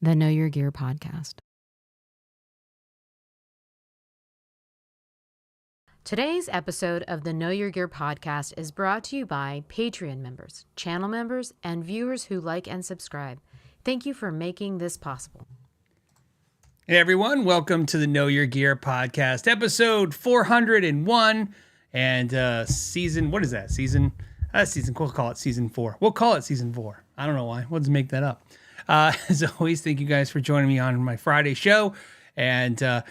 the Know Your Gear podcast. Today's episode of the Know Your Gear podcast is brought to you by Patreon members, channel members, and viewers who like and subscribe. Thank you for making this possible. Hey everyone, welcome to the Know Your Gear podcast, episode 401, and season, what is that? We'll call it season 4. We'll call it season 4. I don't know why. We'll just make that up. As always, thank you guys for joining me on my Friday show, and a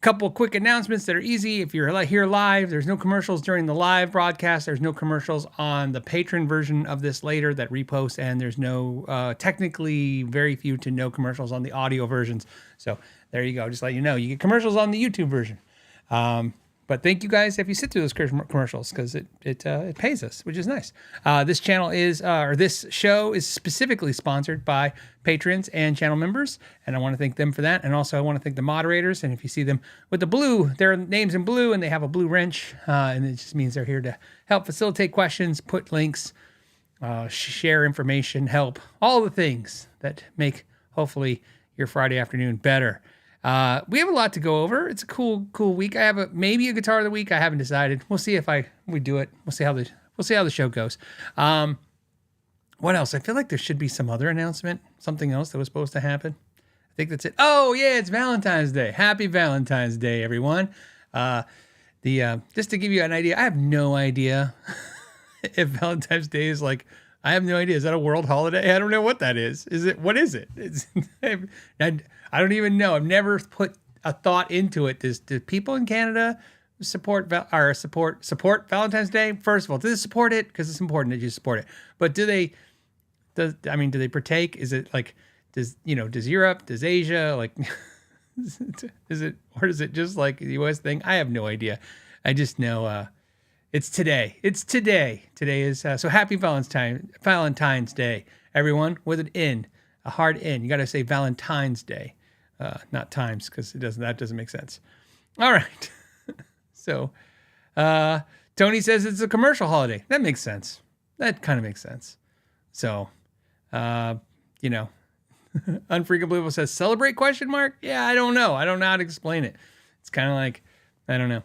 couple quick announcements that are easy. If you're here live, there's no commercials during the live broadcast. There's no commercials on the Patreon version of this later that reposts, and there's no, technically very few to no commercials on the audio versions. So there you go. Just let you know, you get commercials on the YouTube version. But thank you guys if you sit through those commercials, because it pays us, which is nice. This channel is, or this show is specifically sponsored by patrons and channel members, and I want to thank them for that. And also I want to thank the moderators. And if you see them with the blue, their names in blue, and they have a blue wrench, and it just means they're here to help facilitate questions, put links, share information, help, all the things that make hopefully your Friday afternoon better. We have a lot to go over. It's a cool week. I have maybe a guitar of the week. I haven't decided. We'll see if we do it. We'll see how the show goes. What else? I feel like there should be some other announcement, something else that was supposed to happen. I think that's it. Oh yeah, it's Valentine's Day. Happy Valentine's Day, everyone. Just to give you an idea, I have no idea if Valentine's Day is like. I have no idea. Is that a world holiday? I don't know what that is. What is it? I don't even know. I've never put a thought into it. Do people in Canada support Valentine's Day? First of all, do they support it? Because it's important that you support it. But do they partake? Is it like, does Europe, does Asia, like, is it just like the US thing? I have no idea. I just know, it's today. Today is, so happy Valentine's Day, everyone, with an N, a hard N. You got to say Valentine's Day, not times, because that doesn't make sense. All right. So, Tony says it's a commercial holiday. That makes sense. That kind of makes sense. So, Unfreakabelievable says celebrate ? Yeah, I don't know. I don't know how to explain it. It's kind of like, I don't know.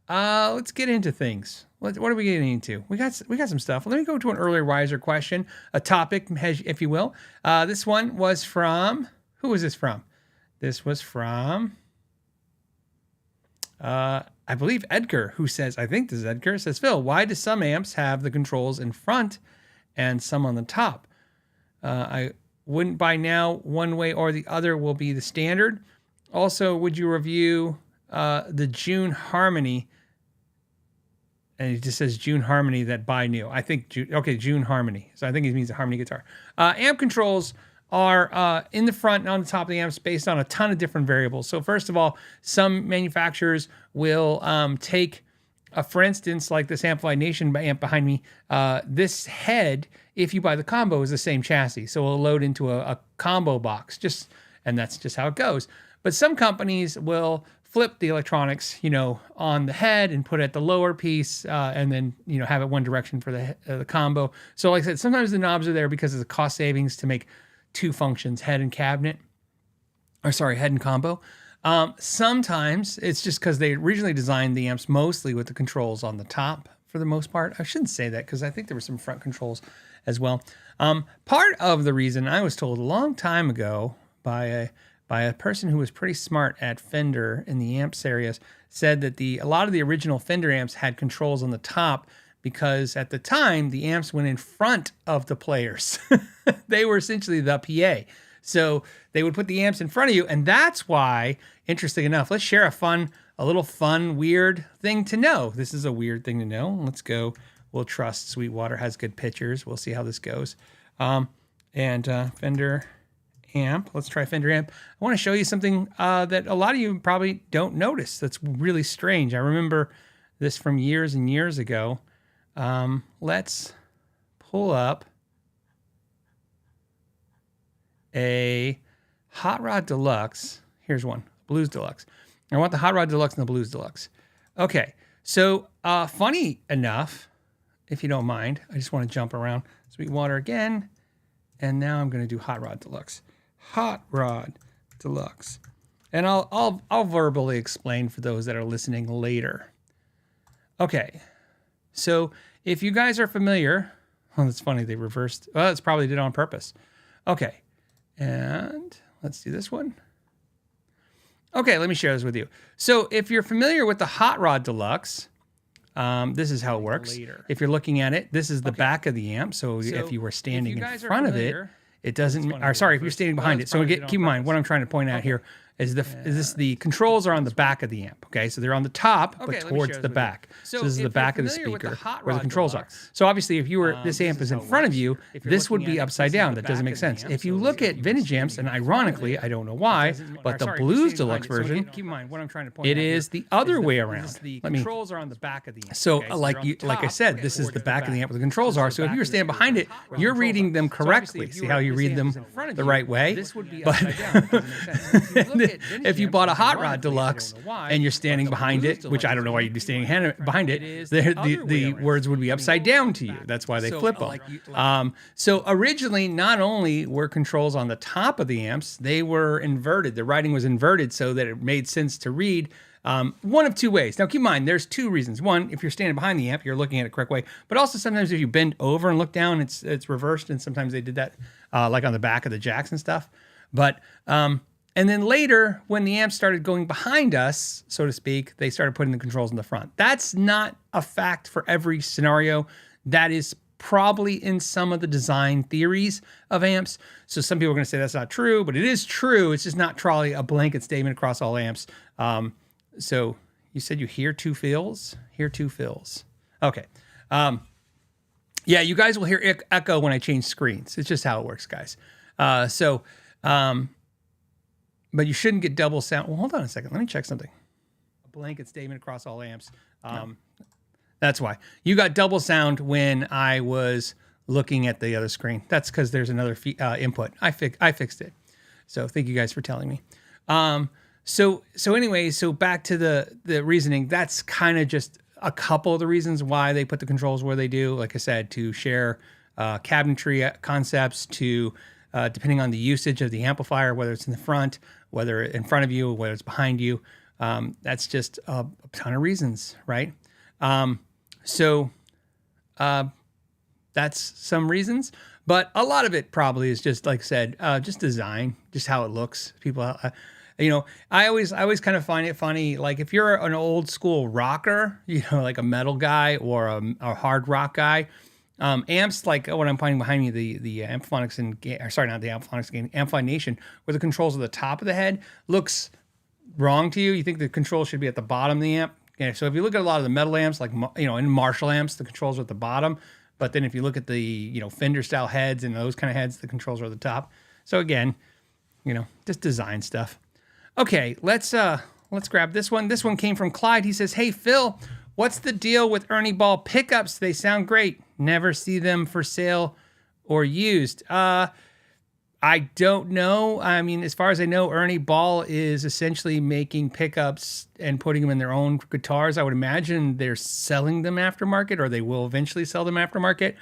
Let's get into things. What are we getting into? We got some stuff. Let me go to an earlier riser question, a topic, if you will. This one was from, who was this from? This was from, I believe Edgar, who says, I think this is Edgar, says, Phil, why do some amps have the controls in front and some on the top? I wouldn't by now one way or the other will be the standard. Also, would you review the June Harmony? And it just says June Harmony that buy new. I think, June Harmony. So I think it means a Harmony guitar. Amp controls are in the front and on the top of the amps based on a ton of different variables. So first of all, some manufacturers will take, for instance, like this Amplified Nation amp behind me, this head, if you buy the combo, is the same chassis. So it'll load into a combo box, and that's just how it goes. But some companies will flip the electronics, on the head and put it at the lower piece, and then, have it one direction for the combo. So like I said, sometimes the knobs are there because of the cost savings to make two functions, head and combo. Sometimes it's just because they originally designed the amps mostly with the controls on the top for the most part. I shouldn't say that because I think there were some front controls as well. Part of the reason I was told a long time ago by a person who was pretty smart at Fender in the amps areas, said that a lot of the original Fender amps had controls on the top because at the time the amps went in front of the players. They were essentially the PA. So they would put the amps in front of you, and that's why, interesting enough, let's share a little fun, weird thing to know. This is a weird thing to know. Let's go. We'll trust Sweetwater has good pictures. We'll see how this goes. Fender amp. Let's try Fender amp. I want to show you something that a lot of you probably don't notice. That's really strange. I remember this from years and years ago. Let's pull up a Hot Rod Deluxe. Here's one, Blues Deluxe. I want the Hot Rod Deluxe and the Blues Deluxe. Okay, so funny enough, if you don't mind, I just want to jump around Sweetwater again. And now I'm going to do Hot Rod Deluxe. Hot Rod Deluxe. And I'll verbally explain for those that are listening later. Okay. So if you guys are familiar, oh, that's funny. They reversed. Well, it's probably did on purpose. Okay. And let's do this one. Okay, let me share this with you. So if you're familiar with the Hot Rod Deluxe, this is how it works. If you're looking at it, this is the back of the amp. So if you were standing in front of it, it doesn't, or sorry, if you're standing behind it. So keep in mind, what I'm trying to point out here is the controls are on the back of the amp. Okay, so they're on the top, but towards the back. So this is the back of the speaker where the controls are. So obviously, if you were this amp is in front of you, this would be upside down. That doesn't make sense. If you look at vintage amps, and ironically, I don't know why, but the Blues Deluxe version, keep in mind what I'm trying to point out. It is the other way around. The controls are on the back of the amp. So like I said, this is the back of the amp where the controls are. So if you were standing behind it, you're reading them correctly. See how you read them the right way? But if you bought a Hot Rod Deluxe and you're standing behind it, which I don't know why you'd be standing behind it, the words would be upside down to you. That's why they flip them. So originally, not only were controls on the top of the amps, they were inverted. The writing was inverted so that it made sense to read one of two ways. Now, keep in mind, there's two reasons. One, if you're standing behind the amp, you're looking at it the correct way. But also sometimes if you bend over and look down, it's reversed. And sometimes they did that like on the back of the jacks and stuff. But and then later, when the amps started going behind us, so to speak, they started putting the controls in the front. That's not a fact for every scenario. That is probably in some of the design theories of amps. So some people are going to say that's not true, but it is true. It's just not probably a blanket statement across all amps. So you said you hear two fills? Hear two fills. Okay. Yeah, you guys will hear echo when I change screens. It's just how it works, guys. But you shouldn't get double sound. Well, hold on a second. Let me check something. A blanket statement across all amps. No. That's why. You got double sound when I was looking at the other screen. That's because there's another input. I fixed it. So thank you guys for telling me. So anyway, so back to the reasoning. That's kind of just a couple of the reasons why they put the controls where they do. Like I said, to share cabinetry concepts, to depending on the usage of the amplifier, whether it's in the front, whether in front of you, whether it's behind you. That's just a ton of reasons, right? That's some reasons, but a lot of it probably is just, like I said, just design, just how it looks. People, I always kind of find it funny. Like if you're an old school rocker, like a metal guy or a hard rock guy, amps like what I'm finding behind me, the Amphonics not the Amphonics, Amplify Nation, where the controls at the top of the head looks wrong to you. You think the controls should be at the bottom of the amp. Yeah, so if you look at a lot of the metal amps, like in Marshall amps, the controls are at the bottom. But then if you look at the Fender style heads and those kind of heads, the controls are at the top. So again, just design stuff. Okay, let's grab this one. This one came from Clyde. He says, "Hey Phil, what's the deal with Ernie Ball pickups? They sound great. Never see them for sale or used." I don't know. I mean, as far as I know, Ernie Ball is essentially making pickups and putting them in their own guitars. I would imagine they're selling them aftermarket, or they will eventually sell them aftermarket.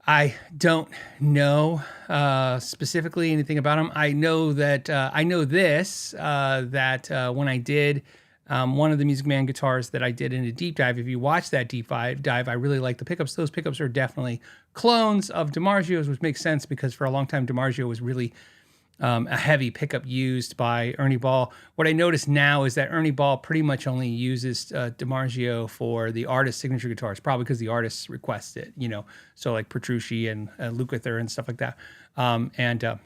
I don't know specifically anything about them. I know that when I did one of the Music Man guitars that I did in a deep dive, if you watch that deep dive, I really like the pickups. Those pickups are definitely clones of DiMarzio's, which makes sense because for a long time DiMarzio was really a heavy pickup used by Ernie Ball. What I notice now is that Ernie Ball pretty much only uses DiMarzio for the artist signature guitars, probably because the artists request it, so like Petrucci and Lukather and stuff like that, and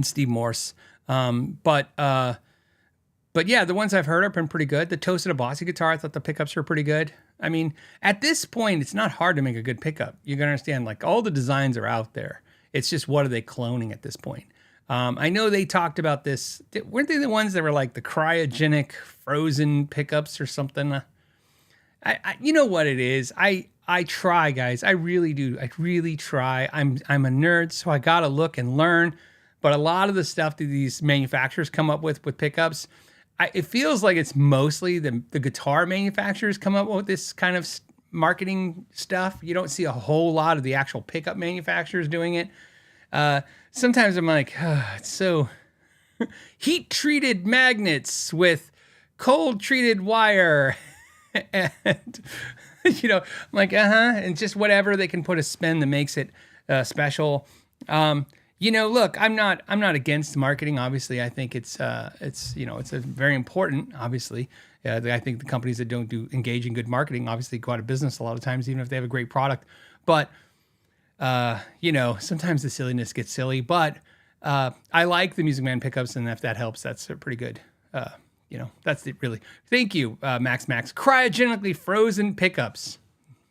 Steve Morse. But yeah, the ones I've heard have been pretty good. The Toasted Abbasi guitar, I thought the pickups were pretty good. I mean, at this point, it's not hard to make a good pickup. You can understand, like, all the designs are out there. It's just, what are they cloning at this point? I know they talked about this. Weren't they the ones that were like the cryogenic frozen pickups or something? You know what it is. I try, guys. I really do. I really try. I'm a nerd, so I got to look and learn. But a lot of the stuff that these manufacturers come up with pickups, it feels like it's mostly the guitar manufacturers come up with this kind of marketing stuff. You don't see a whole lot of the actual pickup manufacturers doing it. Sometimes I'm like, it's so heat treated magnets with cold treated wire. And, I'm like, and just whatever they can put a spin that makes it special. Look, I'm not against marketing. Obviously, I think it's a very important, obviously. I think the companies that don't engage in good marketing obviously go out of business a lot of times, even if they have a great product. But, sometimes the silliness gets silly. But I like the Music Man pickups, and if that helps, that's pretty good. That's it, really. Thank you, Max. Cryogenically frozen pickups.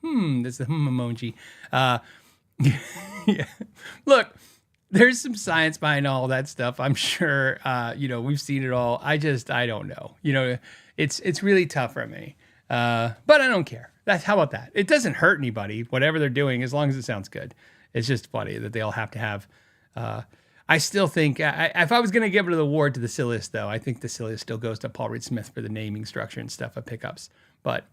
That's the emoji. Yeah. Look, there's some science behind all that stuff. I'm sure, we've seen it all. I don't know. It's really tough for me. But I don't care. How about that? It doesn't hurt anybody, whatever they're doing, as long as it sounds good. It's just funny that they all have to have. I still think, if I was going to give it the award to the silliest, though, I think the silliest still goes to Paul Reed Smith for the naming structure and stuff of pickups. But,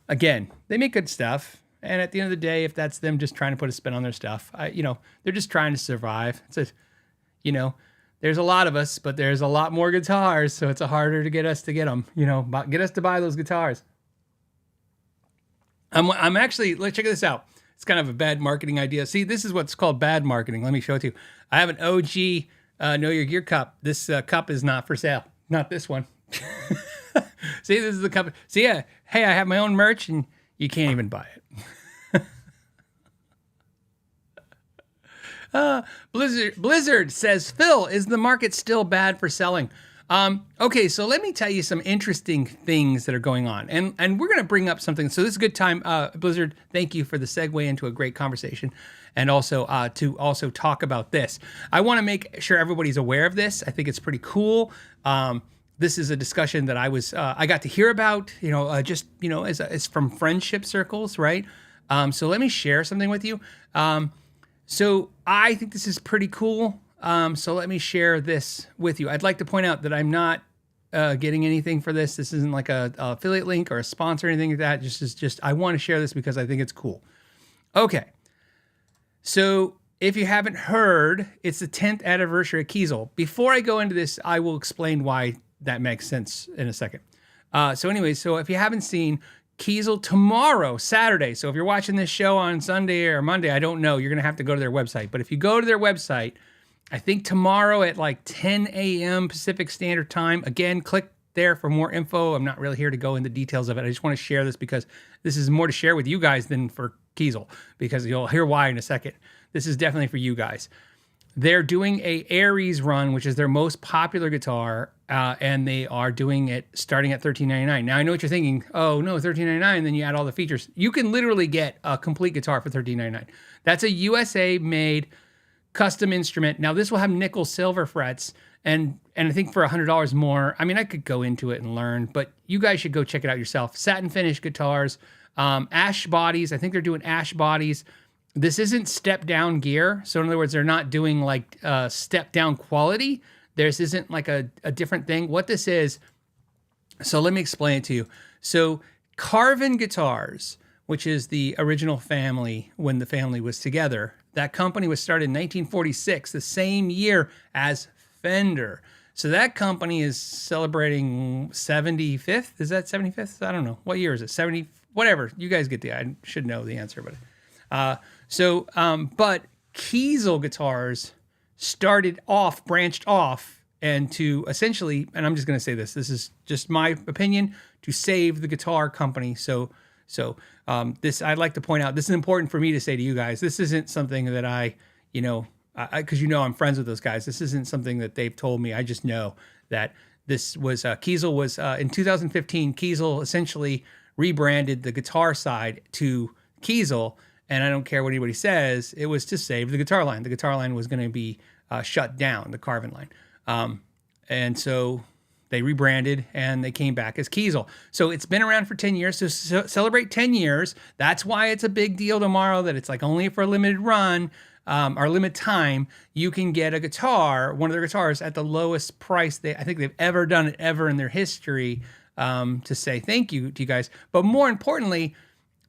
again, they make good stuff. And at the end of the day, if that's them just trying to put a spin on their stuff, they're just trying to survive. There's a lot of us, but there's a lot more guitars, so it's harder to get us to get them. Get us to buy those guitars. I'm actually, let's check this out. It's kind of a bad marketing idea. See, this is what's called bad marketing. Let me show it to you. I have an OG Know Your Gear cup. This cup is not for sale. Not this one. See, this is the cup. See, hey, I have my own merch, and you can't even buy it. Blizzard says, Phil, is the market still bad for selling? Okay, so let me tell you some interesting things that are going on. And we're going to bring up something. So this is a good time. Blizzard, thank you for the segue into a great conversation. And also to also talk about this. I want to make sure everybody's aware of this. I think it's pretty cool. This is a discussion that I got to hear about, as from friendship circles, right? So let me share something with you. So I think this is pretty cool. So let me share this with you. I'd like to point out that I'm not getting anything for this. This isn't like a affiliate link or a sponsor or anything like that. Just I want to share this because I think it's cool. Okay. So if you haven't heard, it's the 10th anniversary of Kiesel. Before I go into this, I will explain why that makes sense in a second. So if you haven't seen Kiesel tomorrow, Saturday. So if you're watching this show on Sunday or Monday, I don't know. You're going to have to go to their website. But if you go to their website, I think tomorrow at like 10 a.m. Pacific Standard Time, again, click there for more info. I'm not really here to go into details of it. I just want to share this because this is more to share with you guys than for Kiesel, because you'll hear why in a second. This is definitely for you guys. They're doing a Aries run, which is their most popular guitar, and they are doing it starting at $13.99. Now, I know what you're thinking. Oh, no, $13.99, then you add all the features. You can literally get a complete guitar for $13.99. That's a USA-made custom instrument. Now, this will have nickel silver frets, and I think for $100 more, I mean, I could go into it and learn, but you guys should go check it out yourself. Satin finish guitars, ash bodies. I think they're doing ash bodies. This isn't step-down gear. So in other words, they're not doing like step-down quality. This isn't like a different thing. What this is, so let me explain it to you. So Carvin Guitars, which is the original family when the family was together, that company was started in 1946, the same year as Fender. So that company is celebrating 75th. Is that 75th? I don't know. What year is it? 70, whatever. You guys get I should know the answer, but... but Kiesel guitars branched off, and to essentially, and I'm just going to say this is just my opinion, to save the guitar company. So this, I'd like to point out, this is important for me to say to you guys. This isn't something that because I'm friends with those guys. This isn't something that they've told me. I just know that this was, Kiesel was, in 2015, Kiesel essentially rebranded the guitar side to Kiesel. And I don't care what anybody says, it was to save the guitar line. The guitar line was going to be shut down, the Carvin line. And so they rebranded and they came back as Kiesel. So it's been around for 10 years. So celebrate 10 years. That's why it's a big deal tomorrow, that it's like only for a limited run or limited time. You can get a guitar, one of their guitars, at the lowest price I think they've ever done it ever in their history, to say thank you to you guys. But more importantly,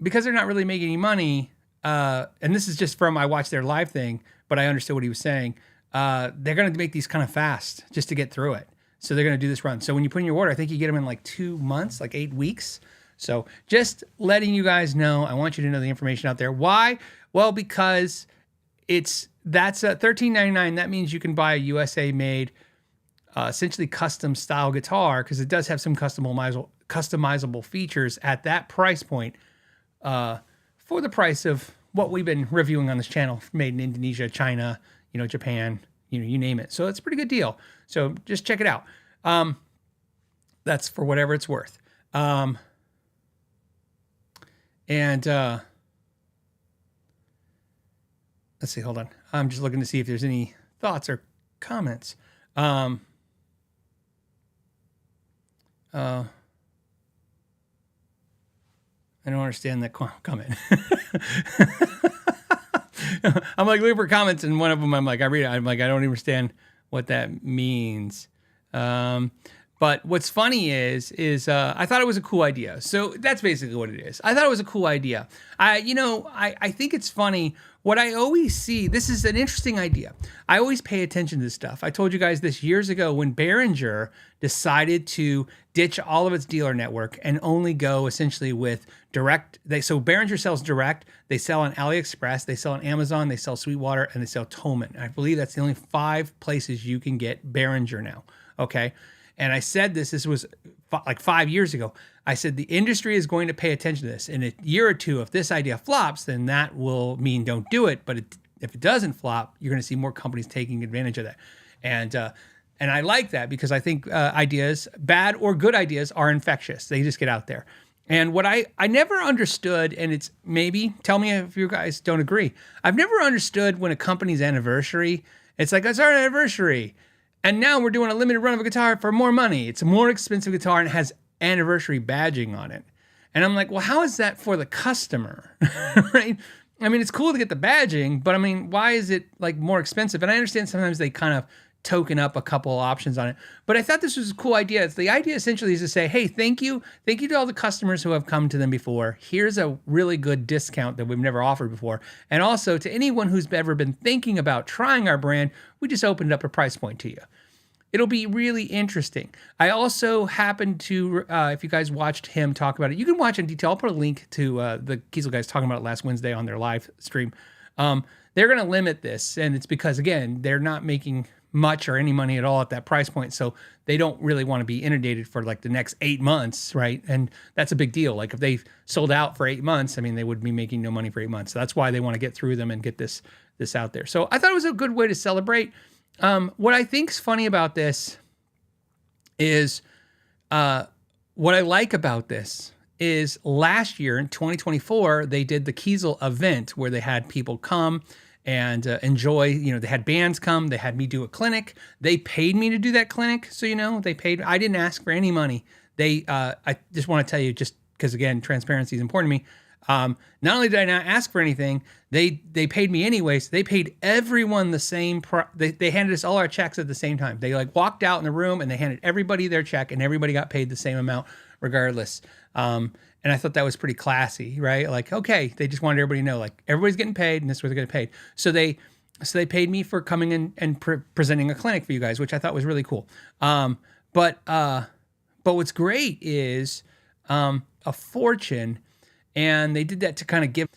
because they're not really making any money, and this is just from, I watched their live thing, but I understood what he was saying. They're going to make these kind of fast just to get through it. So they're going to do this run. So when you put in your order, I think you get them in like 2 months, like 8 weeks. So just letting you guys know, I want you to know the information out there. Why? Well, because that's $13.99. That means you can buy a USA made, essentially custom style guitar, because it does have some customizable features at that price point, for the price of what we've been reviewing on this channel, made in Indonesia, China, Japan, you name it. So it's a pretty good deal. So just check it out. That's for whatever it's worth. Let's see, hold on. I'm just looking to see if there's any thoughts or comments. I don't understand that comment. I'm like looking for comments, and one of them, I read it. I'm like, I don't understand what that means. But what's funny is I thought it was a cool idea. So that's basically what it is. I thought it was a cool idea. I think it's funny. What I always see, this is an interesting idea. I always pay attention to this stuff. I told you guys this years ago when Behringer decided to ditch all of its dealer network and only go essentially with direct. So Behringer sells direct. They sell on AliExpress. They sell on Amazon. They sell Sweetwater, and they sell Thomann. I believe that's the only 5 places you can get Behringer now. Okay. And I said this was like 5 years ago. I said the industry is going to pay attention to this. In a year or two, if this idea flops, then that will mean don't do it. But if it doesn't flop, you're going to see more companies taking advantage of that. And I like that because I think ideas, bad or good ideas, are infectious. They just get out there. And what I never understood, and it's maybe, tell me if you guys don't agree, I've never understood when a company's anniversary, it's like, it's our anniversary. And now we're doing a limited run of a guitar for more money. It's a more expensive guitar and it has anniversary badging on it. And I'm like, well, how is that for the customer? Right? I mean, it's cool to get the badging, but I mean, why is it like more expensive? And I understand sometimes they kind of token up a couple of options on it, but I thought this was a cool idea. The idea essentially is to say, hey, thank you to all the customers who have come to them before. Here's a really good discount that we've never offered before. And also to anyone who's ever been thinking about trying our brand, we just opened up a price point to you. It'll be really interesting. I also happened to, if you guys watched him talk about it, you can watch in detail. I'll put a link to the Kiesel guys talking about it last Wednesday on their live stream. They're going to limit this, and it's because, again, they're not making much or any money at all at that price point, so they don't really want to be inundated for like the next 8 months, right? And that's a big deal. Like if they sold out for 8 months, I mean, they would be making no money for 8 months. So that's why they want to get through them and get this out there. So I thought it was a good way to celebrate. What I think's funny about this is, what I like about this is last year in 2024, they did the Kiesel event where they had people come and enjoy, they had bands come, they had me do a clinic. They paid me to do that clinic. So, they paid, I didn't ask for any money. I just want to tell you, just because again, transparency is important to me. Not only did I not ask for anything, they paid me anyways. They paid everyone the same. They handed us all our checks at the same time. They like walked out in the room and they handed everybody their check, and everybody got paid the same amount regardless. And I thought that was pretty classy, right? Like, okay, they just wanted everybody to know, like, everybody's getting paid, and this is what they're getting paid. So they paid me for coming in and presenting a clinic for you guys, which I thought was really cool. But what's great is a fortune. And they did that to kind of give,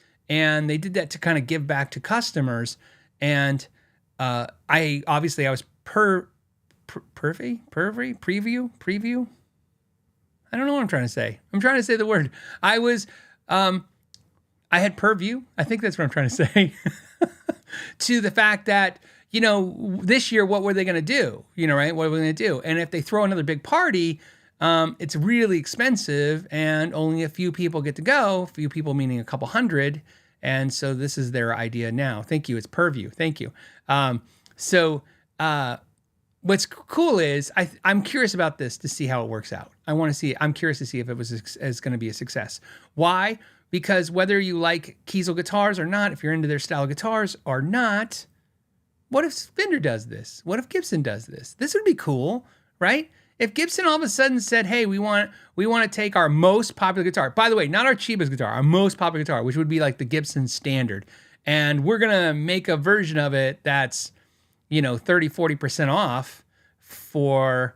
back to customers. And I was preview. I don't know what I'm trying to say. I'm trying to say the word. I had purview. I think that's what I'm trying to say. To the fact that, this year, what were they going to do? Right? What were they going to do? And if they throw another big party, it's really expensive and only a few people get to go, few people meaning a couple hundred. And so this is their idea now. Thank you. It's purview. Thank you. What's cool is I'm curious about this to see how it works out. I'm curious to see if it is going to be a success. Why? Because whether you like Kiesel guitars or not, if you're into their style of guitars or not, what if Fender does this? What if Gibson does this? This would be cool, right? if Gibson all of a sudden said, hey, we want to take our most popular guitar, by the way, not our cheapest guitar, our most popular guitar, which would be like the Gibson Standard, and we're going to make a version of it that's, 30-40% off for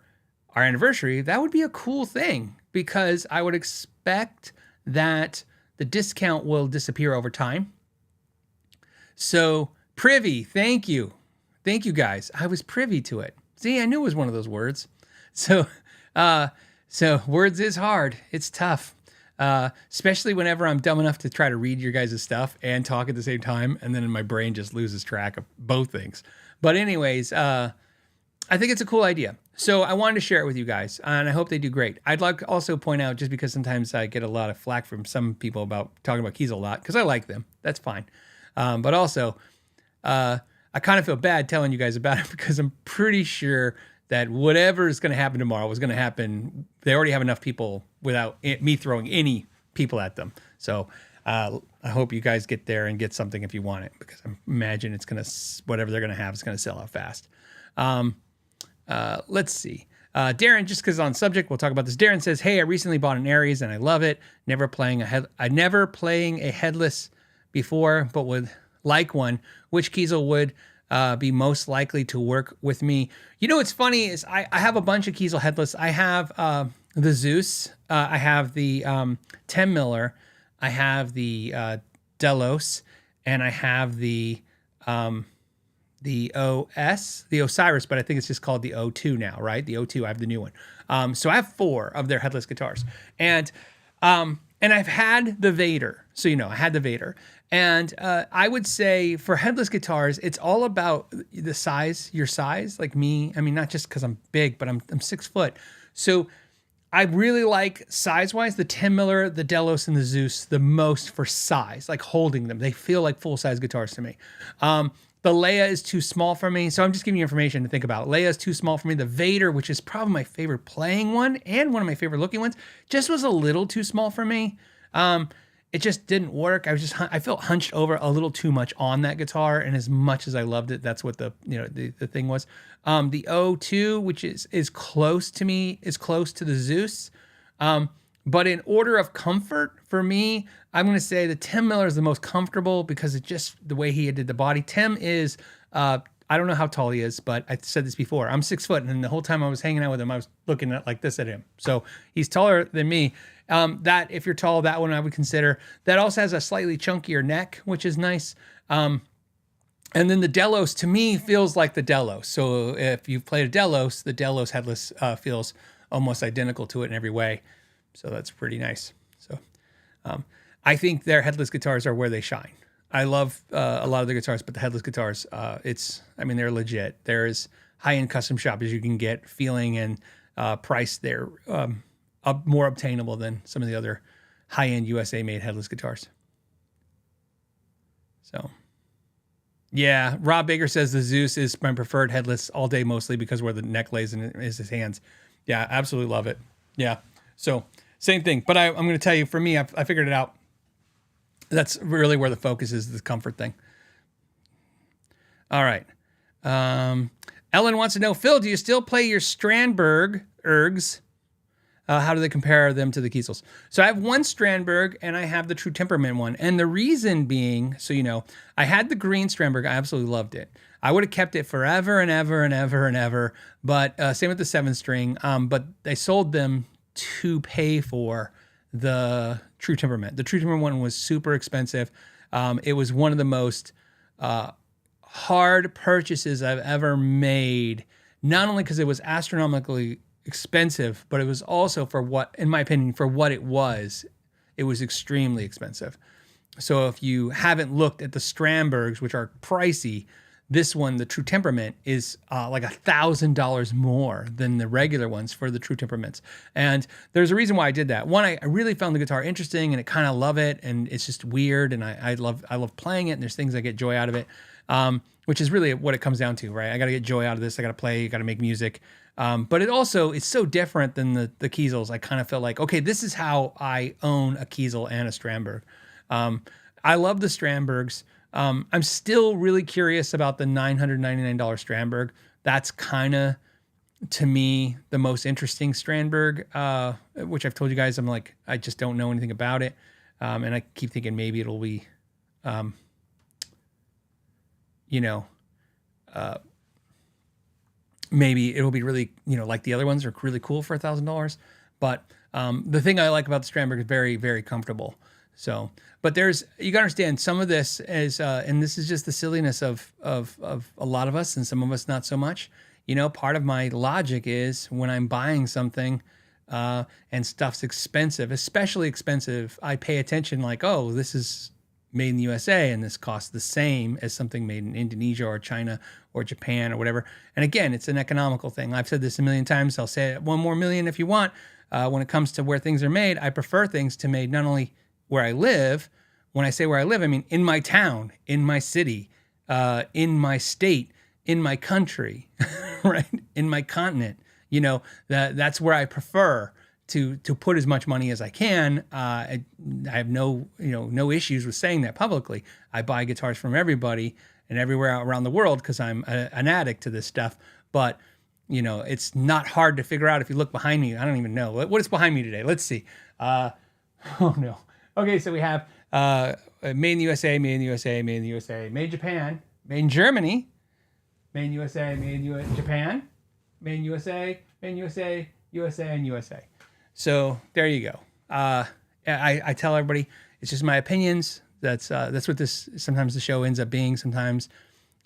our anniversary, that would be a cool thing, because I would expect that the discount will disappear over time. So privy, thank you guys. I was privy to it. See, I knew it was one of those words. So words is hard. It's tough, especially whenever I'm dumb enough to try to read your guys' stuff and talk at the same time, and then my brain just loses track of both things. But anyways, I think it's a cool idea. So I wanted to share it with you guys, and I hope they do great. I'd like to also point out, just because sometimes I get a lot of flack from some people about talking about Kiesel a lot, because I like them. That's fine. But also, I kind of feel bad telling you guys about it, because I'm pretty sure that whatever is going to happen tomorrow is going to happen. They already have enough people without me throwing any people at them. So I hope you guys get there and get something if you want it, because I imagine it's going to, whatever they're going to have is going to sell out fast. Let's see. Darren, just because on subject, we'll talk about this. Darren says, hey, I recently bought an Aries and I love it. Never playing a headless before, but would like one. Which Kiesel would be most likely to work with me? What's funny is I have a bunch of Kiesel headless. I have the Zeus. I have the 10 Miller. I have the Delos, and I have the Osiris, but I think it's just called the O2 now, right? The O2, I have the new one. So I have 4 of their headless guitars, and I've had the Vader. So I had the Vader, and I would say for headless guitars, it's all about the size, your size. Like me, I mean, not just because I'm big, but I'm 6 foot, so I really like size-wise the 10 Miller, the Delos, and the Zeus the most for size, like holding them. They feel like full-size guitars to me. The Leia is too small for me, so I'm just giving you information to think about. Leia is too small for me. The Vader, which is probably my favorite playing one and one of my favorite looking ones, just was a little too small for me. It just didn't work. I felt hunched over a little too much on that guitar, and as much as I loved it, that's what the thing was. The O2, which is close to me, is close to the Zeus. But in order of comfort for me, I'm going to say the Tim Miller is the most comfortable, because it's just the way he did the body. Tim is, I don't know how tall he is, but I said this before. I'm 6 foot, and the whole time I was hanging out with him, I was looking at like this at him. So he's taller than me. That, if you're tall, that one I would consider. That also has a slightly chunkier neck, which is nice. And then the Delos, to me, feels like the Delos. So if you've played a Delos, the Delos headless feels almost identical to it in every way. So that's pretty nice. So I think their headless guitars are where they shine. I love a lot of the guitars, but the headless guitars, they're legit. They're as high-end custom shop as you can get, feeling and price. They're more obtainable than some of the other high-end USA-made headless guitars. So, yeah, Rob Baker says the Zeus is my preferred headless all day, mostly because where the neck lays and is his hands. Yeah, absolutely love it. Yeah, so same thing. But I'm going to tell you, for me, I figured it out. That's really where the focus is, the comfort thing. All right. Ellen wants to know, Phil, do you still play your Strandberg ergs? How do they compare them to the Kiesels? So I have one Strandberg and I have the True Temperament one. And the reason being, so I had the green Strandberg. I absolutely loved it. I would have kept it forever and ever and ever and ever. But same with the 7-string. But they sold them to pay for the True Temperament. The True Temperament one was super expensive. It was one of the most hard purchases I've ever made. Not only because it was astronomically expensive, but it was also, for what, in my opinion, for what it was extremely expensive. So if you haven't looked at the Strandbergs, which are pricey, this one, the True Temperament, is like $1,000 more than the regular ones for the True Temperaments. And there's a reason why I did that. One, I really found the guitar interesting, and I kind of love it, and it's just weird, and I love playing it, and there's things I get joy out of it, which is really what it comes down to, right? I got to get joy out of this. I got to play. I got to make music. But it's so different than the Kiesels. I kind of felt like, okay, this is how I own a Kiesel and a Strandberg. I love the Strandbergs. I'm still really curious about the $999 Strandberg. That's kind of to me, the most interesting Strandberg, which I've told you guys, I'm like, I just don't know anything about it. And I keep thinking maybe it'll be, maybe it'll be really, like the other ones are really cool for $1,000. But the thing I like about the Strandberg is very, very comfortable. So, but you gotta understand some of this is, and this is just the silliness of a lot of us, and some of us not so much. Part of my logic is when I'm buying something and stuff's expensive, especially expensive, I pay attention like, oh, this is made in the USA and this costs the same as something made in Indonesia or China or Japan or whatever. And again, it's an economical thing. I've said this a million times. I'll say it 1 more million if you want. When it comes to where things are made, I prefer things to made not only where I live. When I say where I live, I mean in my town, in my city, in my state, in my country, right? In my continent. That's where I prefer to put as much money as I can. I have no issues with saying that publicly. I buy guitars from everybody and everywhere around the world because I'm an addict to this stuff. But it's not hard to figure out if you look behind me. I don't even know what is behind me today. Let's see. Oh no. Okay, so we have made in the USA, made in the USA, made in the USA, made in Japan, made in Germany, made in USA, made in Japan, made in USA, made in USA, USA, and USA. So there you go. I tell everybody it's just my opinions. That's what this sometimes the show ends up being. Sometimes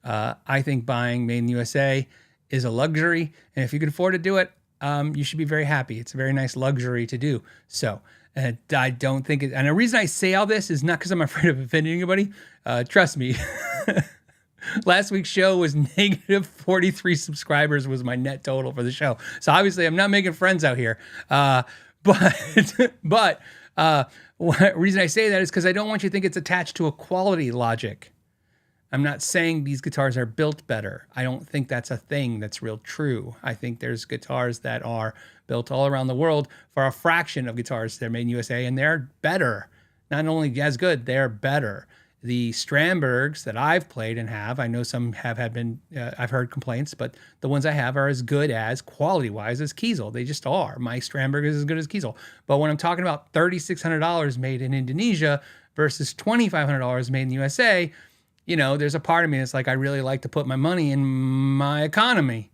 I think buying made in the USA is a luxury, and if you can afford to do it, you should be very happy. It's a very nice luxury to do. So I don't think it. And the reason I say all this is not because I'm afraid of offending anybody. Trust me. Last week's show was negative 43 subscribers was my net total for the show. So obviously I'm not making friends out here. But reason I say that is because I don't want you to think it's attached to a quality logic. I'm not saying these guitars are built better. I don't think that's a thing that's real true. I think there's guitars that are built all around the world for a fraction of guitars that are made in USA, and they're better. Not only as good, they're better. The Strandbergs that I've played and have, I know some have been, I've heard complaints, but the ones I have are as good as, quality-wise, as Kiesel. They just are. My Strandberg is as good as Kiesel. But when I'm talking about $3,600 made in Indonesia versus $2,500 made in the USA, there's a part of me that's like, I really like to put my money in my economy.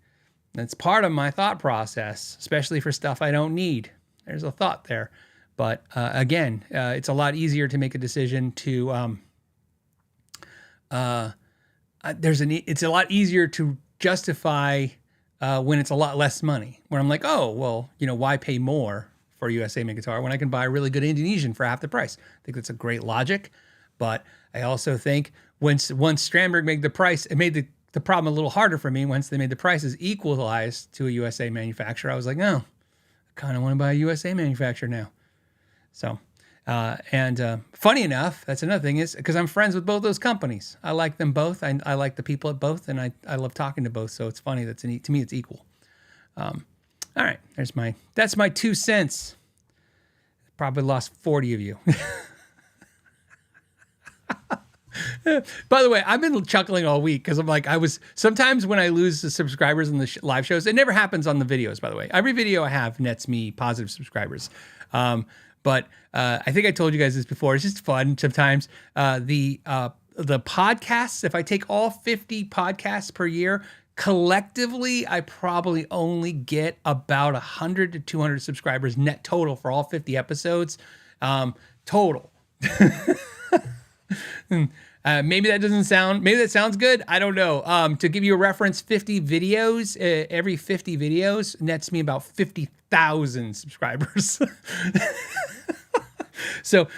That's part of my thought process, especially for stuff I don't need. There's a thought there. But again, it's a lot easier to make a decision to... it's a lot easier to justify when it's a lot less money. Where I'm like, oh, well, why pay more for a USA made guitar when I can buy a really good Indonesian for half the price? I think that's a great logic. But I also think once Strandberg made the price, it made the problem a little harder for me. Once they made the prices equalized to a USA manufacturer, I was like, no, I kind of want to buy a USA manufacturer now. So... funny enough, that's another thing is because I'm friends with both those companies. I like them both. I like the people at both, and I love talking to both. So it's funny to me it's equal. All right, that's my 2 cents. Probably lost 40 of you. By the way, I've been chuckling all week because I'm like, sometimes when I lose the subscribers in the live shows, it never happens on the videos, by the way. Every video I have nets me positive subscribers. But I think I told you guys this before. It's just fun sometimes. The podcasts, if I take all 50 podcasts per year, collectively, I probably only get about 100 to 200 subscribers net total for all 50 episodes. Total. Maybe that sounds good. I don't know. To give you a reference, 50 videos, every 50 videos nets me about 50,000 subscribers. So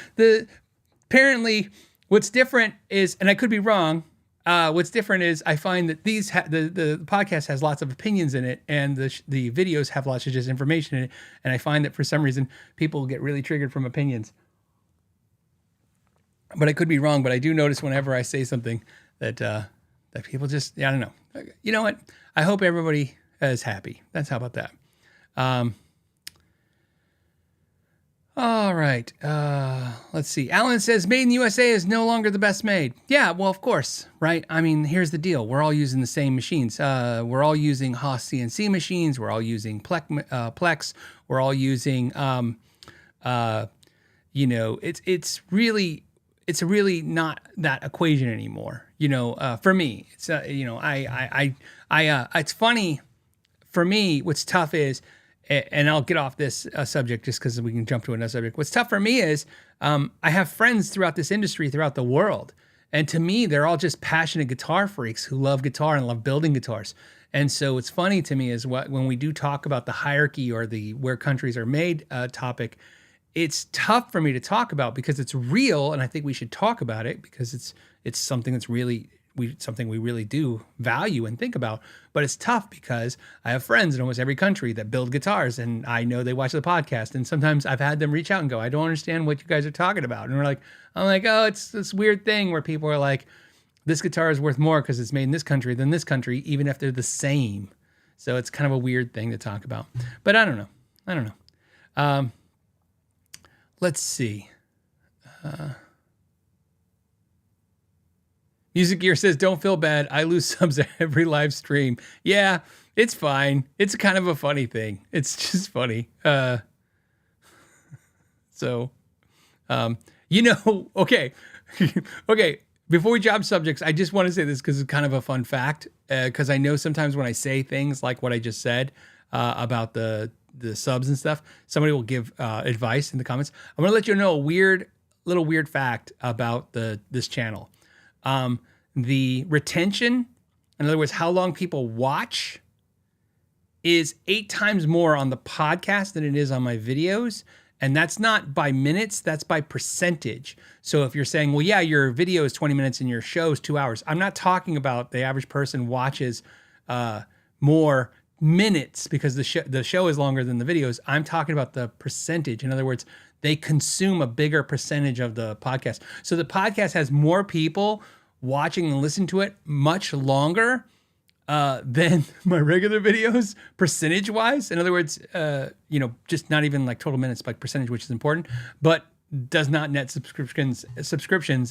apparently what's different is, and I could be wrong, what's different is I find that the podcast has lots of opinions in it, and the videos have lots of just information in it. And I find that for some reason people get really triggered from opinions. But I could be wrong, but I do notice whenever I say something that people just, I don't know. You know what? I hope everybody is happy. How about that? All right. Let's see. Alan says, Made in the USA is no longer the best made. Yeah, well, of course, right? I mean, here's the deal. We're all using the same machines. We're all using Haas CNC machines. We're all using Plex. We're all using, it's really not that equation anymore. For me, it's, it's funny. For me, what's tough is, and I'll get off this subject just because we can jump to another subject. What's tough for me is I have friends throughout this industry, throughout the world. And to me, they're all just passionate guitar freaks who love guitar and love building guitars. And so what's funny to me is when we do talk about the hierarchy or the where countries are made topic, it's tough for me to talk about because it's real. And I think we should talk about it because it's something that's really something we really do value and think about. But it's tough because I have friends in almost every country that build guitars, and I know they watch the podcast. And sometimes I've had them reach out and go, I don't understand what you guys are talking about. And I'm like, oh, it's this weird thing where people are like, this guitar is worth more because it's made in this country than this country, even if they're the same. So it's kind of a weird thing to talk about. But I don't know. Let's see. Music Gear says, don't feel bad. I lose subs at every live stream. Yeah, it's fine. It's kind of a funny thing. It's just funny. Okay. Okay. Before we jump subjects, I just want to say this because it's kind of a fun fact. Because I know sometimes when I say things like what I just said about the subs and stuff, somebody will give advice in the comments. I'm going to let you know a little weird fact about this channel. The retention, in other words, how long people watch, is 8 times more on the podcast than it is on my videos. And that's not by minutes, that's by percentage. So if you're saying, well, yeah, your video is 20 minutes and your show is 2 hours, I'm not talking about the average person watches more minutes because the show is longer than the videos. I'm talking about the percentage. In other words, they consume a bigger percentage of the podcast. So the podcast has more people watching and listening to it much longer than my regular videos, percentage-wise. In other words, just not even like total minutes, like percentage, which is important, but does not net subscriptions.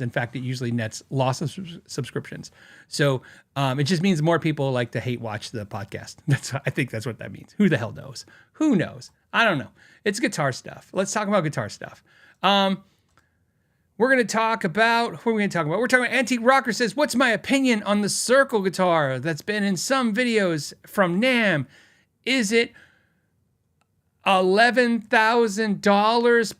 In fact, it usually nets loss of subscriptions. So it just means more people like to hate watch the podcast. I think that's what that means. Who the hell knows? Who knows? I don't know. It's guitar stuff. Let's talk about guitar stuff. We're going to talk about, what are we going to talk about? We're talking about Antique Rocker says, what's my opinion on the circle guitar that's been in some videos from NAMM? Is it $11,000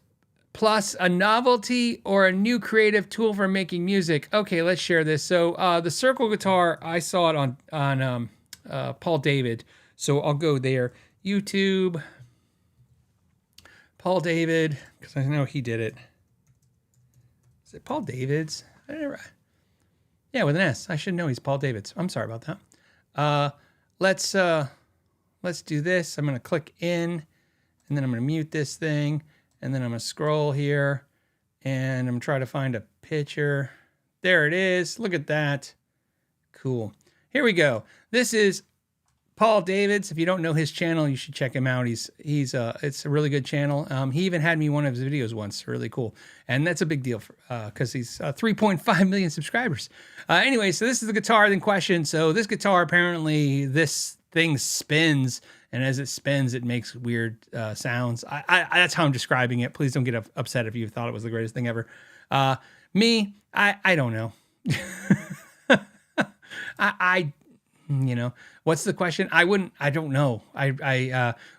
plus a novelty or a new creative tool for making music? Okay, let's share this. So the circle guitar, I saw it on Paul David. So I'll go there. YouTube, Paul David, because I know he did it. Is it Paul David's? Yeah, with an S. I should know he's Paul David's. I'm sorry about that. Let's do this. I'm going to click in, and then I'm going to mute this thing, and then I'm going to scroll here, and I'm going to try to find a picture. There it is. Look at that. Cool. Here we go. This is Paul David's. If you don't know his channel, you should check him out. It's a really good channel. He even had me one of his videos once. Really cool. And that's a big deal because he's 3.5 million subscribers. Anyway, so this is the guitar in question. So this guitar, apparently this thing spins, and as it spins, it makes weird sounds. That's how I'm describing it. Please don't get upset if you thought it was the greatest thing ever. I don't know. What's the question? I don't know.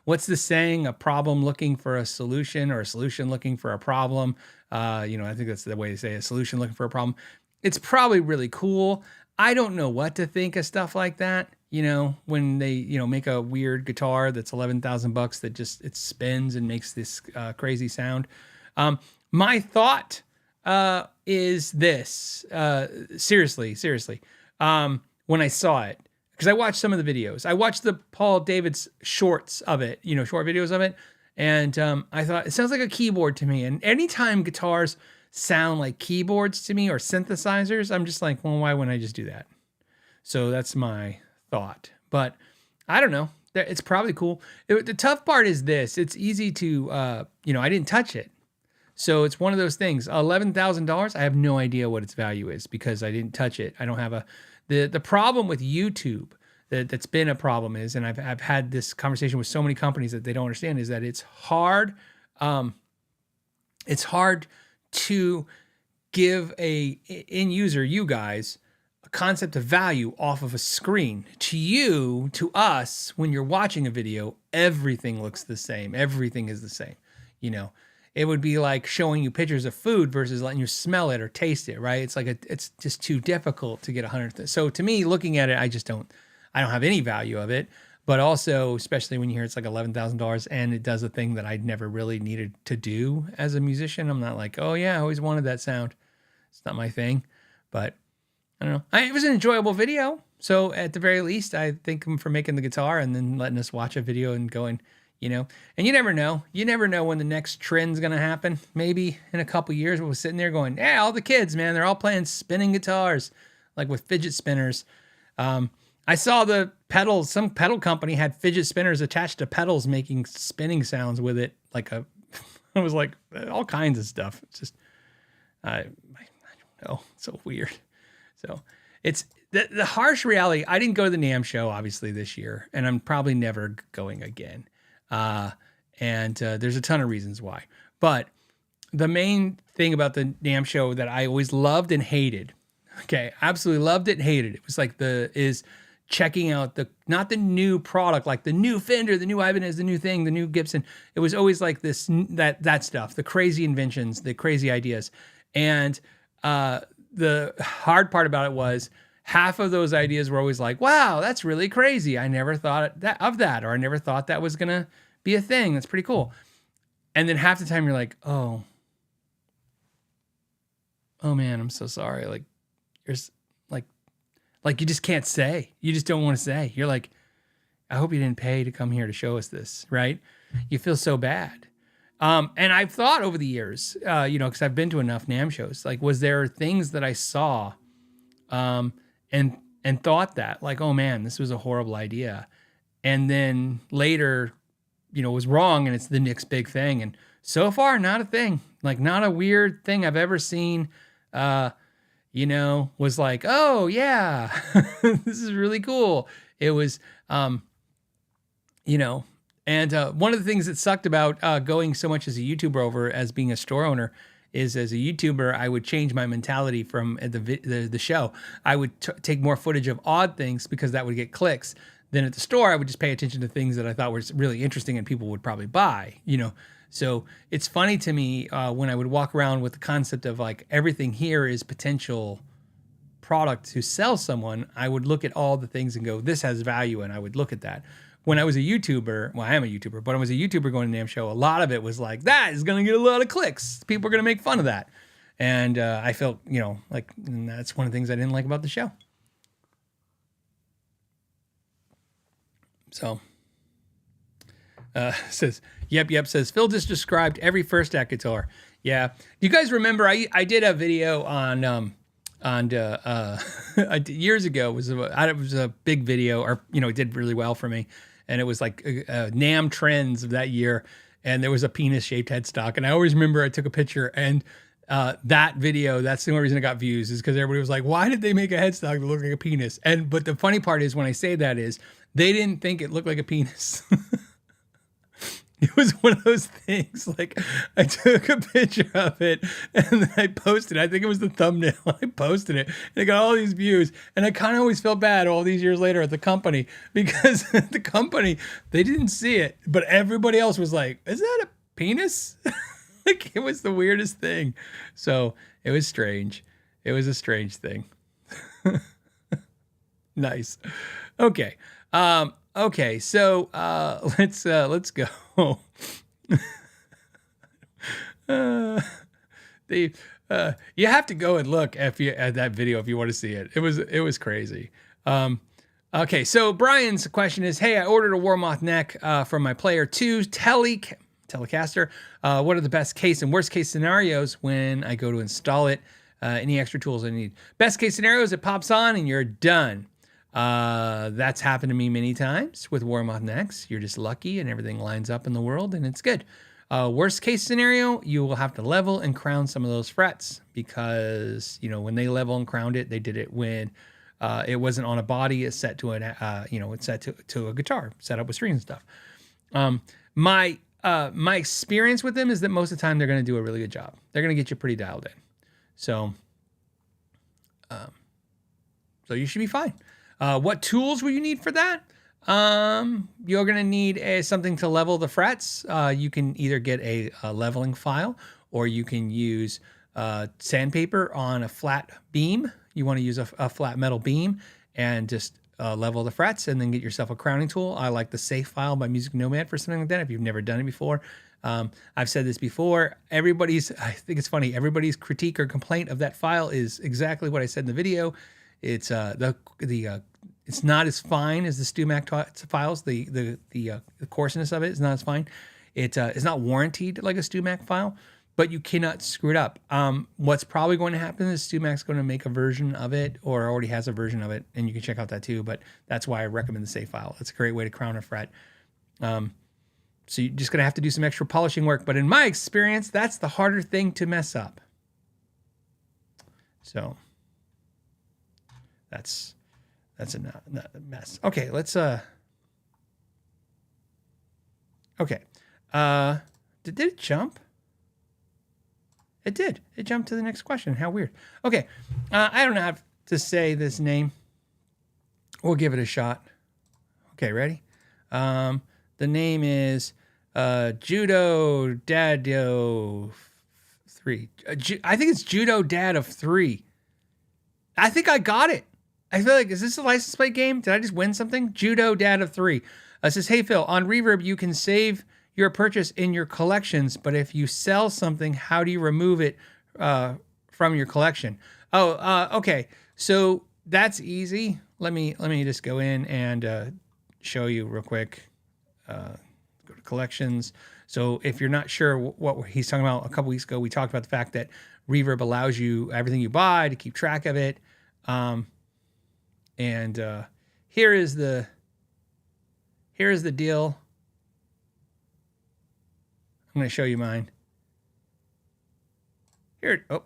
What's the saying? A problem looking for a solution, or a solution looking for a problem. I think that's the way to say it, a solution looking for a problem. It's probably really cool. I don't know what to think of stuff like that. When they, make a weird guitar that's $11,000 that just, it spins and makes this crazy sound. My thought is this, seriously, when I saw it, because I watched some of the videos. I watched the Paul David's shorts of it, short videos of it. And I thought, it sounds like a keyboard to me. And anytime guitars sound like keyboards to me or synthesizers, I'm just like, well, why wouldn't I just do that? So that's my thought. But I don't know. It's probably cool. The tough part is this. It's easy to, I didn't touch it. So it's one of those things. $11,000. I have no idea what its value is because I didn't touch it. I don't have the problem with YouTube that's been a problem is, and I've had this conversation with so many companies that they don't understand, is that it's hard. It's hard to give a end user, you guys, a concept of value off of a screen. To us, when you're watching a video, everything looks the same. Everything is the same. It would be like showing you pictures of food versus letting you smell it or taste it, right? It's like it's just too difficult to get 100. So to me, looking at it, I don't have any value of it. But also, especially when you hear it's like $11,000 and it does a thing that I'd never really needed to do as a musician. I'm not like, oh yeah, I always wanted that sound. It's not my thing. But I don't know. It was an enjoyable video. So at the very least, I thank him for making the guitar and then letting us watch a video and going, and you never know. You never know when the next trend's going to happen. Maybe in a couple years, we'll be sitting there going, yeah, all the kids, man, they're all playing spinning guitars, like with fidget spinners. I saw the pedals. Some pedal company had fidget spinners attached to pedals, making spinning sounds with it. It was like all kinds of stuff. It's just, I don't know. It's so weird. So it's the harsh reality. I didn't go to the NAMM show, obviously, this year, and I'm probably never going again. And there's a ton of reasons why. But the main thing about the NAMM show that I always loved and hated, absolutely loved it and hated it, was is checking out not the new product, like the new Fender, the new Ibanez, the new thing, the new Gibson. It was always like that stuff, the crazy inventions, the crazy ideas. And the hard part about it was half of those ideas were always like, wow, that's really crazy. I never thought of that, or I never thought that was going to be a thing. That's pretty cool. And then half the time you're like, oh man, I'm so sorry. Like, there's like you just can't say. You just don't want to say. You're like, I hope you didn't pay to come here to show us this, right? You feel so bad. And I've thought over the years, because I've been to enough NAMM shows, like, was there things that I saw and thought that, like, oh man, this was a horrible idea. And then later, was wrong and it's the next big thing. And so far, not a thing, like not a weird thing I've ever seen, was like, oh yeah, this is really cool. It was, and one of the things that sucked about going so much as a YouTuber over as being a store owner is, as a YouTuber, I would change my mentality from the show. I would take more footage of odd things because that would get clicks. Then at the store, I would just pay attention to things that I thought were really interesting and people would probably buy, So it's funny to me when I would walk around with the concept of like everything here is potential product to sell someone. I would look at all the things and go, this has value. And I would look at that. When I was a YouTuber, well, I am a YouTuber, but when I was a YouTuber going to NAMM show, a lot of it was like, that is going to get a lot of clicks. People are going to make fun of that. And I felt, and that's one of the things I didn't like about the show. So, says, yep, says, Phil just described every first act guitar. Yeah. You guys remember I did a video on years ago. It was a big video, or, it did really well for me. And it was like NAMM trends of that year. And there was a penis shaped headstock. And I always remember I took a picture, and that video, that's the only reason it got views, is because everybody was like, why did they make a headstock that looked like a penis? But the funny part is, when I say that, is they didn't think it looked like a penis. It was one of those things, like, I took a picture of it and then I posted it. I think it was the thumbnail. I posted it and it got all these views. And I kind of always felt bad all these years later at the company, because the company, they didn't see it, but everybody else was like, is that a penis? Like, it was the weirdest thing. So it was strange. It was a strange thing. Nice. Okay. Okay, so let's go. You have to go and look at that video if you want to see it. It was crazy. Okay, so Brian's question is, hey, I ordered a Warmoth neck from my Player 2 Telecaster. What are the best case and worst case scenarios when I go to install it? Any extra tools I need? Best case scenarios, it pops on and you're done. That's happened to me many times with Warmoth necks. You're just lucky and everything lines up in the world and it's good. Worst case scenario, you will have to level and crown some of those frets because, when they level and crowned it, they did it when it wasn't on a body. It's set to it's set to a guitar, set up with strings and stuff. My experience with them is that most of the time they're going to do a really good job. They're going to get you pretty dialed in. So you should be fine. What tools will you need for that? You're going to need something to level the frets. You can either get a leveling file, or you can use sandpaper on a flat beam. You want to use a flat metal beam and just level the frets, and then get yourself a crowning tool. I like the Safe file by Music Nomad for something like that if you've never done it before. I've said this before. I think it's funny, everybody's critique or complaint of that file is exactly what I said in the video. It's it's not as fine as the StewMac files. The coarseness of it is not as fine. It's not warranted like a StewMac file, but you cannot screw it up. What's probably going to happen is StewMac's going to make a version of it, or already has a version of it, and you can check out that too. But that's why I recommend the Safe file. It's a great way to crown a fret. So you're just going to have to do some extra polishing work. But in my experience, that's the harder thing to mess up. So that's a mess. Okay, let's okay. Did it jump? It did. It jumped to the next question. How weird. Okay. I don't know how to say this name. We'll give it a shot. Okay, ready? The name is Judo Dado 3. I think it's Judo Dad of 3. I think I got it. I feel like, is this a license plate game? Did I just win something? Judo Dad of 3. Says, hey, Phil, on Reverb, you can save your purchase in your collections, but if you sell something, how do you remove it from your collection? Okay. So that's easy. Let me just go in and show you real quick. Go to collections. So if you're not sure what he's talking about, a couple weeks ago, we talked about the fact that Reverb allows you everything you buy to keep track of it. Here's the deal. I'm going to show you mine. Here. Oh,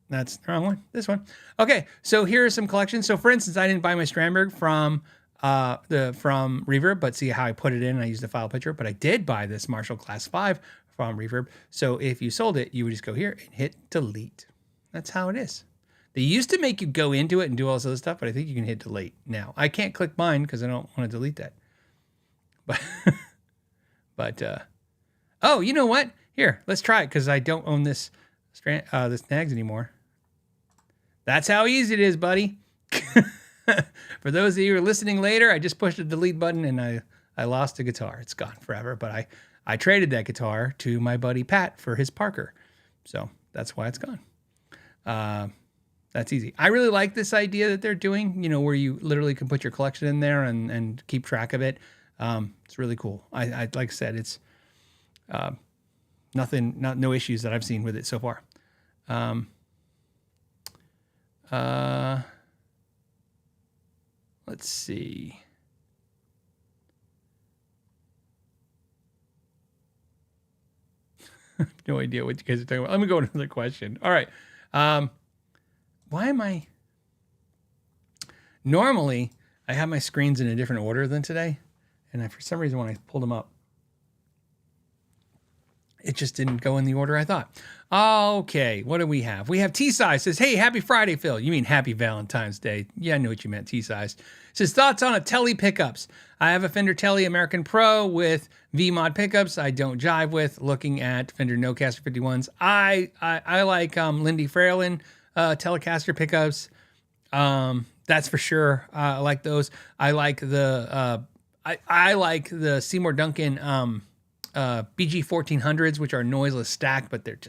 that's the wrong one. This one. Okay. So here are some collections. So for instance, I didn't buy my Strandberg from Reverb, but see how I put it in. I used the file picture, but I did buy this Marshall Class 5 from Reverb. So if you sold it, you would just go here and hit delete. That's how it is. They used to make you go into it and do all this other stuff, but I think you can hit delete now. I can't click mine because I don't want to delete that. But oh, you know what? Here, let's try it because I don't own this Nags anymore. That's how easy it is, buddy. For those of you who are listening later, I just pushed the delete button and I lost the guitar. It's gone forever, but I traded that guitar to my buddy Pat for his Parker. So that's why it's gone. That's easy. I really like this idea that they're doing, where you literally can put your collection in there and keep track of it. It's really cool. I like I said, it's no issues that I've seen with it so far. Let's see. No idea what you guys are talking about. Let me go to another question. All right. Why am I... Normally, I have my screens in a different order than today. And for some reason, when I pulled them up, it just didn't go in the order I thought. Okay, what do we have? We have T-Size says, hey, happy Friday, Phil. You mean happy Valentine's Day. Yeah, I knew what you meant, T-Size. Says, thoughts on a Tele pickups. I have a Fender Tele American Pro with V-Mod pickups I don't jive with. Looking at Fender Nocaster 51s. I like Lindy Fralin Telecaster pickups. That's for sure. I like those. I like the Seymour Duncan BG 1400s, which are noiseless stacked, but they're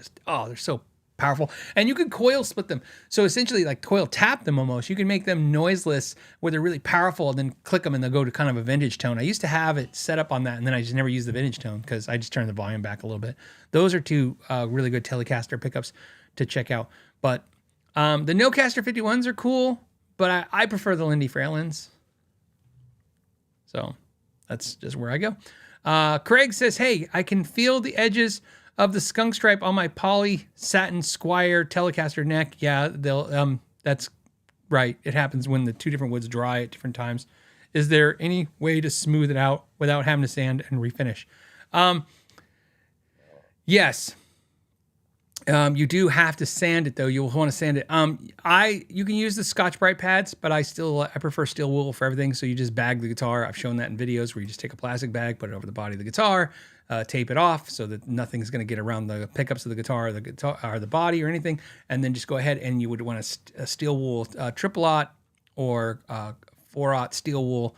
so powerful. And you can coil split them. So essentially like coil tap them almost. You can make them noiseless where they're really powerful and then click them and they'll go to kind of a vintage tone. I used to have it set up on that and then I just never used the vintage tone because I just turned the volume back a little bit. Those are two really good Telecaster pickups to check out. But the Nocaster 51s are cool, but I prefer the Lindy Fralins. So that's just where I go. Craig says, hey, I can feel the edges of the skunk stripe on my poly satin Squire Telecaster neck. Yeah, that's right. It happens when the two different woods dry at different times. Is there any way to smooth it out without having to sand and refinish? Yes. You do have to sand it though. You'll want to sand it. You can use the Scotch-Brite pads, but I prefer steel wool for everything. So you just bag the guitar. I've shown that in videos where you just take a plastic bag, put it over the body of the guitar, tape it off so that nothing's going to get around the pickups of the guitar or the body or anything. And then just go ahead and you would want a steel wool triple-aught or 4-aught steel wool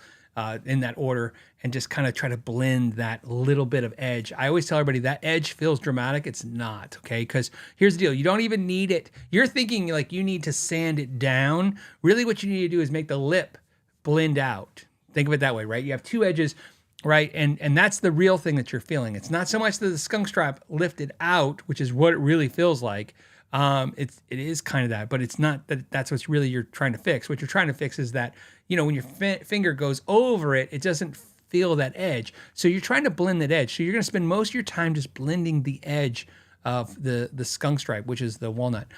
in that order, and just kind of try to blend that little bit of edge. I always tell everybody that edge feels dramatic. It's not, okay? Because here's the deal. You don't even need it. You're thinking like you need to sand it down. Really what you need to do is make the lip blend out. Think of it that way, right? You have two edges, right? And that's the real thing that you're feeling. It's not so much that the skunk stripe lifted out, which is what it really feels like. It is kind of that, but it's not that's what's really you're trying to fix. What you're trying to fix is that, when your finger goes over it, it doesn't feel that edge. So you're trying to blend that edge. So you're going to spend most of your time just blending the edge of the skunk stripe, which is the walnut.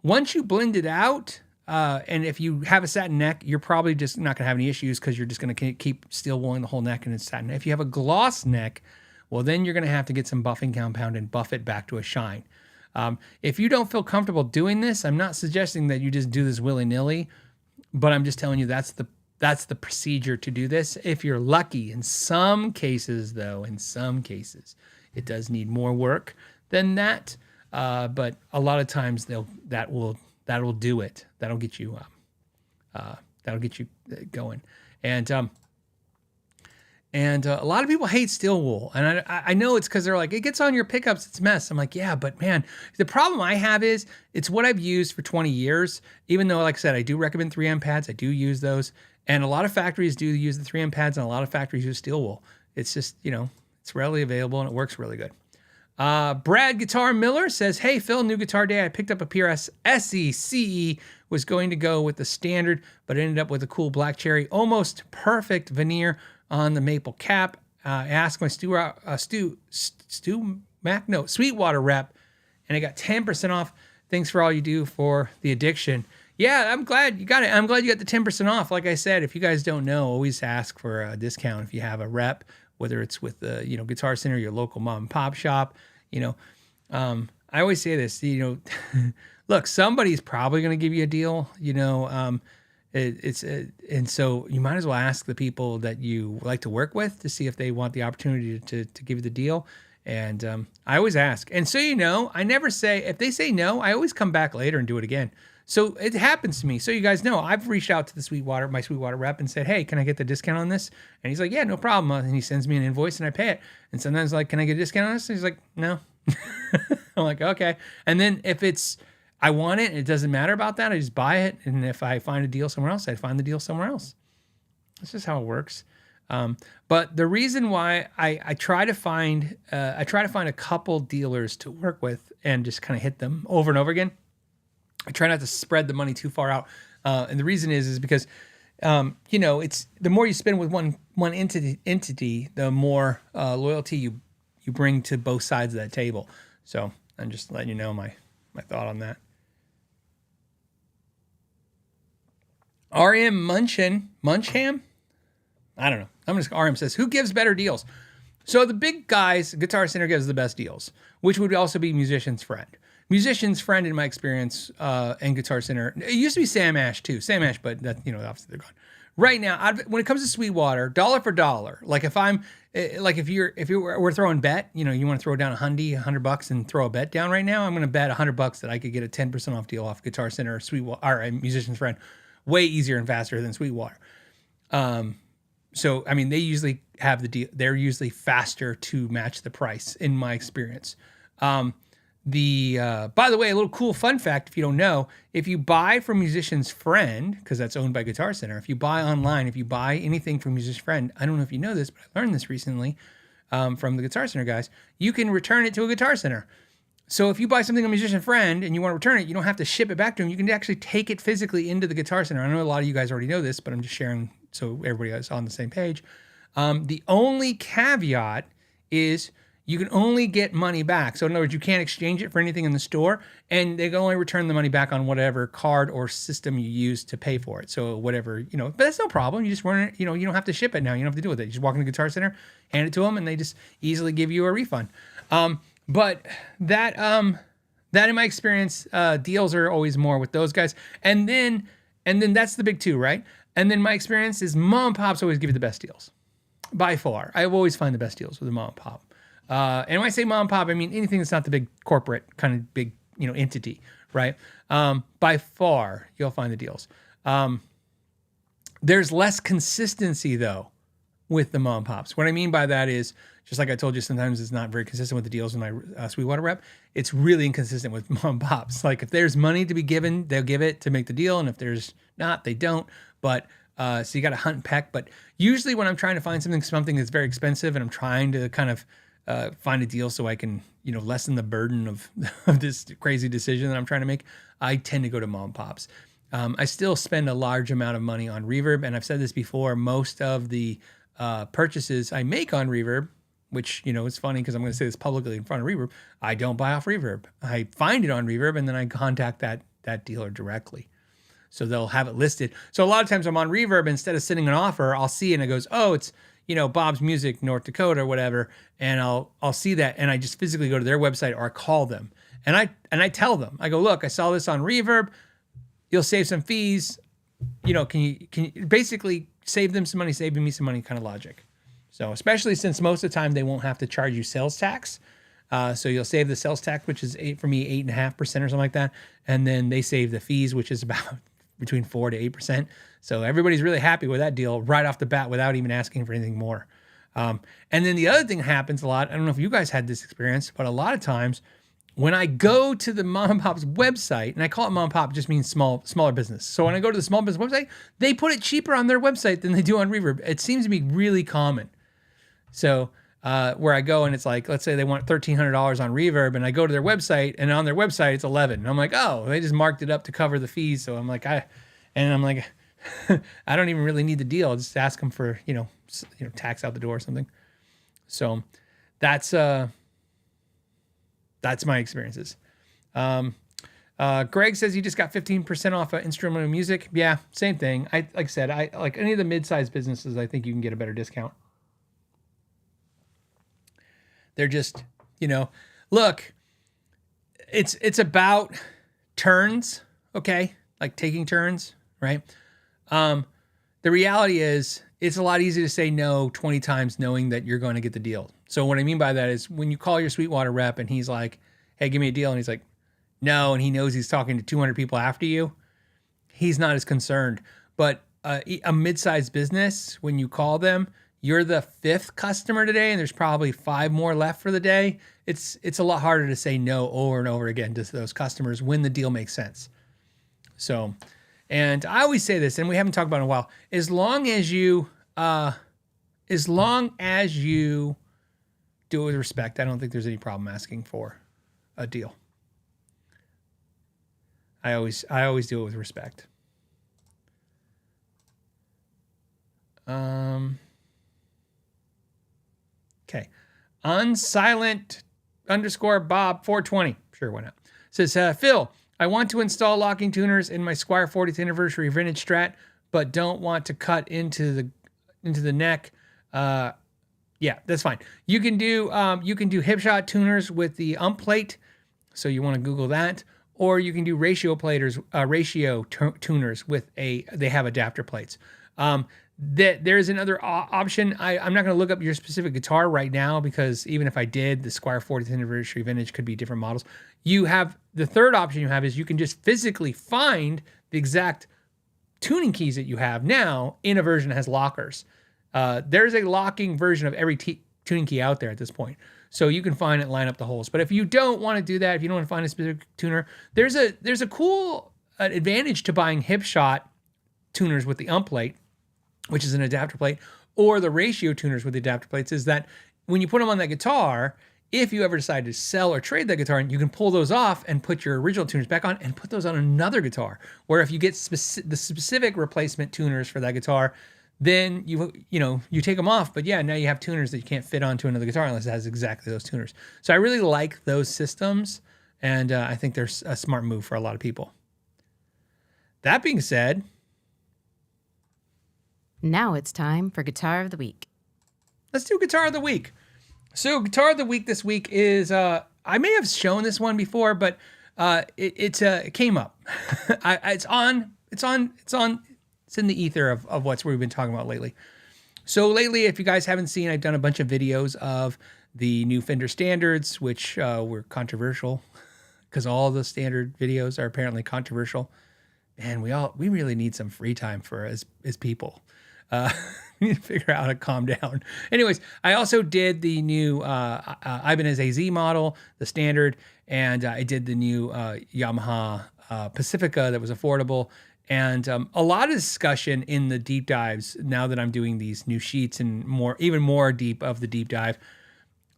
Once you blend it out, and if you have a satin neck, you're probably just not going to have any issues because you're just going to keep steel wooling the whole neck and it's satin. If you have a gloss neck, well, then you're going to have to get some buffing compound and buff it back to a shine. If you don't feel comfortable doing this, I'm not suggesting that you just do this willy-nilly, but I'm just telling you that's the procedure to do this. If you're lucky, in some cases, it does need more work than that. But a lot of times that will do it. That'll get you going. And a lot of people hate steel wool. And I know it's because they're like, it gets on your pickups, it's a mess. I'm like, yeah, but man, the problem I have is it's what I've used for 20 years. Even though, like I said, I do recommend 3M pads. I do use those. And a lot of factories do use the 3M pads and a lot of factories use steel wool. It's just, it's readily available and it works really good. Brad Guitar Miller says, hey, Phil, new guitar day. I picked up a PRS SE, was going to go with the standard, but ended up with a cool black cherry, almost perfect veneer on the maple cap. I asked my Sweetwater rep, and I got 10% off. Thanks for all you do for the addiction. Yeah, I'm glad you got it. I'm glad you got the 10% off. Like I said, if you guys don't know, always ask for a discount if you have a rep, whether it's with the Guitar Center, your local mom and pop shop. I always say this. Look, somebody's probably going to give you a deal. And so you might as well ask the people that you like to work with to see if they want the opportunity to give you the deal. And I always ask. And so I never say, if they say no, I always come back later and do it again. So it happens to me. So you guys know, I've reached out to my Sweetwater rep and said, hey, can I get the discount on this? And he's like, yeah, no problem. And he sends me an invoice and I pay it. And sometimes can I get a discount on this? And he's like, no. I'm like, okay. And then if I want it and it doesn't matter about that, I just buy it. And if I find a deal somewhere else, I find the deal somewhere else. That's just how it works. But the reason why I try to find a couple dealers to work with and just kind of hit them over and over again. I try not to spread the money too far out. And the reason is because, it's the more you spend with one entity, the more loyalty you bring to both sides of that table. So I'm just letting you know my thought on that. RM Muncham? I don't know. RM says, who gives better deals? So the big guys, Guitar Center gives the best deals, which would also be Musician's Friend. Musician's Friend, in my experience, and Guitar Center. It used to be Sam Ash too. Sam Ash, but that, obviously they're gone. Right now, when it comes to Sweetwater, dollar for dollar. Like if we're throwing bet, you want to throw down $100 and throw a bet down right now. I'm going to bet $100 that I could get a 10% off deal off Guitar Center or Sweetwater or Musician's Friend, way easier and faster than Sweetwater. So I mean, they usually have the deal. They're usually faster to match the price, in my experience. By the way, a little cool fun fact, if you don't know, if you buy from Musician's Friend, because that's owned by Guitar Center, if you buy online, if you buy anything from Musician's Friend, I don't know if you know this, but I learned this recently from the Guitar Center guys, you can return it to a Guitar Center. So if you buy something on Musician's Friend and you want to return it, you don't have to ship it back to them. You can actually take it physically into the Guitar Center. I know a lot of you guys already know this, but I'm just sharing so everybody is on the same page. The only caveat is you can only get money back. So in other words, you can't exchange it for anything in the store, and they can only return the money back on whatever card or system you use to pay for it. So whatever, but that's no problem. You just run it, you don't have to ship it now. You don't have to deal with it. You just walk into the Guitar Center, hand it to them, and they just easily give you a refund. But that in my experience, deals are always more with those guys. And then that's the big two, right? And then my experience is mom and pops always give you the best deals. By far. I always find the best deals with a mom and pop. And when I say mom and pop, I mean anything that's not the big corporate kind of big, entity, right? By far, you'll find the deals. There's less consistency though with the mom and pops. What I mean by that is, just like I told you, sometimes it's not very consistent with the deals in my Sweetwater rep. It's really inconsistent with mom and pops. Like if there's money to be given, they'll give it to make the deal, and if there's not, they don't. But so you got to hunt and peck. But usually when I'm trying to find something that's very expensive, and I'm trying to kind of find a deal so I can, lessen the burden of this crazy decision that I'm trying to make, I tend to go to mom and pops. I still spend a large amount of money on reverb, and I've said this before. Most of the purchases I make on reverb, which, it's funny because I'm going to say this publicly in front of reverb, I don't buy off reverb. I find it on reverb, and then I contact that dealer directly. So they'll have it listed. So a lot of times I'm on reverb, instead of sending an offer, I'll see it and it goes, oh, it's, Bob's Music, North Dakota or whatever. And I'll see that, and I just physically go to their website or I call them, and I tell them, I go, look, I saw this on reverb. You'll save some fees. Can you basically save them some money, saving me some money kind of logic. So especially since most of the time they won't have to charge you sales tax. So you'll save the sales tax, which is 8.5% or something like that. And then they save the fees, which is about between 4 to 8%. So everybody's really happy with that deal right off the bat without even asking for anything more. And then the other thing that happens a lot, I don't know if you guys had this experience, but a lot of times when I go to the mom and pop's website, and I call it mom and pop, just means smaller business. So when I go to the small business website, they put it cheaper on their website than they do on reverb. It seems to be really common. So where I go and it's like, let's say they want $1,300 on reverb, and I go to their website, and on their website it's 11. And I'm like, oh, they just marked it up to cover the fees. So I'm like, I don't even really need the deal. I'll just ask them for, tax out the door or something. So that's my experiences. Greg says he just got 15% off of instrumental music. Yeah, same thing. Like I said, I like any of the mid-sized businesses, I think you can get a better discount. They're just, look, it's about turns, okay? Like taking turns, right? The reality is it's a lot easier to say no 20 times knowing that you're going to get the deal. So what I mean by that is when you call your Sweetwater rep and he's like, hey, give me a deal. And he's like, no. And he knows he's talking to 200 people after you. He's not as concerned. But a mid-sized business, when you call them, you're the 5th customer today, and there's probably 5 more left for the day. It's a lot harder to say no over and over again to those customers when the deal makes sense. So, and I always say this, and we haven't talked about it in a while, as long as you do it with respect, I don't think there's any problem asking for a deal. I always do it with respect. Okay. Unsilent _Bob 420. Sure, why not? Says, Phil, I want to install locking tuners in my Squier 40th anniversary vintage Strat, but don't want to cut into the neck. Yeah, that's fine. You can do hip shot tuners with the ump plate. So you want to Google that, or you can do ratio tuners with they have adapter plates. There's another option. I'm not going to look up your specific guitar right now because even if I did, the Squier 40th anniversary vintage could be different models. You have the third option you have is you can just physically find the exact tuning keys that you have now in a version that has lockers. There's a locking version of every tuning key out there at this point. So you can find it and line up the holes. But if you don't want to do that, if you don't want to find a specific tuner, there's a cool advantage to buying hip shot tuners with the ump plate, which is an adapter plate, or the ratio tuners with the adapter plates, is that when you put them on that guitar, if you ever decide to sell or trade that guitar, you can pull those off and put your original tuners back on and put those on another guitar. Where if you get the specific replacement tuners for that guitar, then you take them off, but yeah, now you have tuners that you can't fit onto another guitar unless it has exactly those tuners. So I really like those systems, and I think they're a smart move for a lot of people. That being said, now it's time for Guitar of the Week. let's do Guitar of the Week. So Guitar of the Week this week is, I may have shown this one before, but it came up. It's in the ether of what we've been talking about lately. So lately, if you guys haven't seen, I've done a bunch of videos of the new Fender Standards, which were controversial because all the standard videos are apparently controversial. And we really need some free time as people. We need to figure out how to calm down. Anyways, I also did the new Ibanez AZ model, the standard, and I did the new Yamaha Pacifica that was affordable. And a lot of discussion in the deep dives now that I'm doing these new sheets and even more deep of the deep dive.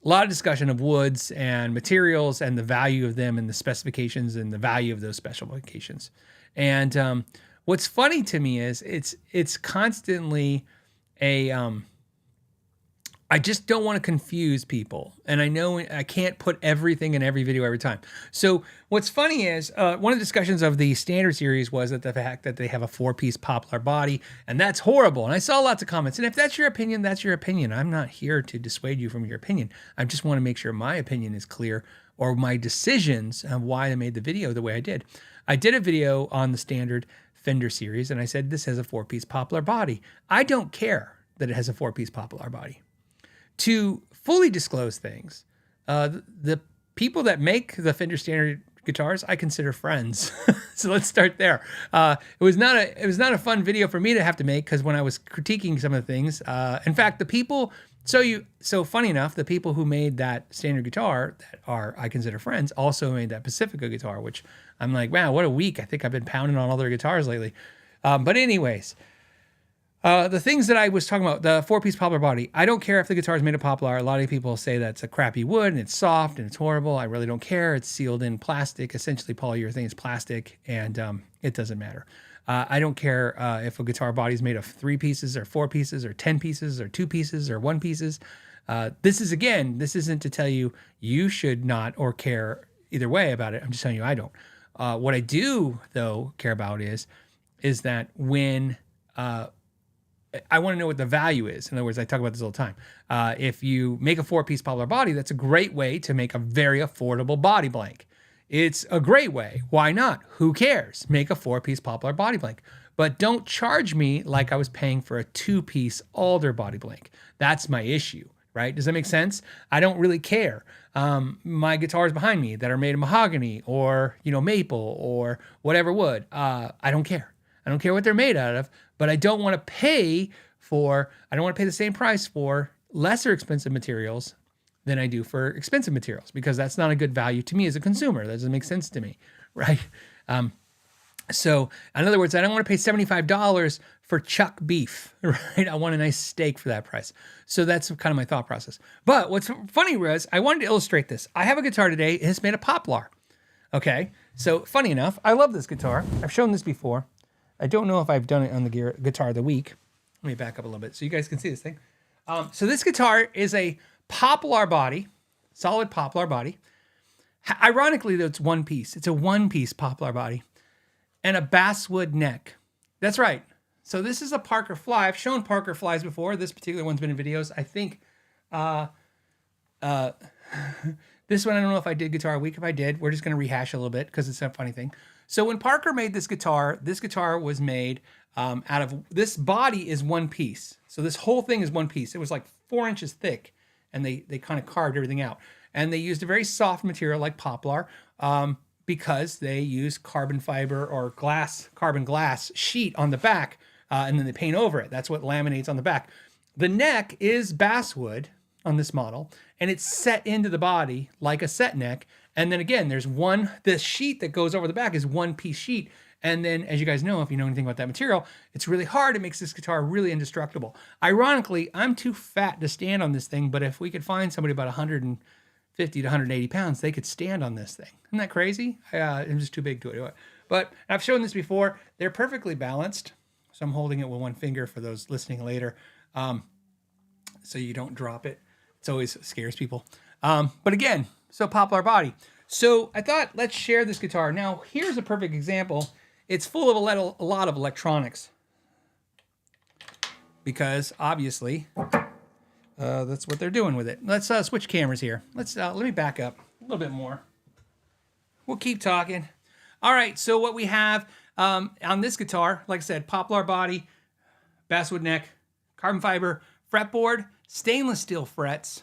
A lot of discussion of woods and materials and the value of them and the specifications and the value of those specifications. And what's funny to me is it's constantly I just don't want to confuse people. And I know I can't put everything in every video every time. So what's funny is one of the discussions of the standard series was that the fact that they have a 4-piece poplar body, and that's horrible. And I saw lots of comments. And if that's your opinion, that's your opinion. I'm not here to dissuade you from your opinion. I just want to make sure my opinion is clear, or my decisions on why I made the video the way I did. I did a video on the standard Fender series, and I said this has a 4-piece poplar body. I don't care that it has a 4-piece poplar body. To fully disclose things, the people that make the Fender Standard guitars, I consider friends. So let's start there. It was not a fun video for me to have to make, because when I was critiquing some of the things, in fact, the people. So funny enough, the people who made that standard guitar that I consider friends also made that Pacifica guitar, which I'm like, wow, what a week. I think I've been pounding on all their guitars lately. But anyways, the things that I was talking about, the 4-piece poplar body, I don't care if the guitar is made of poplar. A lot of people say that's a crappy wood and it's soft and it's horrible. I really don't care. It's sealed in plastic. Essentially, polyurethane is plastic, and it doesn't matter. I don't care if a guitar body is made of 3 pieces or 4 pieces or 10 pieces or 2 pieces or 1 pieces. This isn't to tell you you should not or care either way about it. I'm just telling you I don't. What I do, though, care about is that when I want to know what the value is. In other words, I talk about this all the time. If you make a 4-piece poplar body, that's a great way to make a very affordable body blank. It's a great way. Why not? Who cares? Make a 4-piece poplar body blank. But don't charge me like I was paying for a 2-piece alder body blank. That's my issue, right? Does that make sense? I don't really care. My guitars behind me that are made of mahogany or maple or whatever wood, I don't care. I don't care what they're made out of, but I don't want to pay the same price for lesser expensive materials than I do for expensive materials, because that's not a good value to me as a consumer. That doesn't make sense to me, right? So in other words, I don't want to pay $75 for chuck beef, right? I want a nice steak for that price. So that's kind of my thought process. But what's funny was, I wanted to illustrate this. I have a guitar today. It's made of poplar. Okay. So funny enough, I love this guitar. I've shown this before. I don't know if I've done it on the Guitar of the Week. Let me back up a little bit so you guys can see this thing. So this guitar is a poplar body, solid poplar body. Ironically, though, it's 1 piece. It's a 1-piece poplar body and a basswood neck. That's right. So this is a Parker Fly. I've shown Parker Flies before. This particular one's been in videos. I think this one, I don't know if I did Guitar of the Week. If I did, we're just going to rehash a little bit because it's a funny thing. So when Parker made this guitar was made out of, this body is 1 piece. So this whole thing is 1 piece. It was like 4 inches thick, and they kind of carved everything out. And they used a very soft material like poplar because they use carbon fiber or carbon glass sheet on the back, and then they paint over it. That's what laminates on the back. The neck is basswood on this model, and it's set into the body like a set neck. And then again, this sheet that goes over the back is 1-piece sheet. And then, as you guys know, if you know anything about that material, it's really hard. It makes this guitar really indestructible. Ironically, I'm too fat to stand on this thing, but if we could find somebody about 150 to 180 pounds, they could stand on this thing. Isn't that crazy? I'm just too big to do it. But I've shown this before. They're perfectly balanced. So I'm holding it with one finger for those listening later. So you don't drop it. It always scares people. But again, so Poplar body. So I thought, let's share this guitar. Now, here's a perfect example. It's full of a lot of electronics. Because obviously, that's what they're doing with it. Let's switch cameras here. Let me back up a little bit more. We'll keep talking. All right, so what we have on this guitar, like I said, Poplar body, basswood neck, carbon fiber fretboard, stainless steel frets,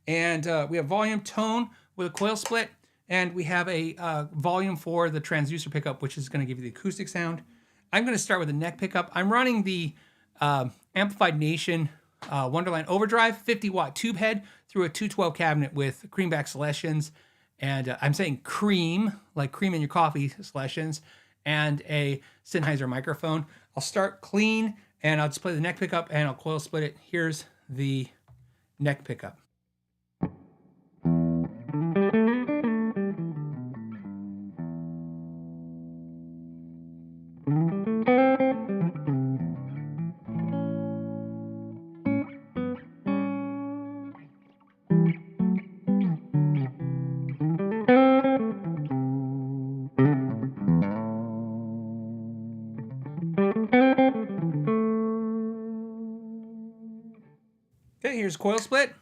and we have volume tone with a coil split, and we have a volume for the transducer pickup, which is going to give you the acoustic sound. I'm going to start with the neck pickup. I'm running the Amplified Nation Wonderland Overdrive 50-watt tube head through a 212 cabinet with creamback selections, and I'm saying cream, like cream in your coffee selections, and a Sennheiser microphone. I'll start clean, and I'll just play the neck pickup, and I'll coil split it. Here's the neck pickup. Okay, here's coil split.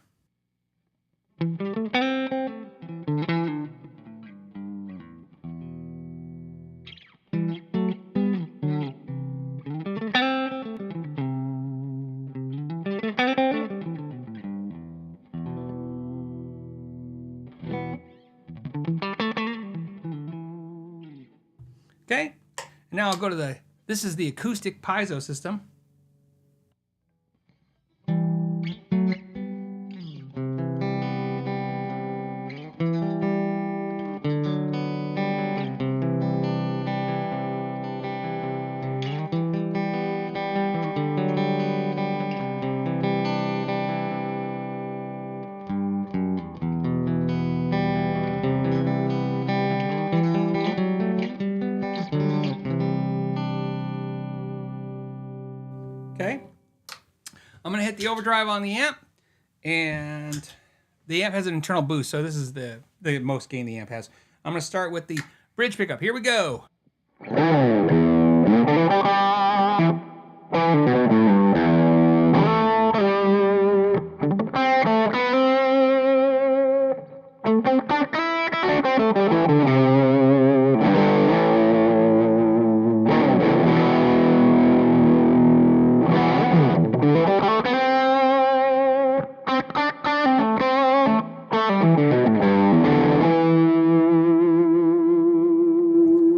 Okay, now I'll go to this is the acoustic piezo system. Okay, I'm gonna hit the overdrive on the amp, and the amp has an internal boost, so this is the most gain the amp has. I'm gonna start with the bridge pickup. Here we go.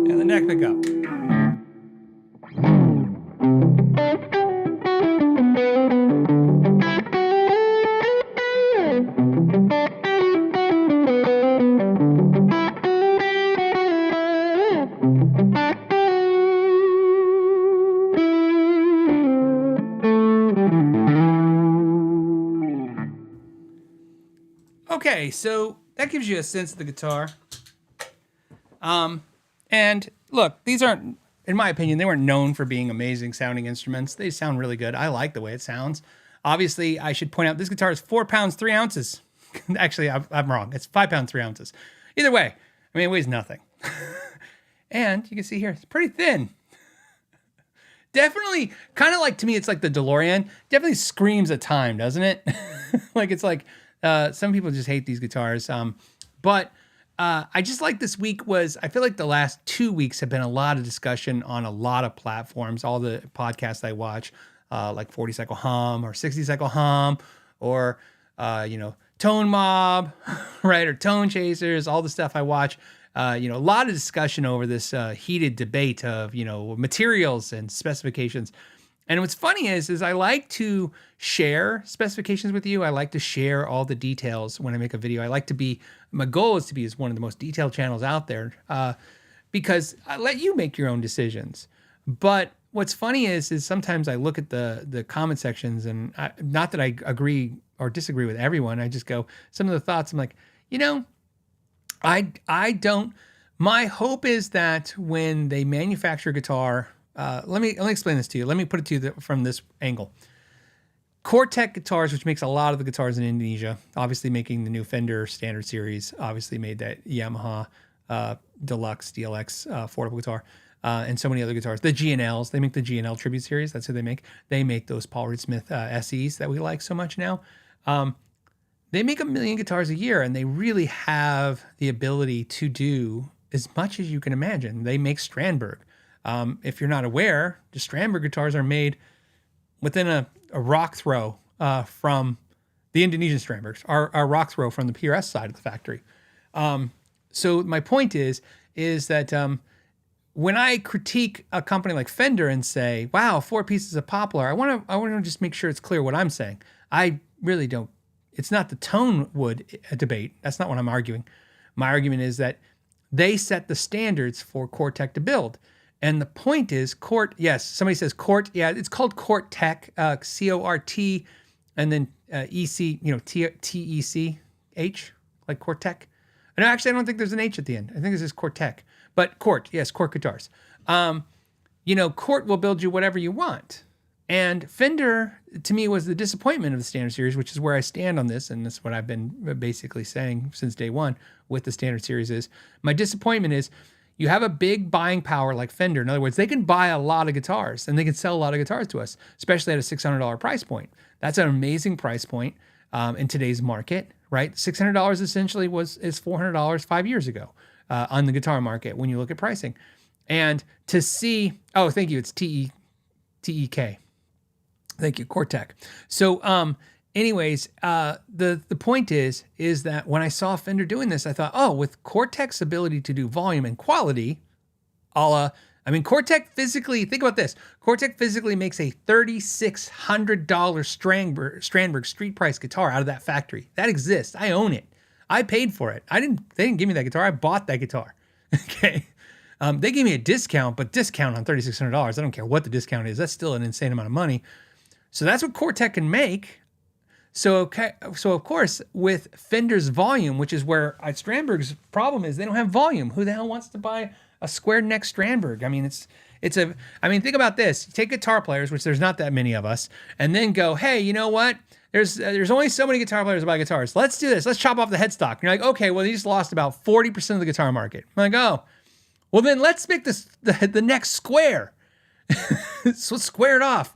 And the neck pickup. Okay, so that gives you a sense of the guitar. And look, these aren't, in my opinion, they weren't known for being amazing sounding instruments. They sound really good. I like the way it sounds. Obviously, I should point out this guitar is 4 pounds, 3 ounces. Actually, I'm wrong. It's 5 pounds, 3 ounces. Either way, I mean, it weighs nothing. And you can see here, it's pretty thin. Definitely, kind of like, to me, it's like the DeLorean. Definitely screams a time, doesn't it? Like, it's like, some people just hate these guitars. But I just like this week I feel like the last 2 weeks have been a lot of discussion on a lot of platforms, all the podcasts I watch, like 40 Cycle Hum or 60 Cycle Hum or, Tone Mob, right? Or Tone Chasers, all the stuff I watch. A lot of discussion over this heated debate of, materials and specifications. And what's funny is I like to share specifications with you. I like to share all the details when I make a video. My goal is to be one of the most detailed channels out there because I let you make your own decisions. But what's funny is sometimes I look at the comment sections and not that I agree or disagree with everyone. I just go, some of the thoughts, I'm like, I don't, my hope is that when they manufacture a guitar let me explain this to you. Let me put it to you from this angle. Cortec guitars, which makes a lot of the guitars in Indonesia, obviously making the new Fender Standard Series, obviously made that Yamaha Deluxe DLX affordable guitar, and so many other guitars. The G&Ls, they make the G&L Tribute Series. That's who they make. They make those Paul Reed Smith SEs that we like so much now. They make 1 million guitars a year, and they really have the ability to do as much as you can imagine. They make Strandberg. If you're not aware, the Strandberg guitars are made within a rock throw from the Indonesian Strandbergs, our rock throw from the PRS side of the factory. So my point is that when I critique a company like Fender and say, wow, 4 pieces of Poplar, I want to just make sure it's clear what I'm saying. I really don't. It's not the tone wood debate. That's not what I'm arguing. My argument is that they set the standards for Cortec to build. And the point is, yes, somebody says Cort. Yeah, it's called Cortec, C-O-R-T, and then E-C, T-E-C-H, like Cortec. And actually, I don't think there's an H at the end. I think this is Cortec. But Cort guitars. Cort will build you whatever you want. And Fender, to me, was the disappointment of the Standard Series, which is where I stand on this, and that's what I've been basically saying since day one with the Standard Series is, my disappointment is, you have a big buying power like Fender. In other words, they can buy a lot of guitars and they can sell a lot of guitars to us, especially at a $600 price point. That's an amazing price point in today's market, right? $600 essentially is $400 5 years ago on the guitar market when you look at pricing. And to see, oh, thank you, it's T-E-K. Thank you, Cortec. So anyways, the point is that when I saw Fender doing this, I thought, oh, with Cortec's ability to do volume and quality, Cortec physically, think about this. Cortec physically makes a $3,600 Strandberg street price guitar out of that factory. That exists. I own it. I paid for it. They didn't give me that guitar. I bought that guitar. Okay. They gave me a discount, but discount on $3,600. I don't care what the discount is. That's still an insane amount of money. So that's what Cortec can make. So of course, with Fender's volume, which is where Strandberg's problem is, they don't have volume. Who the hell wants to buy a square neck Strandberg? Think about this. You take guitar players, which there's not that many of us, and then go, hey, you know what? There's only so many guitar players that buy guitars. Let's do this. Let's chop off the headstock. And you're like, okay, well, you just lost about 40% of the guitar market. I'm like, oh, well, then let's make this the neck square. So let's square it off.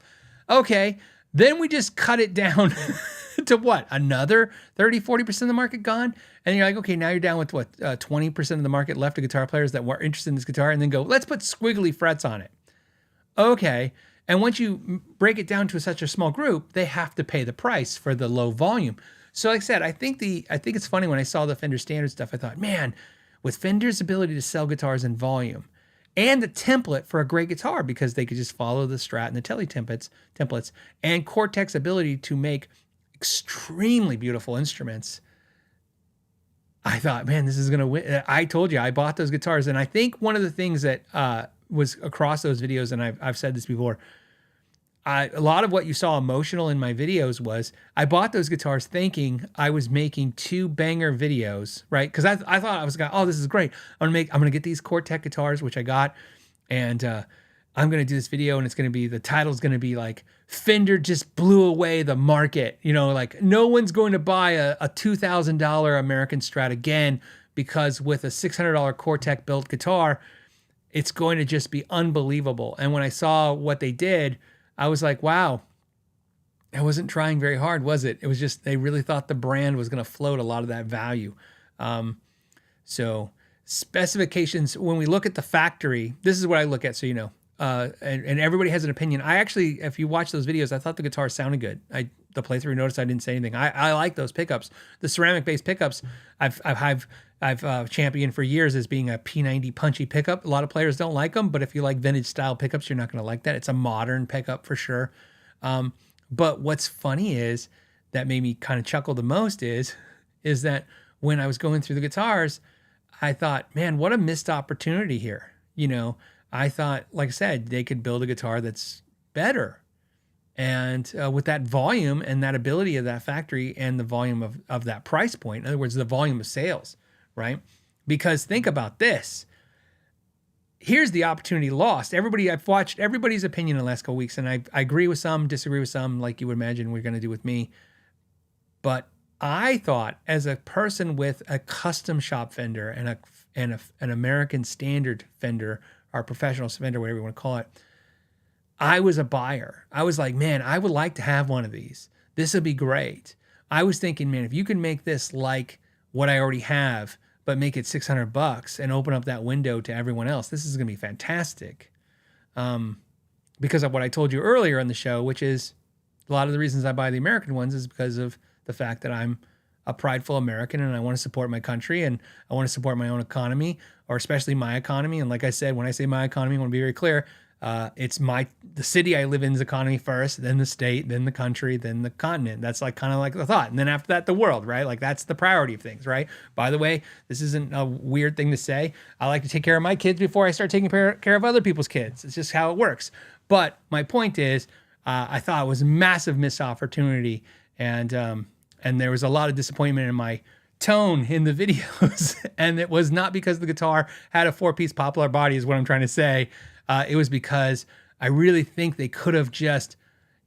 Okay, then we just cut it down to what? Another 30, 40% of the market gone? And you're like, okay, now you're down with what? 20% of the market left of guitar players that were interested in this guitar, and then go, let's put squiggly frets on it. Okay, and once you break it down to such a small group, they have to pay the price for the low volume. So like I said, I think it's funny when I saw the Fender Standard stuff, I thought, man, with Fender's ability to sell guitars in volume, and the template for a great guitar, because they could just follow the Strat and the Tele templates, and Cortec's ability to make extremely beautiful instruments, I thought, man, this is going to win. I told you, I bought those guitars. And I think one of the things that was across those videos, and I've said this before, a lot of what you saw emotional in my videos was I bought those guitars thinking I was making 2 banger videos, right? Because I thought I was going, oh, this is great. I'm gonna get these Cortec guitars, which I got, and I'm gonna do this video, and it's gonna be, the title's gonna be like, Fender just blew away the market. Like no one's going to buy a $2,000 American Strat again, because with a $600 Cortec built guitar, it's going to just be unbelievable. And when I saw what they did, I was like, wow, I wasn't trying very hard, was it? It was just, they really thought the brand was going to float a lot of that value. So specifications, when we look at the factory, this is what I look at, so you know, and everybody has an opinion. I actually, if you watch those videos, I thought the guitar sounded good. The playthrough, notice I didn't say anything. I like those pickups. The ceramic-based pickups, I've championed for years as being a P90 punchy pickup. A lot of players don't like them, but if you like vintage style pickups, you're not going to like that. It's a modern pickup for sure. But what's funny is, that made me kind of chuckle the most is that when I was going through the guitars, I thought, man, what a missed opportunity here. I thought, like I said, they could build a guitar that's better. And with that volume and that ability of that factory and the volume of that price point, in other words, the volume of sales, right? Because think about this. here's the opportunity lost. I've watched everybody's opinion in the last couple weeks, and I agree with some, disagree with some, like you would imagine we're going to do with me. But I thought, as a person with a custom shop Fender and an American standard Fender, or professional Fender, whatever you want to call it, I was a buyer. I was like, man, I would like to have one of these. This would be great. I was thinking, man, if you can make this like what I already have, but make it $600 and open up that window to everyone else, this is going to be fantastic. Because of what I told you earlier on the show, which is a lot of the reasons I buy the American ones is because of the fact that I'm a prideful American and I want to support my country and I want to support my own economy, or especially my economy. And like I said, when I say my economy, I want to be very clear. It's the city I live in's economy first, then the state, then the country, then the continent. That's like kind of like the thought. And then after that, the world, right? Like that's the priority of things, right? By the way, this isn't a weird thing to say. I like to take care of my kids before I start taking care of other people's kids. It's just how it works. But my point is, I thought it was a massive missed opportunity. And there was a lot of disappointment in my tone in the videos. And it was not because the guitar had a 4-piece poplar body is what I'm trying to say. It was because I really think they could have just,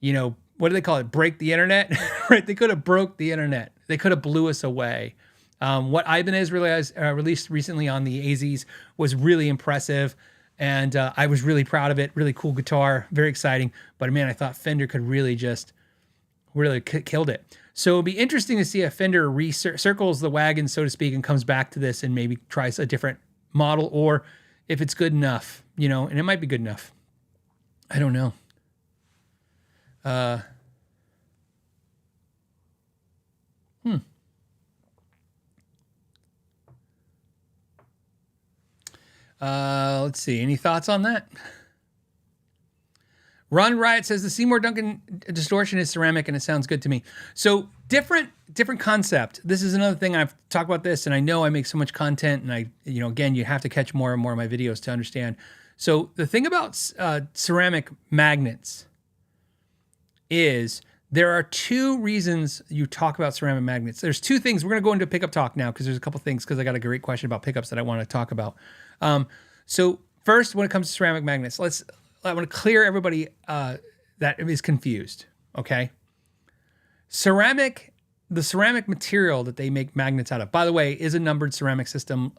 what do they call it? Break the internet, right? They could have broke the internet. They could have blew us away. What Ibanez released recently on the AZs was really impressive. And I was really proud of it. Really cool guitar, very exciting. But man, I thought Fender could really killed it. So it'll be interesting to see if Fender circles the wagon, so to speak, and comes back to this and maybe tries a different model, or if it's good enough, and it might be good enough. I don't know. Let's see. Any thoughts on that? Ron Riot says the Seymour Duncan distortion is ceramic and it sounds good to me. So different concept. This is another thing I've talked about this, and I know I make so much content, and again, you have to catch more and more of my videos to understand. So the thing about ceramic magnets is there are two reasons you talk about ceramic magnets. There's two things. We're going to go into pickup talk now because there's a couple things, because I got a great question about pickups that I want to talk about. So first, when it comes to ceramic magnets, I want to clear everybody that is confused, okay? The ceramic material that they make magnets out of, by the way, is a numbered ceramic system,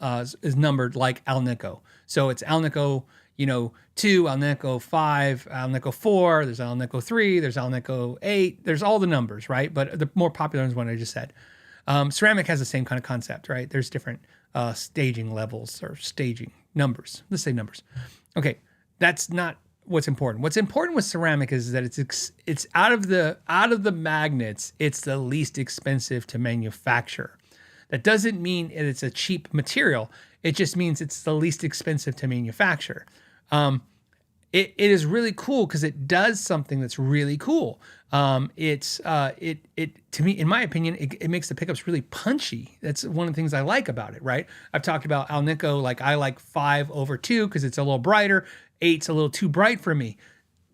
is numbered like Alnico. So it's Alnico, 2, Alnico 5, Alnico 4, there's Alnico 3, there's Alnico 8, there's all the numbers, right? But the more popular is one I just said. Ceramic has the same kind of concept, right? There's different staging levels or staging numbers. Let's say numbers. Okay, that's not what's important. What's important with ceramic is that it's out of the magnets, it's the least expensive to manufacture. That doesn't mean it's a cheap material. It just means it's the least expensive to manufacture. It is really cool because it does something that's really cool. To me, in my opinion, it makes the pickups really punchy. That's one of the things I like about it, right? I've talked about Alnico, like I like 5/2 because it's a little brighter. 8's a little too bright for me.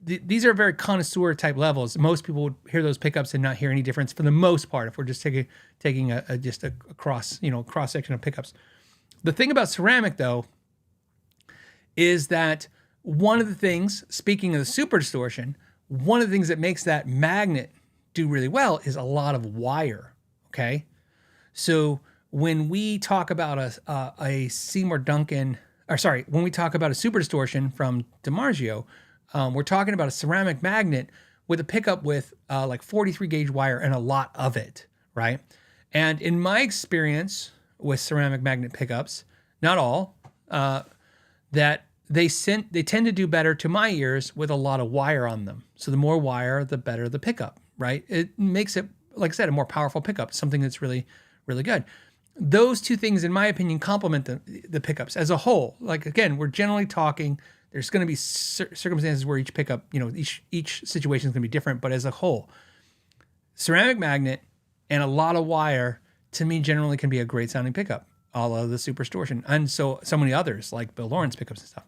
These are very connoisseur type levels. Most people would hear those pickups and not hear any difference for the most part if we're just taking a cross section of pickups. The thing about ceramic though is that one of the things, speaking of the super distortion, one of the things that makes that magnet do really well is a lot of wire. Okay, so when we talk about a Seymour Duncan, when we talk about a super distortion from DiMarzio, we're talking about a ceramic magnet with a pickup with like 43 gauge wire and a lot of it, right? And in my experience with ceramic magnet pickups, not all, that they tend to do better to my ears with a lot of wire on them. So the more wire, the better the pickup, right? It makes it, like I said, a more powerful pickup, something that's really, really good. Those two things, in my opinion, complement the pickups as a whole. Like, again, we're generally talking, there's going to be circumstances where each pickup, each situation is going to be different, but as a whole, ceramic magnet and a lot of wire, to me, generally can be a great sounding pickup, all of the super distortion, and so many others, like Bill Lawrence pickups and stuff.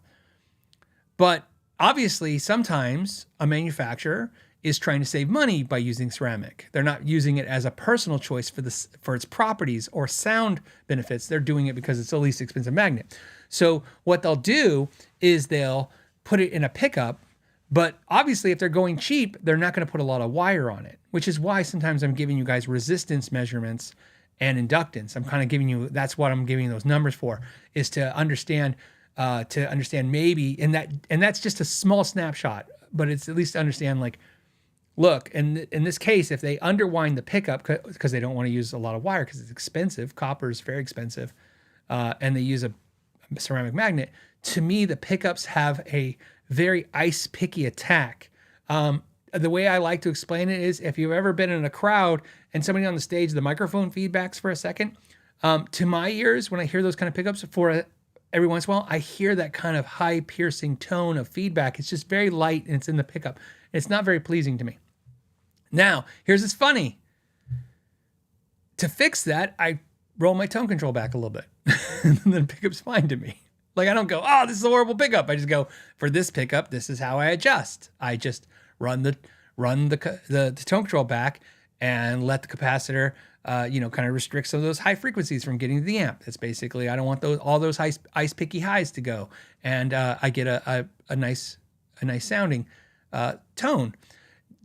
But obviously, sometimes a manufacturer is trying to save money by using ceramic. They're not using it as a personal choice for its properties or sound benefits. They're doing it because it's the least expensive magnet. So what they'll do is they'll put it in a pickup, but obviously if they're going cheap, they're not going to put a lot of wire on it, which is why sometimes I'm giving you guys resistance measurements and inductance. I'm kind of giving you, that's what I'm giving those numbers for, is to understand maybe, and that's just a small snapshot, but it's at least to understand, like, look, and in this case, if they underwind the pickup because they don't want to use a lot of wire because it's expensive, copper is very expensive, and they use a ceramic magnet, to me, the pickups have a very ice picky attack. The way I like to explain it is, if you've ever been in a crowd and somebody on the stage, the microphone feedbacks for a second, to my ears, when I hear those kind of pickups every once in a while, I hear that kind of high piercing tone of feedback. It's just very light and it's in the pickup. It's not very pleasing to me. Now, here's what's funny. To fix that, I roll my tone control back a little bit. And then the pickup's fine to me. Like, I don't go, oh, this is a horrible pickup. I just go, for this pickup, this is how I adjust. I just run the tone control back and let the capacitor, kind of restrict some of those high frequencies from getting to the amp. That's basically, I don't want all those ice picky highs to go. And I get a nice sounding tone.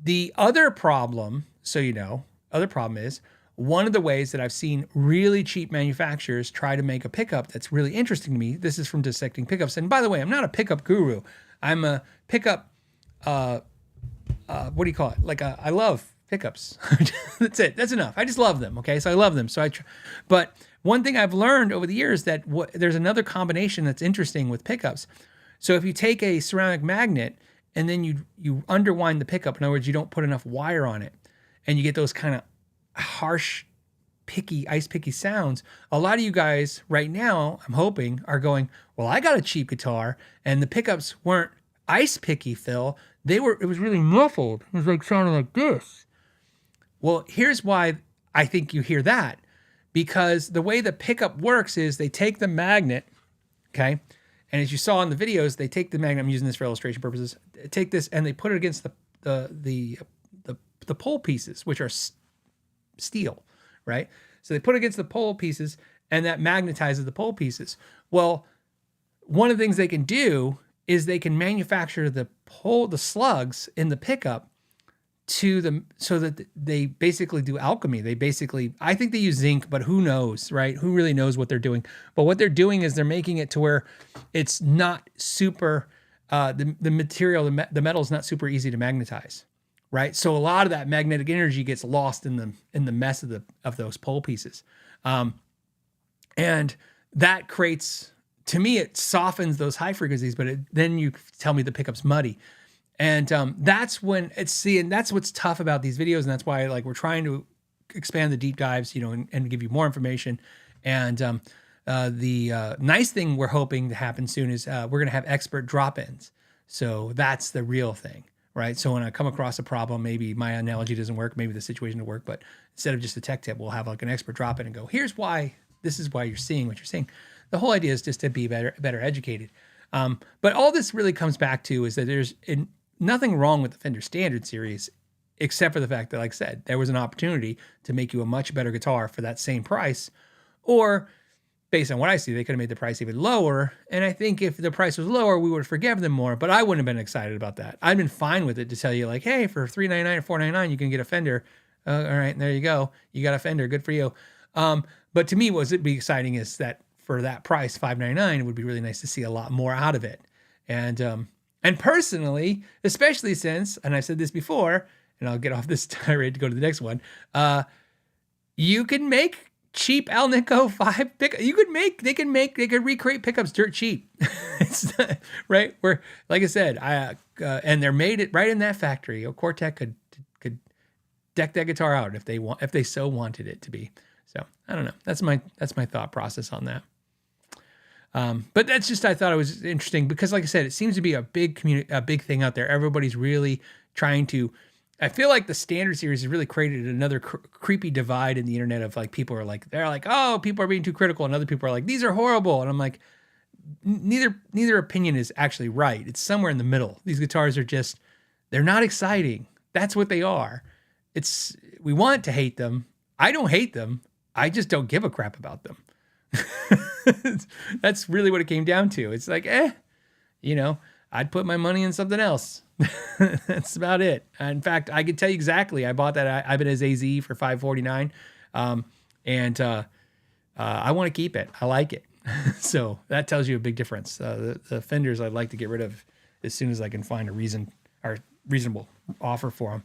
The other problem, is one of the ways that I've seen really cheap manufacturers try to make a pickup that's really interesting to me. This is from Dissecting Pickups. And by the way, I'm not a pickup guru. I'm a pickup, what do you call it? Like, I love pickups. That's it. That's enough. I just love them. Okay. So I love them. But one thing I've learned over the years that there's another combination that's interesting with pickups. So if you take a ceramic magnet and then you underwind the pickup, in other words, you don't put enough wire on it, and you get those kind of harsh, ice picky sounds. A lot of you guys right now, I'm hoping, are going, well, I got a cheap guitar and the pickups weren't ice picky, Phil. It was really muffled. It was like sounding like this. Well, here's why I think you hear that. Because the way the pickup works is they take the magnet, okay? And as you saw in the videos, they take the magnet, I'm using this for illustration purposes, take this and they put it against the pole pieces, which are steel, right? So they put it against the pole pieces and that magnetizes the pole pieces. Well, one of the things they can do is they can manufacture the slugs in the pickup so that they basically do alchemy. I think they use zinc, but who knows, right? Who really knows what they're doing? But what they're doing is they're making it to where it's not super, the material, the metal is not super easy to magnetize, right? So a lot of that magnetic energy gets lost in the mess of those pole pieces. And that creates, to me, it softens those high frequencies, but then you tell me the pickup's muddy. And that's when and that's what's tough about these videos. And that's why, like, we're trying to expand the deep dives, and give you more information. And the nice thing we're hoping to happen soon is we're going to have expert drop-ins. So that's the real thing, right? So when I come across a problem, maybe my analogy doesn't work, maybe the situation doesn't work, but instead of just a tech tip, we'll have like an expert drop-in and go, this is why you're seeing what you're seeing. The whole idea is just to be better educated. But all this really comes back to is that there's nothing wrong with the Fender Standard series, except for the fact that, like I said, there was an opportunity to make you a much better guitar for that same price. Or, based on what I see, they could have made the price even lower. And I think if the price was lower, we would have forgiven them more. But I wouldn't have been excited about that. I'd been fine with it to tell you, like, hey, for $399 or $499, you can get a Fender. All right, there you go. You got a Fender. Good for you. But to me, what would be exciting is that for that price, $599, it would be really nice to see a lot more out of it. And personally, especially since, and I've said this before, and I'll get off this tirade to go to the next one, you can make cheap Alnico 5 pickup. They could recreate pickups dirt cheap. It's not, right? Where, like I said, and they're made it right in that factory. Cortec could deck that guitar out if they so wanted it to be. So I don't know. That's my thought process on that. But that's just, I thought it was interesting because, like I said, it seems to be a big thing out there. Everybody's really trying to, I feel like the Standard series has really created another creepy divide in the internet of, like, people are like, they're like, oh, people are being too critical. And other people are like, these are horrible. And I'm like, neither opinion is actually right. It's somewhere in the middle. These guitars are just, they're not exciting. That's what they are. We want to hate them. I don't hate them. I just don't give a crap about them. That's really what it came down to. It's like, I'd put my money in something else. That's about it. In fact, I could tell you exactly. I bought that Ibanez AZ for $549, and I want to keep it. I like it. So that tells you a big difference. The Fenders I'd like to get rid of as soon as I can find a reasonable offer for them.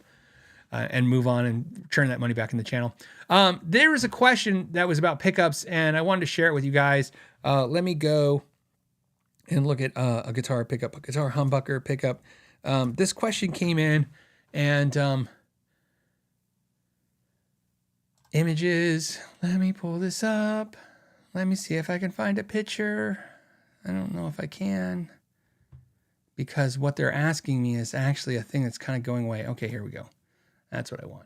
And move on and turn that money back in the channel. There was a question that was about pickups, and I wanted to share it with you guys. Let me go and look at a guitar pickup, a guitar humbucker pickup. This question came in, and images. Let me pull this up. Let me see if I can find a picture. I don't know if I can, because what they're asking me is actually a thing that's kind of going away. Okay, here we go. That's what I want.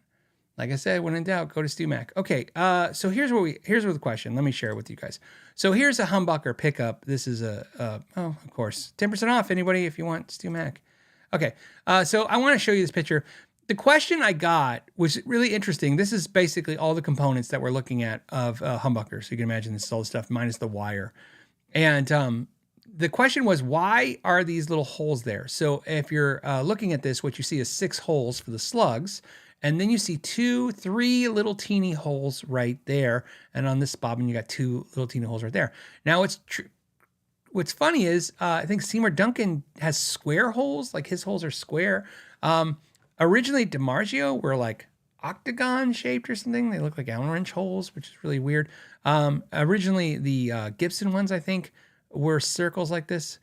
Like I said, when in doubt, go to Stu Mac. Okay, so here's the question. Let me share it with you guys. So here's a humbucker pickup. This is of course, 10% off. Anybody, if you want Stu Mac. Okay, so I want to show you this picture. The question I got was really interesting. This is basically all the components that we're looking at of humbucker. So you can imagine this is all the stuff minus the wire. And the question was, why are these little holes there? So if you're looking at this, what you see is 6 holes for the slugs, and then you see 3 little teeny holes right there. And on this bobbin, you got 2 little teeny holes right there. Now, what's funny is I think Seymour Duncan has square holes, like his holes are square. Originally, DiMarzio were like octagon shaped or something. They look like Allen wrench holes, which is really weird. Originally, the Gibson ones, I think, were circles like this.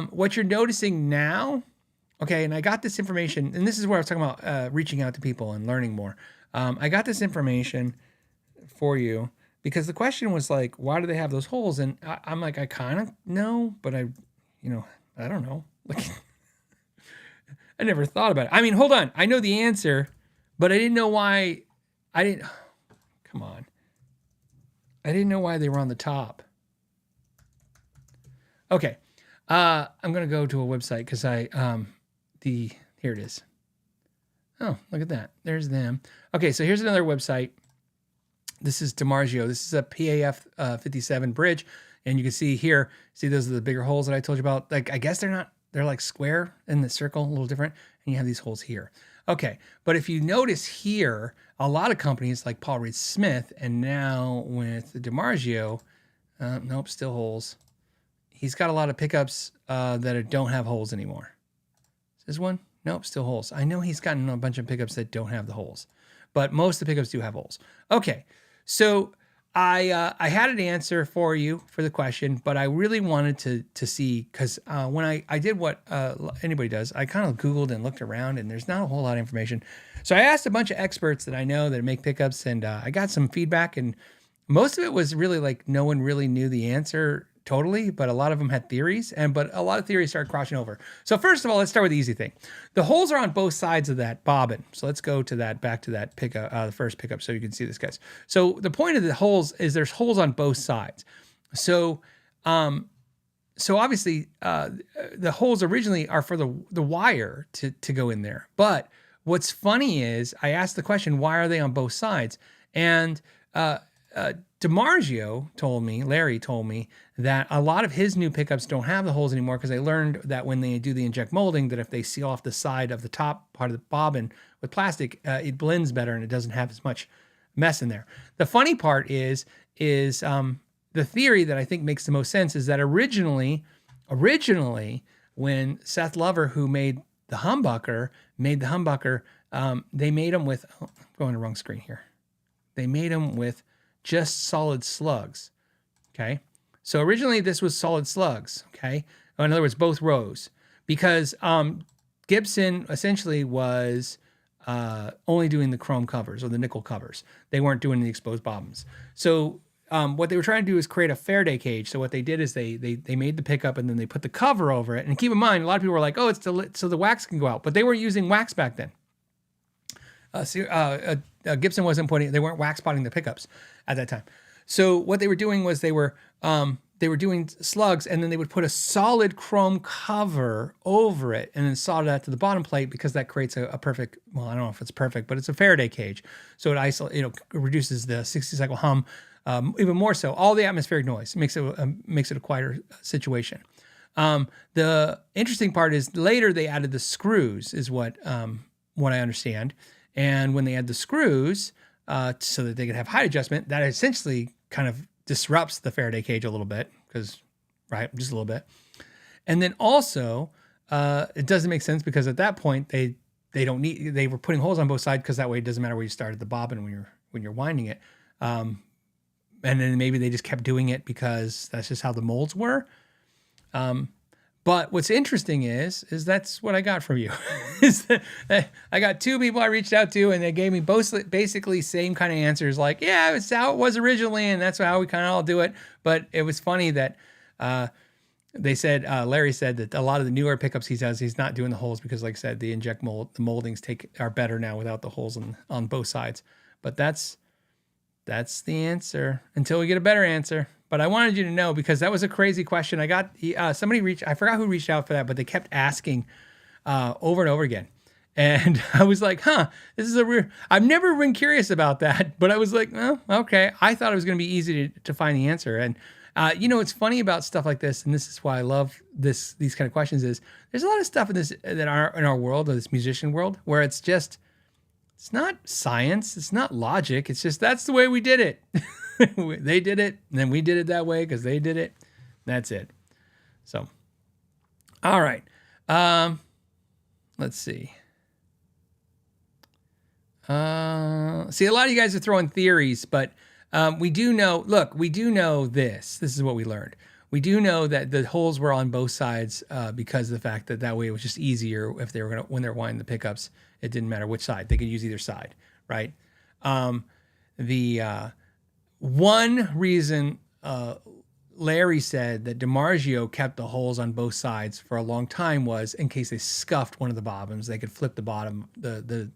What you're noticing now, okay, and I got this information, and this is where I was talking about reaching out to people and learning more. I got this information for you because the question was like, why do they have those holes? And I'm like, I kind of know, but I don't know. Like, I never thought about it. I mean, hold on. I know the answer, but I didn't know why. Come on. I didn't know why they were on the top. Okay, I'm gonna go to a website because here it is. Oh, look at that. There's them. Okay, so here's another website. This is DiMarzio. This is a PAF 57 bridge, and you can see here. See, those are the bigger holes that I told you about. Like, I guess they're like square in the circle, a little different, and you have these holes here. Okay, but if you notice here, a lot of companies like Paul Reed Smith, and now with DiMarzio, nope, still holes. He's got a lot of pickups that don't have holes anymore. Is this one? Nope, still holes. I know he's gotten a bunch of pickups that don't have the holes, but most of the pickups do have holes. Okay, so I had an answer for you for the question, but I really wanted to see, because when I did what anybody does, I kind of Googled and looked around, and there's not a whole lot of information. So I asked a bunch of experts that I know that make pickups, and I got some feedback, and most of it was really like no one really knew the answer totally, but a lot of them had theories, but a lot of theories started crossing over. So first of all, let's start with the easy thing. The holes are on both sides of that bobbin. So let's go to that, back to that pickup, the first pickup, so you can see this, guys. So the point of the holes is there's holes on both sides. So obviously the holes originally are for the wire to go in there. But what's funny is I asked the question, why are they on both sides? And DiMarzio Larry told me that a lot of his new pickups don't have the holes anymore because they learned that when they do the inject molding, that if they seal off the side of the top part of the bobbin with plastic, it blends better and it doesn't have as much mess in there. The funny part is the theory that I think makes the most sense is that originally when Seth Lover, who made the humbucker, they made them with, I'm going to the wrong screen here. They made them with just solid slugs, okay? So originally this was solid slugs, okay? In other words, both rows, because Gibson essentially was only doing the chrome covers or the nickel covers. They weren't doing the exposed bobbins. So what they were trying to do is create a Faraday cage. So what they did is they made the pickup and then they put the cover over it. And keep in mind, a lot of people were like, oh, it's so the wax can go out, but they weren't using wax back then. Gibson they weren't wax potting the pickups at that time. So what they were doing was they were they were doing slugs, and then they would put a solid chrome cover over it and then solder that to the bottom plate, because that creates a perfect, well, I don't know if it's perfect, but it's a Faraday cage. So it reduces the 60 cycle hum even more so. All the atmospheric noise makes it a quieter situation. The interesting part is later they added the screws, is what I understand. And when they add the screws so that they could have height adjustment, that essentially kind of disrupts the Faraday cage a little bit, just a little bit. And then also, it doesn't make sense, because at that point they were putting holes on both sides, because that way it doesn't matter where you started the bobbin when you're winding it. And then maybe they just kept doing it because that's just how the molds were. But what's interesting is that's what I got from you. Is that I got two people I reached out to, and they gave me both basically same kind of answers. Like, yeah, it's how it was originally, and that's how we kind of all do it. But it was funny that they said, Larry said that a lot of the newer pickups he does, he's not doing the holes because, like I said, the inject mold, the moldings are better now without the holes on both sides. But that's the answer until we get a better answer. But I wanted you to know, because that was a crazy question. I got I forgot who reached out for that, but they kept asking over and over again. And I was like, this is I've never been curious about that, but I was like, oh, okay. I thought it was going to be easy to find the answer. And, it's funny about stuff like this, and this is why I love these kind of questions, is there's a lot of stuff in our world, or this musician world, where it's not science. It's not logic. It's just, that's the way we did it. They did it, and then we did it that way because they did it. That's it. So, all right. Let's see. See, a lot of you guys are throwing theories, but we do know this. This is what we learned. We do know that the holes were on both sides because of the fact that way it was just easier if they were when they're winding the pickups. It didn't matter which side. They could use either side, right? The one reason Larry said that DiMarzio kept the holes on both sides for a long time was in case they scuffed one of the bobbins, they could flip the bottom, the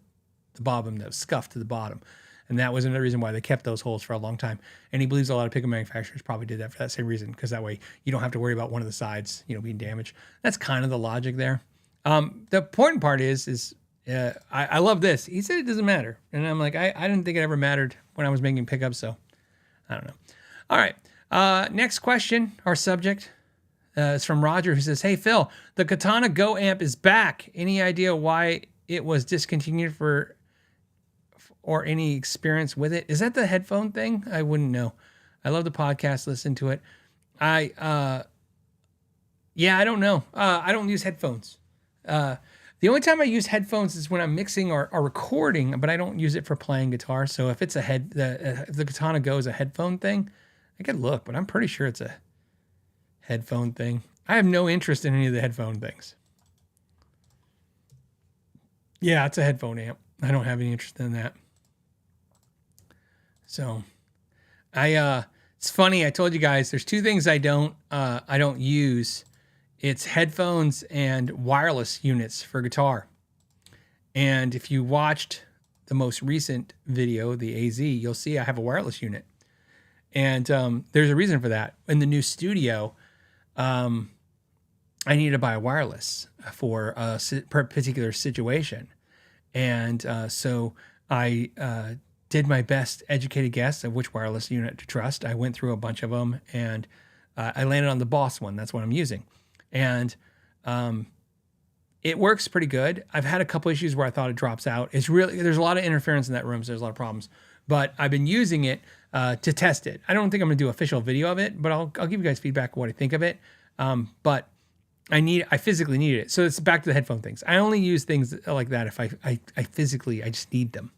bobbin that was scuffed to the bottom. And that was another reason why they kept those holes for a long time. And he believes a lot of pickup manufacturers probably did that for that same reason, because that way you don't have to worry about one of the sides, being damaged. That's kind of the logic there. The important part is I love this. He said it doesn't matter. And I'm like, I didn't think it ever mattered when I was making pickups, so I don't know. All right. Next question, our subject, is from Roger, who says, hey, Phil, the Katana Go amp is back. Any idea why it was discontinued or any experience with it? Is that the headphone thing? I wouldn't know. I love the podcast. Listen to it. I don't know. I don't use headphones. The only time I use headphones is when I'm mixing or recording, but I don't use it for playing guitar. So if it's if the Katana Go is a headphone thing, I could look, but I'm pretty sure it's a headphone thing. I have no interest in any of the headphone things. Yeah, it's a headphone amp. I don't have any interest in that. So it's funny. I told you guys there's two things I don't use. It's headphones and wireless units for guitar. And if you watched the most recent video, the AZ, you'll see I have a wireless unit. And there's a reason for that. In the new studio, I needed to buy a wireless for a particular situation. And so I did my best educated guess of which wireless unit to trust. I went through a bunch of them, and I landed on the Boss one. That's what I'm using. And it works pretty good. I've had a couple issues where I thought it drops out. There's a lot of interference in that room, so there's a lot of problems. But I've been using it to test it. I don't think I'm going to do an official video of it, but I'll give you guys feedback of what I think of it. But I physically need it. So it's back to the headphone things. I only use things like that if I physically just need them.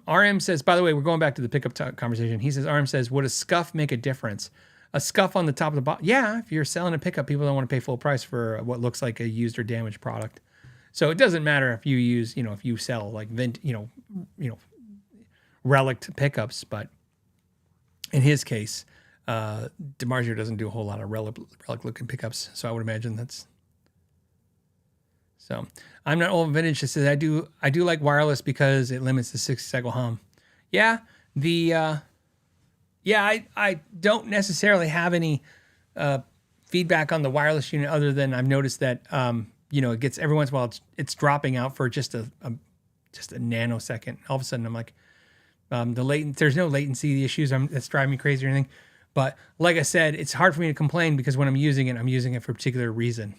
RM says, by the way, we're going back to the pickup conversation. He says, RM says, would a scuff make a difference? A scuff on the top of the box? Yeah, if you're selling a pickup, people don't want to pay full price for what looks like a used or damaged product. So it doesn't matter if you use, if you sell like relic pickups, but in his case, DiMarzio doesn't do a whole lot of relic looking pickups. So I would imagine that's So I'm not old vintage. Just says I do like wireless because it limits the 60-cycle hum. Yeah, I don't necessarily have any feedback on the wireless unit other than I've noticed that it gets every once in a while it's dropping out for just a nanosecond. All of a sudden I'm like there's no latency issues that's driving me crazy or anything. But like I said, it's hard for me to complain because when I'm using it for a particular reason.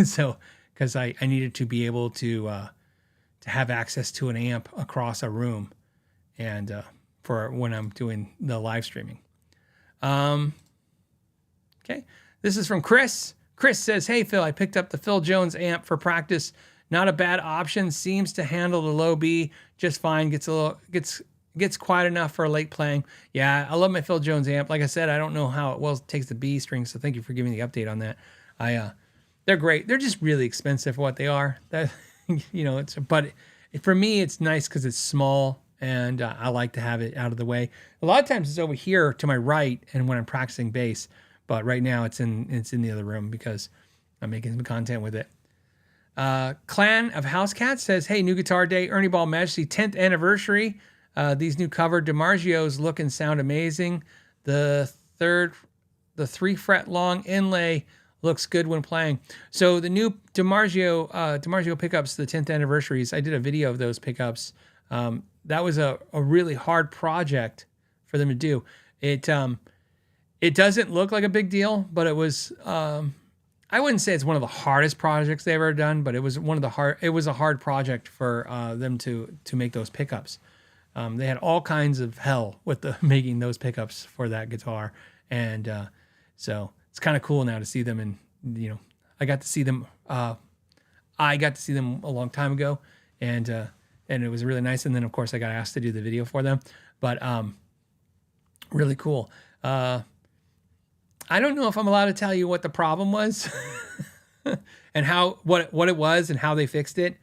So because I needed to be able to have access to an amp across a room and for when I'm doing the live streaming. Okay. This is from Chris. Chris says, "Hey Phil, I picked up the Phil Jones amp for practice. Not a bad option. Seems to handle the low B just fine. Gets quiet enough for late playing." Yeah, I love my Phil Jones amp. Like I said, I don't know how it takes the B string, so thank you for giving the update on that. They're great. They're just really expensive for what they are. That but for me it's nice because it's small and I like to have it out of the way. A lot of times it's over here to my right, and when I'm practicing bass. But right now it's in the other room because I'm making some content with it. Clan of House Cats says, "Hey, new guitar day, Ernie Ball Majesty 10th anniversary. These new covered DiMarzios look and sound amazing. The 3-fret long inlay looks good when playing." So the new DiMarzio pickups, the 10th anniversaries, I did a video of those pickups. That was a really hard project for them to do. It doesn't look like a big deal, but it was, I wouldn't say it's one of the hardest projects they've ever done, but it was a hard project for them to make those pickups. They had all kinds of hell with making those pickups for that guitar. And so it's kind of cool now to see them. And, I got to see them a long time ago, and it was really nice. And then of course I got asked to do the video for them, but really cool. I don't know if I'm allowed to tell you what the problem was and what it was and how they fixed it.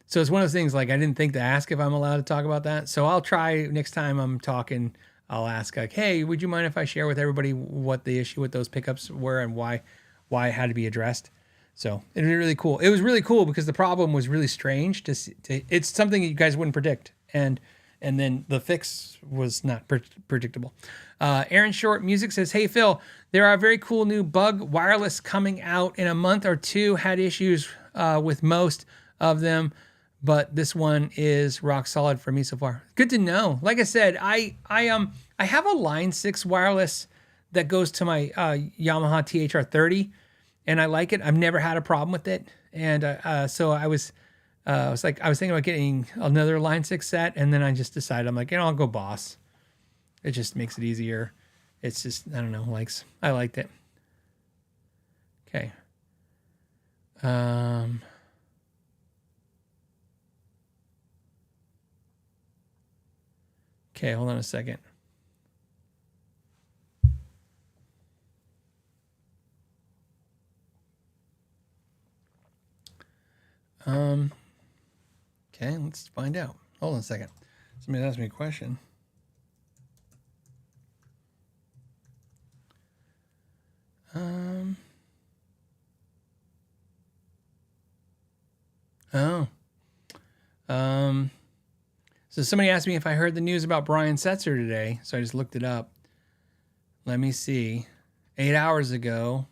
So it's one of those things, like I didn't think to ask if I'm allowed to talk about that. So I'll try next time I'm talking, I'll ask like, "Hey, would you mind if I share with everybody what the issue with those pickups were and why it had to be addressed?" So it'd be really cool. It was really cool because the problem was really strange it's something that you guys wouldn't predict. And then the fix was not predictable. Aaron Short Music says, "Hey Phil, there are very cool new Bug wireless coming out in a month or two. Had issues with most of them, but this one is rock solid for me so far." Good to know. Like I said, I have a Line 6 wireless that goes to my Yamaha THR30, and I like it. I've never had a problem with it, and so I was thinking about getting another Line 6 set, and then I just decided, I'm like, I'll go Boss. It just makes it easier. It's just, I don't know, I liked it. Okay. Okay, hold on a second. Okay, let's find out. Hold on a second. Somebody asked me a question. So somebody asked me if I heard the news about Brian Setzer today. So I just looked it up. Let me see. 8 hours ago,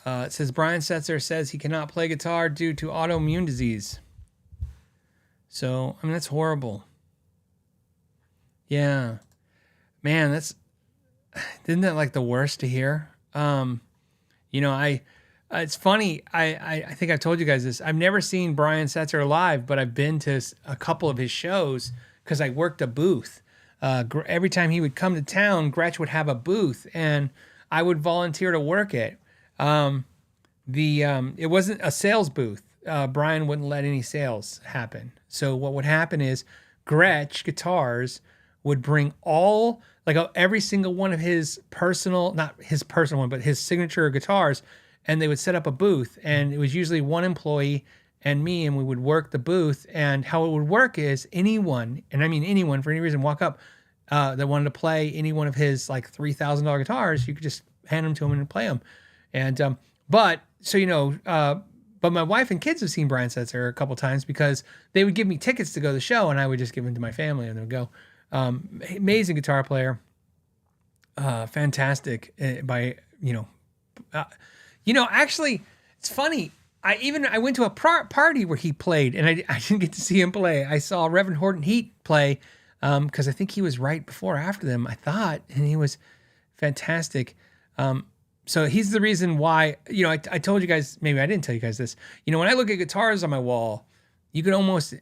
it says Brian Setzer says he cannot play guitar due to autoimmune disease. So, I mean, that's horrible. Yeah. Man, isn't that like the worst to hear? It's funny. I think I've told you guys this. I've never seen Brian Setzer live, but I've been to a couple of his shows because I worked a booth. Every time he would come to town, Gretsch would have a booth, and I would volunteer to work it. It wasn't a sales booth. Brian wouldn't let any sales happen. So what would happen is Gretsch Guitars would bring every single one of his personal, not his personal one, but his signature guitars, and they would set up a booth, and it was usually one employee and me, and we would work the booth. And how it would work is anyone, and I mean anyone for any reason, walk up that wanted to play any one of his like $3,000 guitars, you could just hand them to him and play them. And but But my wife and kids have seen Brian Setzer a couple times because they would give me tickets to go to the show, and I would just give them to my family, and they would go. Amazing guitar player, fantastic. Actually, it's funny. I went to a party where he played, and I didn't get to see him play. I saw Reverend Horton Heat play because I think he was right before or after them, I thought, and he was fantastic. So he's the reason why, I told you guys, maybe I didn't tell you guys this. When I look at guitars on my wall, you can almost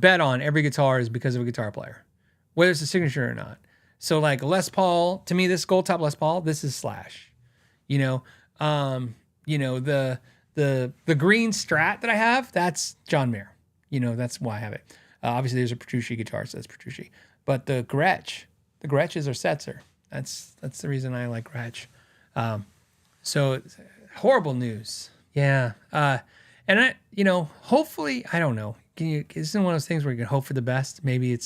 bet on every guitar is because of a guitar player, whether it's a signature or not. So like Les Paul, to me, this gold top Les Paul, this is Slash. The green Strat that I have, that's John Mayer. That's why I have it. Obviously, there's a Petrucci guitar, so that's Petrucci. But the Gretsch is our Setzer. That's the reason I like Gretsch. So horrible news. Yeah. And I, hopefully, I don't know. This isn't one of those things where you can hope for the best. Maybe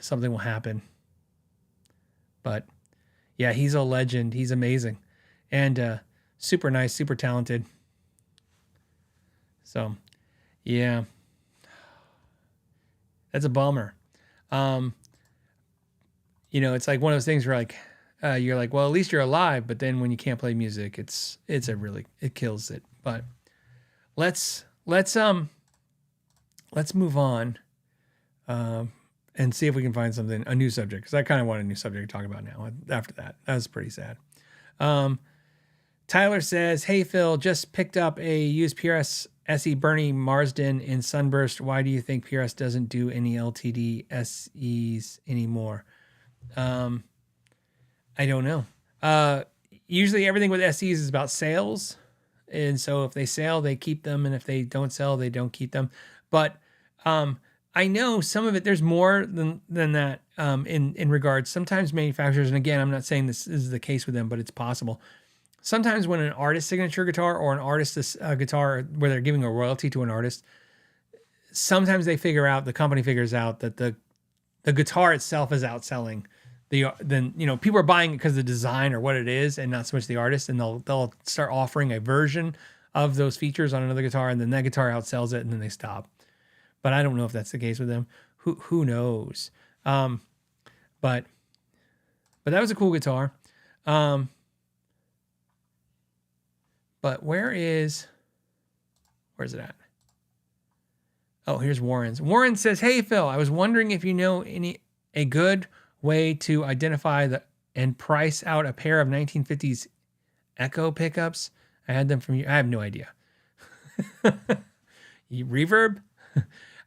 something will happen. But yeah, he's a legend. He's amazing. And super nice, super talented. So, yeah. That's a bummer. It's like one of those things where you're like, well, at least you're alive, but then when you can't play music, it kills it. But let's move on and see if we can find a new subject, because I kind of want a new subject to talk about now after that. That was pretty sad. Tyler says, hey, Phil, just picked up a used PRS SE Bernie Marsden in Sunburst. Why do you think PRS doesn't do any LTD SEs anymore? I don't know. Usually everything with SEs is about sales. And so if they sell, they keep them. And if they don't sell, they don't keep them. But I know some of it, there's more than that in regards. Sometimes manufacturers, and again, I'm not saying this is the case with them, but it's possible. Sometimes when an artist signature guitar or an artist's guitar where they're giving a royalty to an artist, sometimes the company figures out that the guitar itself is outselling people are buying it because of the design or what it is and not so much the artist, and they'll start offering a version of those features on another guitar, and then that guitar outsells it, and then they stop. But I don't know if that's the case with them. Who knows? But that was a cool guitar. But where's it at? Oh, here's Warren's. Warren says, hey, Phil, I was wondering if you know a good way to identify and price out a pair of 1950s Echo pickups. I had them from you. I have no idea. Reverb?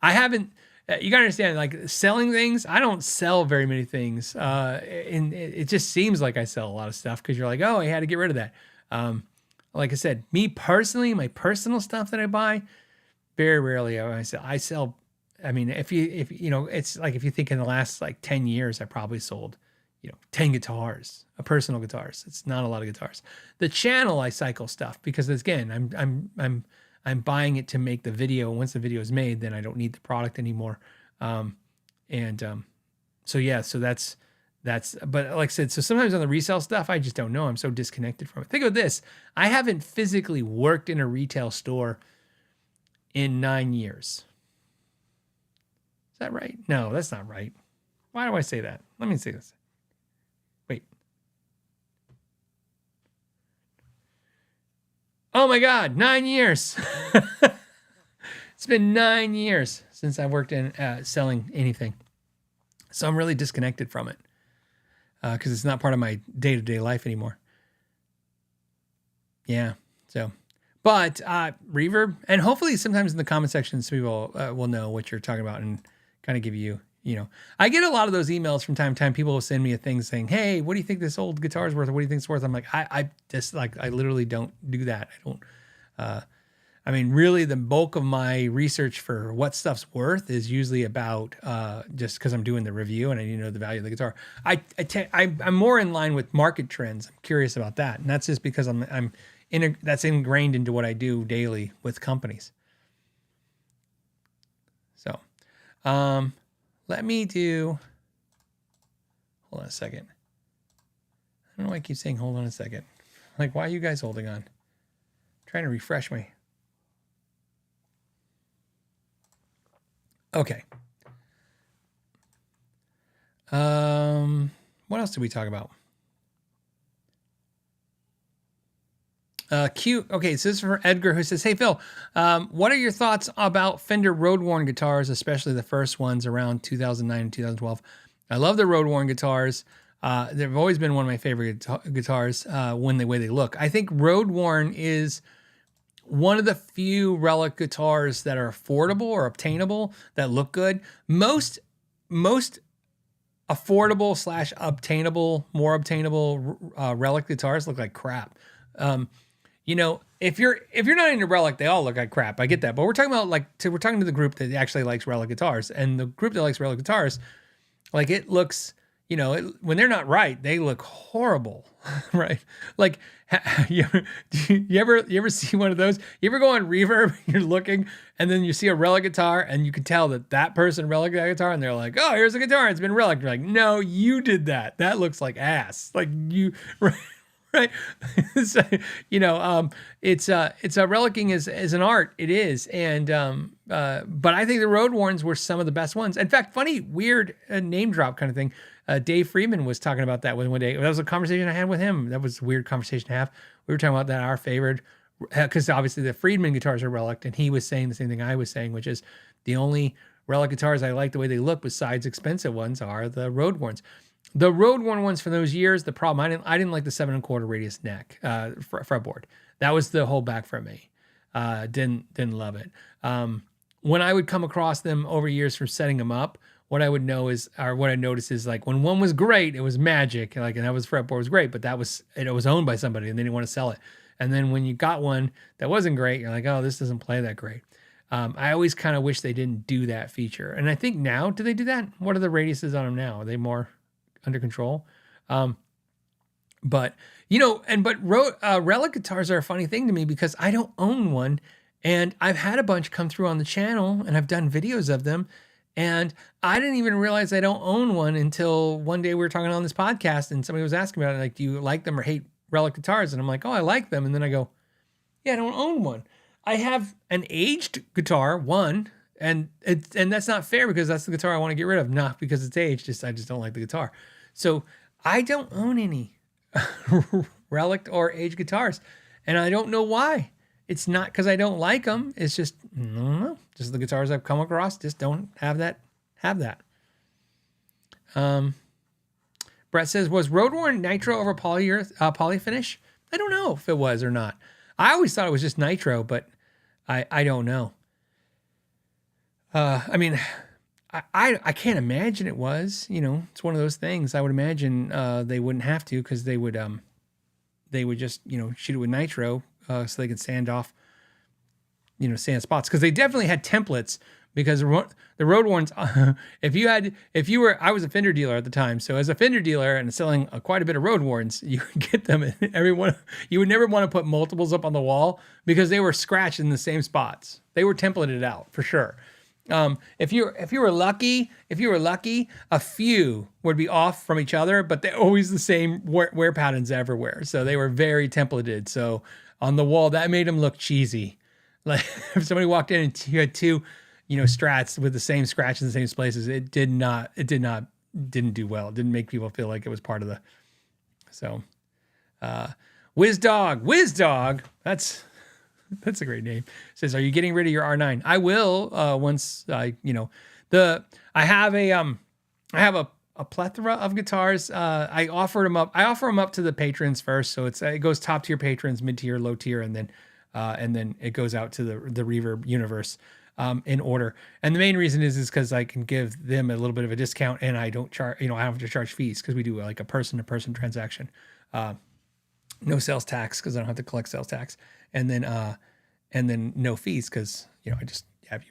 I haven't. You gotta understand, like selling things. I don't sell very many things. And it just seems like I sell a lot of stuff because you're like, oh, I had to get rid of that. Like I said, me personally, my personal stuff that I buy, very rarely I sell. I mean, if it's like if you think in the last 10 years, I probably sold, 10 guitars, personal guitars. It's not a lot of guitars. The channel I cycle stuff because again, I'm buying it to make the video. Once the video is made, then I don't need the product anymore. So that's, but like I said, so sometimes on the resale stuff, I just don't know. I'm so disconnected from it. Think of this. I haven't physically worked in a retail store in 9 years. Is that right? No, that's not right. Why do I say that? Let me say this. Wait. Oh my God, 9 years. It's been 9 years since I worked in selling anything. So I'm really disconnected from it because it's not part of my day-to-day life anymore. Yeah, so. But reverb, and hopefully sometimes in the comment section, some people will know what you're talking about and kind of give you, I get a lot of those emails from time to time. People will send me a thing saying, hey, what do you think this old guitar is worth? Or what do you think it's worth? I'm like, I literally don't do that. Really the bulk of my research for what stuff's worth is usually about just because I'm doing the review and I need to know the value of the guitar. I'm more in line with market trends. I'm curious about that. And that's just because that's ingrained into what I do daily with companies. So, let me hold on a second. I don't know why I keep saying, hold on a second. Like, why are you guys holding on? I'm trying to refresh my Okay. What else did we talk about? Cute. Okay, so this is for Edgar, who says, "Hey Phil, what are your thoughts about Fender road worn guitars, especially the first ones around 2009 and 2012? I love the road worn guitars. They've always been one of my favorite guitars when the way they look. I think road worn is one of the few relic guitars that are affordable or obtainable that look good. Most affordable / obtainable, more obtainable relic guitars look like crap. You know, if you're not into relic, they all look like crap. I get that, but we're talking about we're talking to the group that actually likes relic guitars, and the group that likes relic guitars, like it looks, you know, when they're not right, they look horrible, right? Like, you ever see one of those? You ever go on Reverb, you're looking, and then you see a relic guitar, and you can tell that person relic that guitar, and they're like, "Oh, here's a guitar. It's been relic." You're like, "No, you did that. That looks like ass." Like you, right? Right. So, you know, it's a relicing is an art. It is. And, but I think the road warns were some of the best ones. In fact, funny, weird name drop kind of thing. Dave Friedman was talking about that one day. That was a conversation I had with him. That was a weird conversation to have. We were talking about that, our favorite, because obviously the Friedman guitars are relic. And he was saying the same thing I was saying, which is the only relic guitars I like the way they look besides expensive ones are the road warns. The road worn ones from those years, the problem, I didn't like the 7 1/4 radius neck fretboard. That was the holdback for me. Didn't love it. When I would come across them over years from setting them up, what I would know is, or what I noticed is, like when one was great, it was magic. Like, and that was fretboard was great, but it was owned by somebody and they didn't want to sell it. And then when you got one that wasn't great, you're like, oh, this doesn't play that great. I always kind of wish they didn't do that feature. And I think now, do they do that? What are the radiuses on them now? Are they more under control? But you know, relic guitars are a funny thing to me because I don't own one, and I've had a bunch come through on the channel and I've done videos of them, and I didn't even realize I don't own one until one day we were talking on this podcast and somebody was asking about it, like, do you like them or hate relic guitars? And I'm like, oh, I like them. And then I go, yeah, I don't own one. I have an aged guitar, one, and that's not fair because that's the guitar I want to get rid of, not because it's aged. I just don't like the guitar. So I don't own any relic or aged guitars, and I don't know why. It's not because I don't like them. It's just, I don't know. Just the guitars I've come across just don't have that. Brett says, was road worn nitro over poly finish? I don't know if it was or not. I always thought it was just nitro, but I don't know. I mean, I can't imagine it was, you know, it's one of those things. I would imagine they wouldn't have to, because they would just, you know, shoot it with nitro so they could sand off, you know, sand spots. Because they definitely had templates, because the road warns, I was a Fender dealer at the time. So as a Fender dealer and selling quite a bit of road warns, you would get them, and you would never want to put multiples up on the wall because they were scratched in the same spots. They were templated out for sure. If you were lucky, a few would be off from each other, but they're always the same wear patterns everywhere. So they were very templated. So on the wall, that made them look cheesy. Like if somebody walked in and you had two, you know, Strats with the same scratch in the same places, it didn't do well. It didn't make people feel like it was part of the. So, Wizdog, that's a great name. Says, are you getting rid of your R9? I will, once I have a plethora of guitars. I offer them up to the patrons first. So it goes top tier patrons, mid tier, low tier, and then it goes out to the Reverb universe, in order. And the main reason is because I can give them a little bit of a discount, and I don't charge, I don't have to charge fees because we do like a person to person transaction. No sales tax because I don't have to collect sales tax. And then no fees because, you know, I just have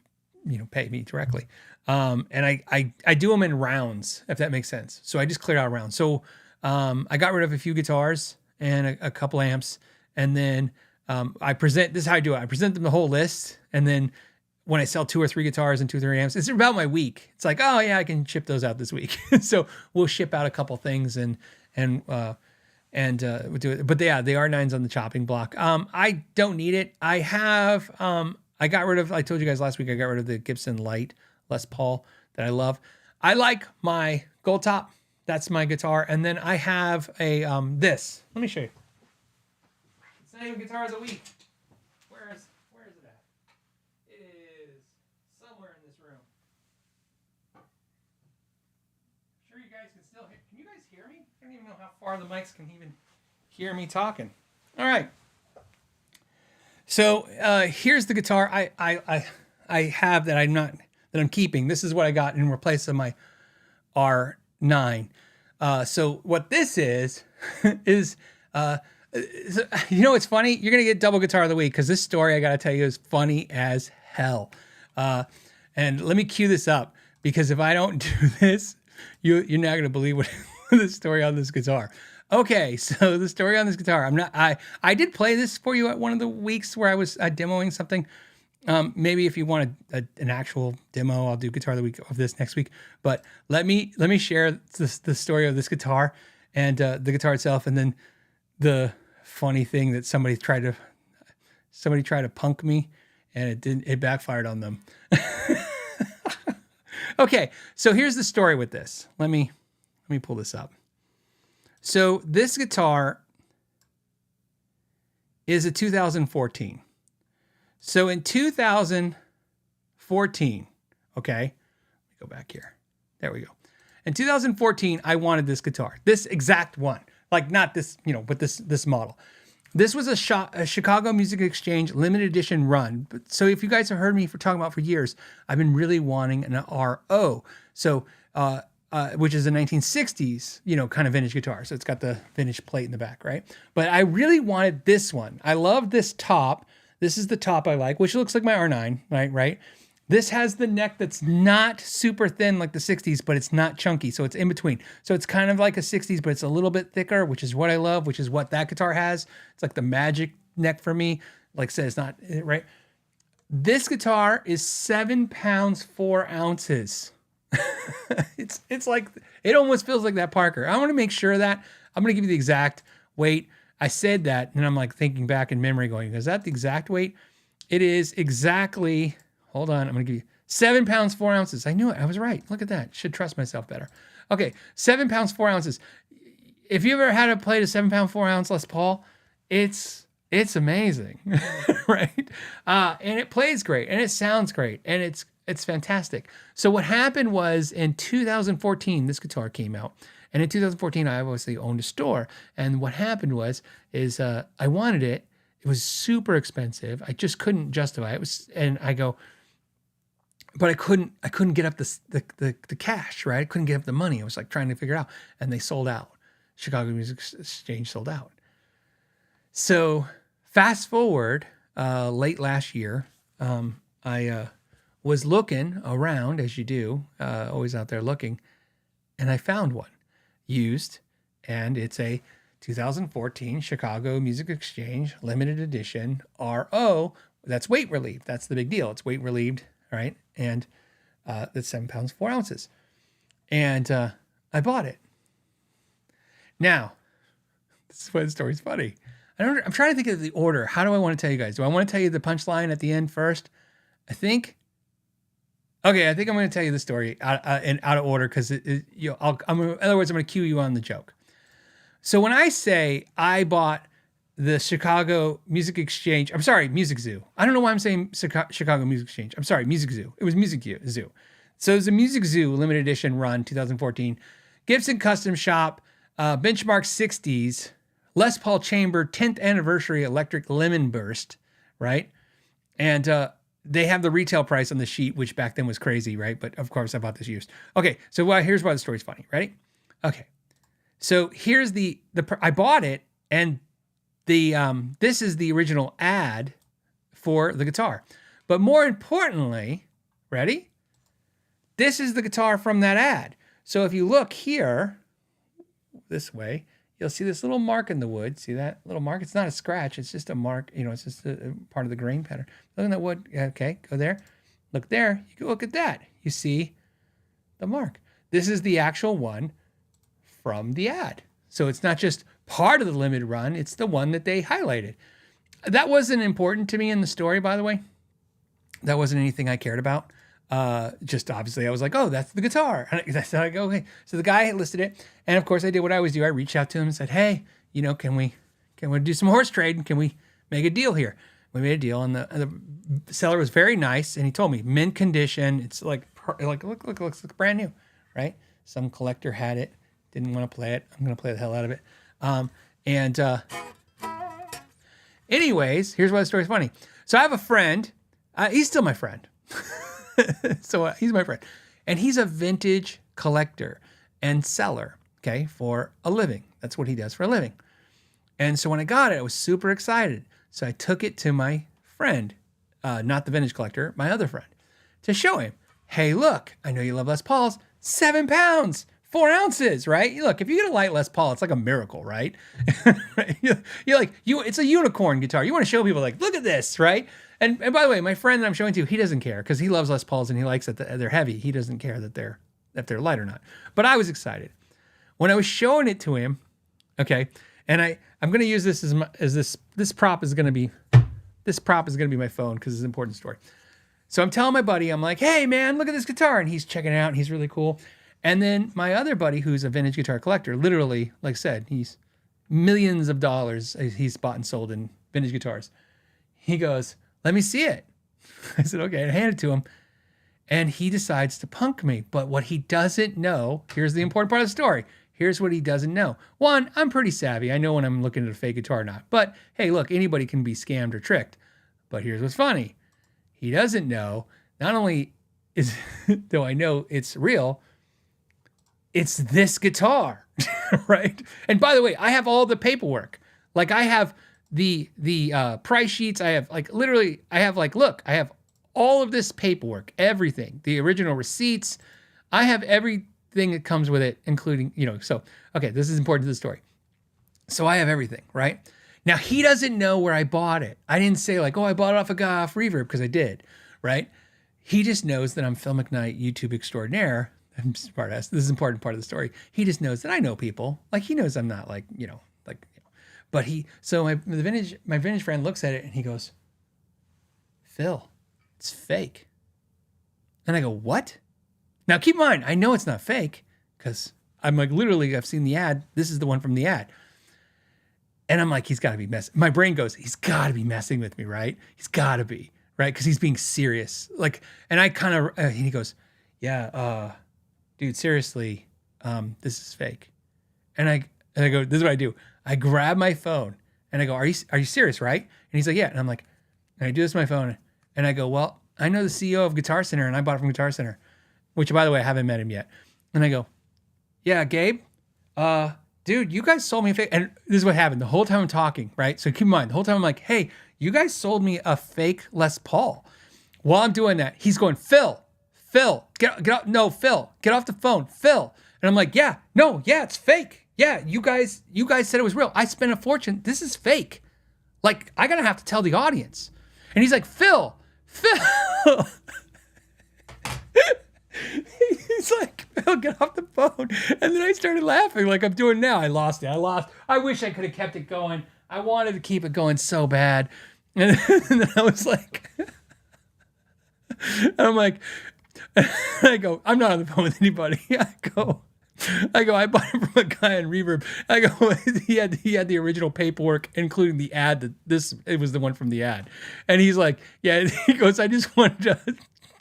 you pay me directly. And I do them in rounds, if that makes sense. So I just cleared out a round. So I got rid of a few guitars and a couple amps. And then this is how I do it. I present them the whole list. And then when I sell 2 or 3 guitars and 2 or 3 amps, it's about my week. It's like, oh yeah, I can ship those out this week. So we'll ship out a couple things and we'll do it. But yeah, the R9's on the chopping block. I don't need it. I got rid of, I told you guys last week, I got rid of the Gibson light Les Paul that I love. I like my gold top. That's my guitar. And then I have a this. Let me show you. It's not even Guitars of the Week. Where is it at? It is somewhere in this room. Sure you guys can still hear. Can you guys hear me? I don't even know how far the mics can even hear me talking. All right. So here's the guitar I have that I'm keeping. This is what I got in replace of my R9. So what this is is it's funny. You're gonna get double guitar of the week because this story I gotta tell you is funny as hell. And let me cue this up because if I don't do this, you're not gonna believe what the story on this guitar. Okay, so the story on this guitar. I did play this for you at one of the weeks where I was demoing something. Maybe if you want an actual demo, I'll do Guitar of the Week of this next week. But let me share the story of this guitar and the guitar itself, and then the funny thing that somebody tried to punk me, and it backfired on them. Okay, so here's the story with this. Let me pull this up. So this guitar is a 2014. So in 2014, okay, let me go back here. There we go. In 2014, I wanted this guitar, this exact one, like not this, but this model. This was a Chicago Music Exchange limited edition run. But so if you guys have heard me talking about for years, I've been really wanting an RO. So, which is a 1960s, kind of vintage guitar. So it's got the vintage plate in the back, right? But I really wanted this one. I love this top. This is the top I like, which looks like my R9, right? This has the neck that's not super thin like the 60s, but it's not chunky, so it's in between. So it's kind of like a 60s, but it's a little bit thicker, which is what I love, which is what that guitar has. It's like the magic neck for me. Like I said, it's not, right? This guitar is 7 pounds, 4 ounces. It's like, it almost feels like that Parker. I want to make sure that I'm going to give you the exact weight. I said that, and I'm like thinking back in memory going, is that the exact weight? It is exactly, hold on, I'm going to give you 7 pounds, 4 ounces. I knew it. I was right. Look at that. Should trust myself better. Okay, 7 pounds, 4 ounces. If you ever had to play a 7 pound, 4 ounce Les Paul, it's amazing, right? And it plays great, and it sounds great, and it's fantastic. So what happened was in 2014, this guitar came out. And in 2014, I obviously owned a store. And what happened is I wanted it. It was super expensive. I just couldn't justify it. And I go, but I couldn't get up the cash, right? I couldn't get up the money. I was like trying to figure it out. And they sold out. Chicago Music Exchange sold out. So fast forward, late last year, I was looking around, as you do, always out there looking, and I found one. Used, and it's a 2014 Chicago Music Exchange limited edition RO. That's weight relieved. That's the big deal. It's weight relieved, right? And that's 7 pounds, 4 ounces. And I bought it. Now, this is why the story's funny. I'm trying to think of the order. How do I want to tell you guys? Do I want to tell you the punchline at the end first? I think I'm going to tell you the story out of order because in other words, I'm going to cue you on the joke. So when I say I bought the Chicago Music Exchange, I'm sorry, Music Zoo. I don't know why I'm saying Chicago Music Exchange. I'm sorry, Music Zoo. It was Music Zoo. So it was a Music Zoo limited edition run, 2014. Gibson Custom Shop, Benchmark 60s, Les Paul Chamber, 10th anniversary electric lemon burst, right? And they have the retail price on the sheet, which back then was crazy, right? But of course, I bought this used. Okay, so here's why the story's funny. Ready? Okay, so here's I bought it, and this is the original ad for the guitar. But more importantly, ready? This is the guitar from that ad. So if you look here, this way, you'll see this little mark in the wood. See that little mark? It's not a scratch. It's just a mark. It's just a part of the grain pattern. Look at that wood. Okay, go there. Look there. You can look at that. You see the mark. This is the actual one from the ad. So it's not just part of the limited run. It's the one that they highlighted. That wasn't important to me in the story, by the way. That wasn't anything I cared about. Just obviously I was like, oh, that's the guitar. And I go, okay. So the guy listed it. And of course I did what I always do. I reached out to him and said, hey, can we do some horse trade? Can we make a deal here? We made a deal, and the seller was very nice. And he told me mint condition. It's like looks brand new, right? Some collector had it, didn't want to play it. I'm going to play the hell out of it. Anyways, here's why the story's funny. So I have a friend. He's still my friend. So he's my friend. And he's a vintage collector and seller, okay, for a living. That's what he does for a living. And so when I got it, I was super excited. So I took it to my friend, not the vintage collector, my other friend, to show him. Hey, look, I know you love Les Pauls. 7 pounds, 4 ounces, right? Look, if you get a light Les Paul, it's like a miracle, right? It's a unicorn guitar. You want to show people like, look at this, right? And by the way, my friend that I'm showing to, he doesn't care because he loves Les Pauls and he likes that they're heavy. He doesn't care that they're light or not. But I was excited when I was showing it to him. Okay, and I'm going to use this this prop is going to be my phone because it's an important story. So I'm telling my buddy, I'm like, hey man, look at this guitar, and he's checking it out and he's really cool. And then my other buddy, who's a vintage guitar collector, literally, like I said, he's millions of dollars he's bought and sold in vintage guitars. He goes, let me see it. I said, okay, and I hand it to him. And he decides to punk me. But what he doesn't know, here's the important part of the story. Here's what he doesn't know. One, I'm pretty savvy. I know when I'm looking at a fake guitar or not. But hey, look, anybody can be scammed or tricked. But here's what's funny. He doesn't know, not only do I know it's real, it's this guitar, right? And by the way, I have all the paperwork. Like I have the price sheets. I have look, I have all of this paperwork, everything, the original receipts. I have everything that comes with it, including, so, okay, this is important to the story. So I have everything, right? Now he doesn't know where I bought it. I didn't say like, oh, I bought it off a guy off Reverb, because I did, right? He just knows that I'm Phil McKnight, YouTube extraordinaire. I'm smart ass. This is an important part of the story. He just knows that I know people. Like he knows I'm not like, but my vintage friend looks at it and he goes, Phil, it's fake. And I go, what? Now keep in mind, I know it's not fake because I'm like, literally, I've seen the ad. This is the one from the ad. And I'm like, he's got to be messing. My brain goes, he's got to be messing with me, right? He's got to be, right? Because he's being serious. Like, and I kind of, and he goes, yeah, dude, seriously, this is fake. And I go, this is what I do. I grab my phone and I go, are you serious, right? And he's like, yeah. And I'm like, and I do this with my phone and I go, well, I know the CEO of Guitar Center and I bought it from Guitar Center, which by the way, I haven't met him yet. And I go, yeah, Gabe, dude, you guys sold me a fake. And this is what happened the whole time I'm talking, right? So keep in mind, the whole time I'm like, hey, you guys sold me a fake Les Paul. While I'm doing that, he's going, Phil, get off. No, Phil, get off the phone, Phil. And I'm like, yeah, it's fake. Yeah, you guys said it was real. I spent a fortune. This is fake. Like, I gotta have to tell the audience. And he's like, Phil. He's like, Phil, get off the phone. And then I started laughing like I'm doing now. I lost it. I wish I could have kept it going. I wanted to keep it going so bad. And then I was like, I'm like, I go, I'm not on the phone with anybody. I go, I bought it from a guy on Reverb. I go, he had the original paperwork, including the ad it was the one from the ad. And he's like, yeah, he goes, I just wanted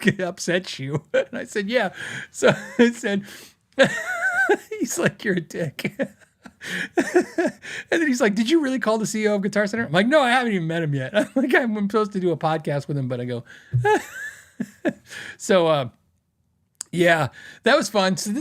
to upset you. And I said, yeah. So I said, he's like, you're a dick. And then he's like, did you really call the CEO of Guitar Center? I'm like, no, I haven't even met him yet. I'm like, I'm supposed to do a podcast with him, but I go, so, yeah, that was fun. So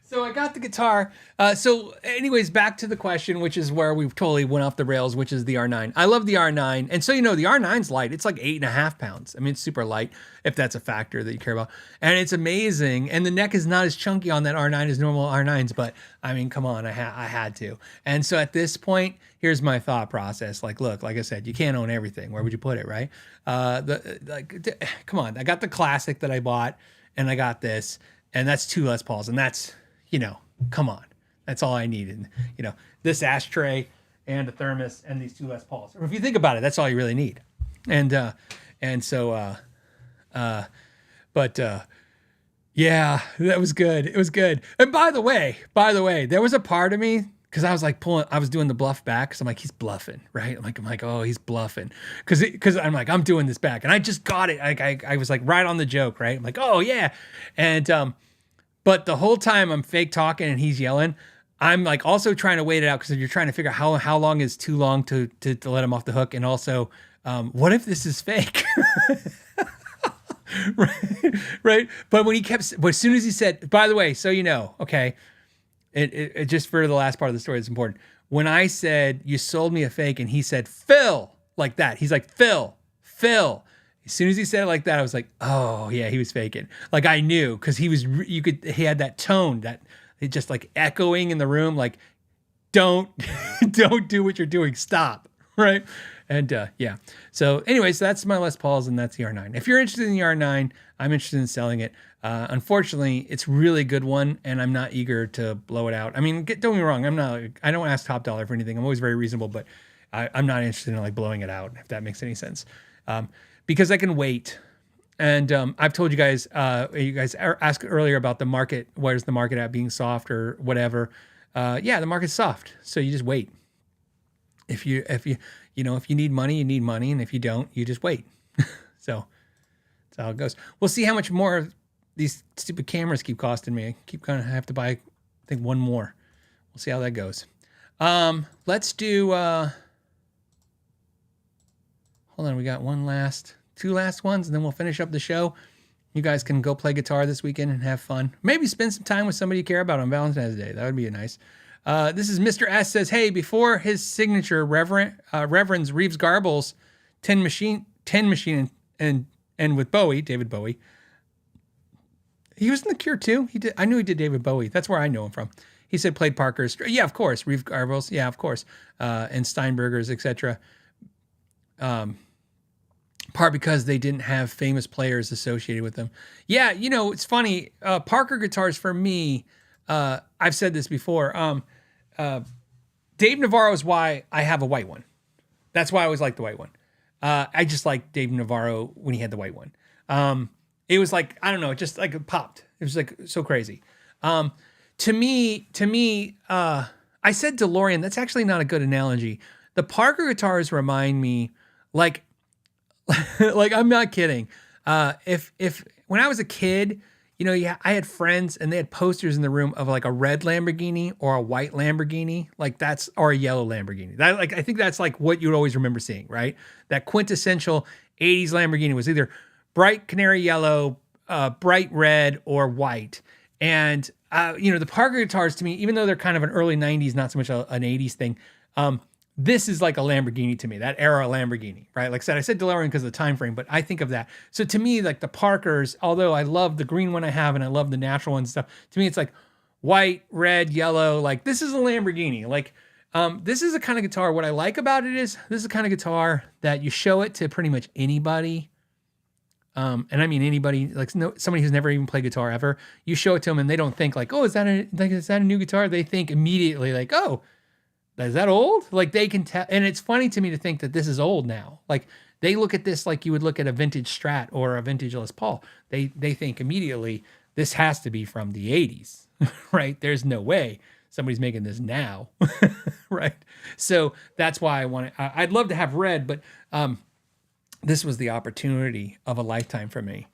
so I got the guitar. So anyways, back to the question, which is where we totally went off the rails, which is the R9. I love the R9. And so, the R9's light. It's like 8.5 pounds. I mean, it's super light, if that's a factor that you care about. And it's amazing. And the neck is not as chunky on that R9 as normal R9s, but I mean, come on, I had to. And so at this point, here's my thought process. Like, look, like I said, you can't own everything. Where would you put it, right? Come on. I got the classic that I bought, and I got this, and that's 2 Les Pauls, and that's, come on. That's all I needed. This ashtray and a thermos and these 2 Les Pauls. Or if you think about it, that's all you really need. And so But yeah, that was good. It was good. And by the way, there was a part of me, because I was like I was doing the bluff back. So I'm like, he's bluffing, right? I'm like, oh, he's bluffing. Because I'm like, I'm doing this back. And I just got it. I was like right on the joke, right? I'm like, oh yeah. And but the whole time I'm fake talking and he's yelling, I'm like also trying to wait it out, because you're trying to figure out how long is too long to let him off the hook. And also, what if this is fake? right. But as soon as he said, by the way, so okay, it just for the last part of the story, it's important. When I said, you sold me a fake, and he said, Phil, like that, he's like, Phil. As soon as he said it like that, I was like, oh yeah, he was faking. Like I knew, because he had that tone, that it just like echoing in the room, like, don't do what you're doing, stop, right? And yeah. So anyways, that's my Les Pauls, and that's the R9. If you're interested in the R9, I'm interested in selling it. Unfortunately, it's a really good one, and I'm not eager to blow it out. I mean, don't get me wrong, I don't ask top dollar for anything. I'm always very reasonable, but I'm not interested in like blowing it out, if that makes any sense. Because I can wait. And I've told you guys asked earlier about the market. Where's the market at being soft or whatever? Yeah, the market's soft. So you just wait. If you need money, you need money. And if you don't, you just wait. So that's how it goes. We'll see how much more these stupid cameras keep costing me. I keep kind of have to buy, I think, one more. We'll see how that goes. Let's do, hold on. We got two last ones, and then we'll finish up the show. You guys can go play guitar this weekend and have fun. Maybe spend some time with somebody you care about on Valentine's Day. That would be nice. This is Mr. S says, hey, before his signature, Reverend's Reeves Garbles 10 machine and with Bowie, David Bowie. He was in The Cure too. I knew he did David Bowie. That's where I know him from. He said played Parker's. Yeah, of course. Reeves Garbles. Yeah, of course. And Steinberger's, etc. Part because they didn't have famous players associated with them. Yeah, it's funny. Parker guitars for me, I've said this before. Dave Navarro is why I have a white one. That's why I always liked the white one. I just liked Dave Navarro when he had the white one. It was like, I don't know, it just like it popped. It was like so crazy. To me, I said DeLorean. That's actually not a good analogy. The Parker guitars remind me like I'm not kidding. If when I was a kid, I had friends and they had posters in the room of like a red Lamborghini or a white Lamborghini, or a yellow Lamborghini. I think that's like what you would always remember seeing, right? That quintessential 80s Lamborghini was either bright canary yellow, bright red, or white. And the Parker guitars to me, even though they're kind of an early 90s, not so much an 80s thing, this is like a Lamborghini to me, that era Lamborghini, right? Like I said DeLorean because of the time frame, but I think of that. So to me, like the Parkers, although I love the green one I have and I love the natural one and stuff, to me it's like white, red, yellow. Like this is a Lamborghini. Like this is a kind of guitar. What I like about it is this is a kind of guitar that you show it to pretty much anybody. And I mean anybody, like somebody who's never even played guitar ever. You show it to them and they don't think like, oh, is that a new guitar? They think immediately like, oh, is that old? Like they can tell. And it's funny to me to think that this is old now. Like they look at this like you would look at a vintage Strat or a vintage Les Paul. They think immediately this has to be from the 80s, right? There's no way somebody's making this now, right? So that's why I'd love to have red, but this was the opportunity of a lifetime for me.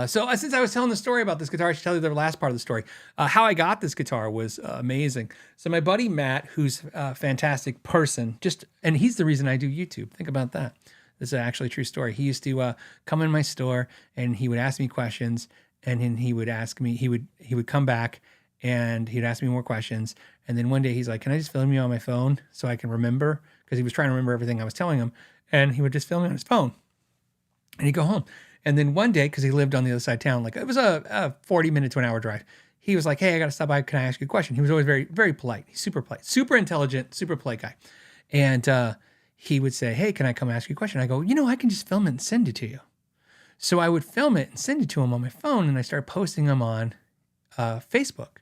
So since I was telling the story about this guitar, I should tell you the last part of the story. How I got this guitar was amazing. So my buddy Matt, who's a fantastic person, and he's the reason I do YouTube. Think about that. This is actually a true story. He used to come in my store and he would ask me questions, and then he would come back and he'd ask me more questions. And then one day he's like, can I just film you on my phone so I can remember? Because he was trying to remember everything I was telling him. And he would just film me on his phone. And he'd go home. And then one day, because he lived on the other side of town, like it was a 40 minute to an hour drive, he was like, hey, I got to stop by. Can I ask you a question? He was always very, very polite. He's super polite, super intelligent, super polite guy. And he would say, hey, can I come ask you a question? I go, I can just film it and send it to you. So I would film it and send it to him on my phone. And I started posting them on Facebook.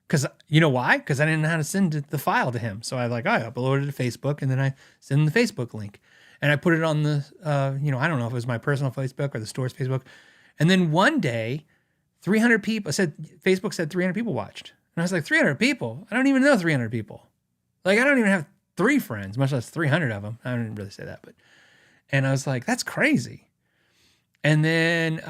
Because you know why? Because I didn't know how to send the file to him. So I uploaded it to Facebook, and then I send him the Facebook link. And I put it on the, I don't know if it was my personal Facebook or the store's Facebook. And then one day, 300 people Facebook said 300 people watched. And I was like, 300 people? I don't even know 300 people. Like, I don't even have 3 friends, much less 300 of them. I didn't really say that, and I was like, that's crazy. And then,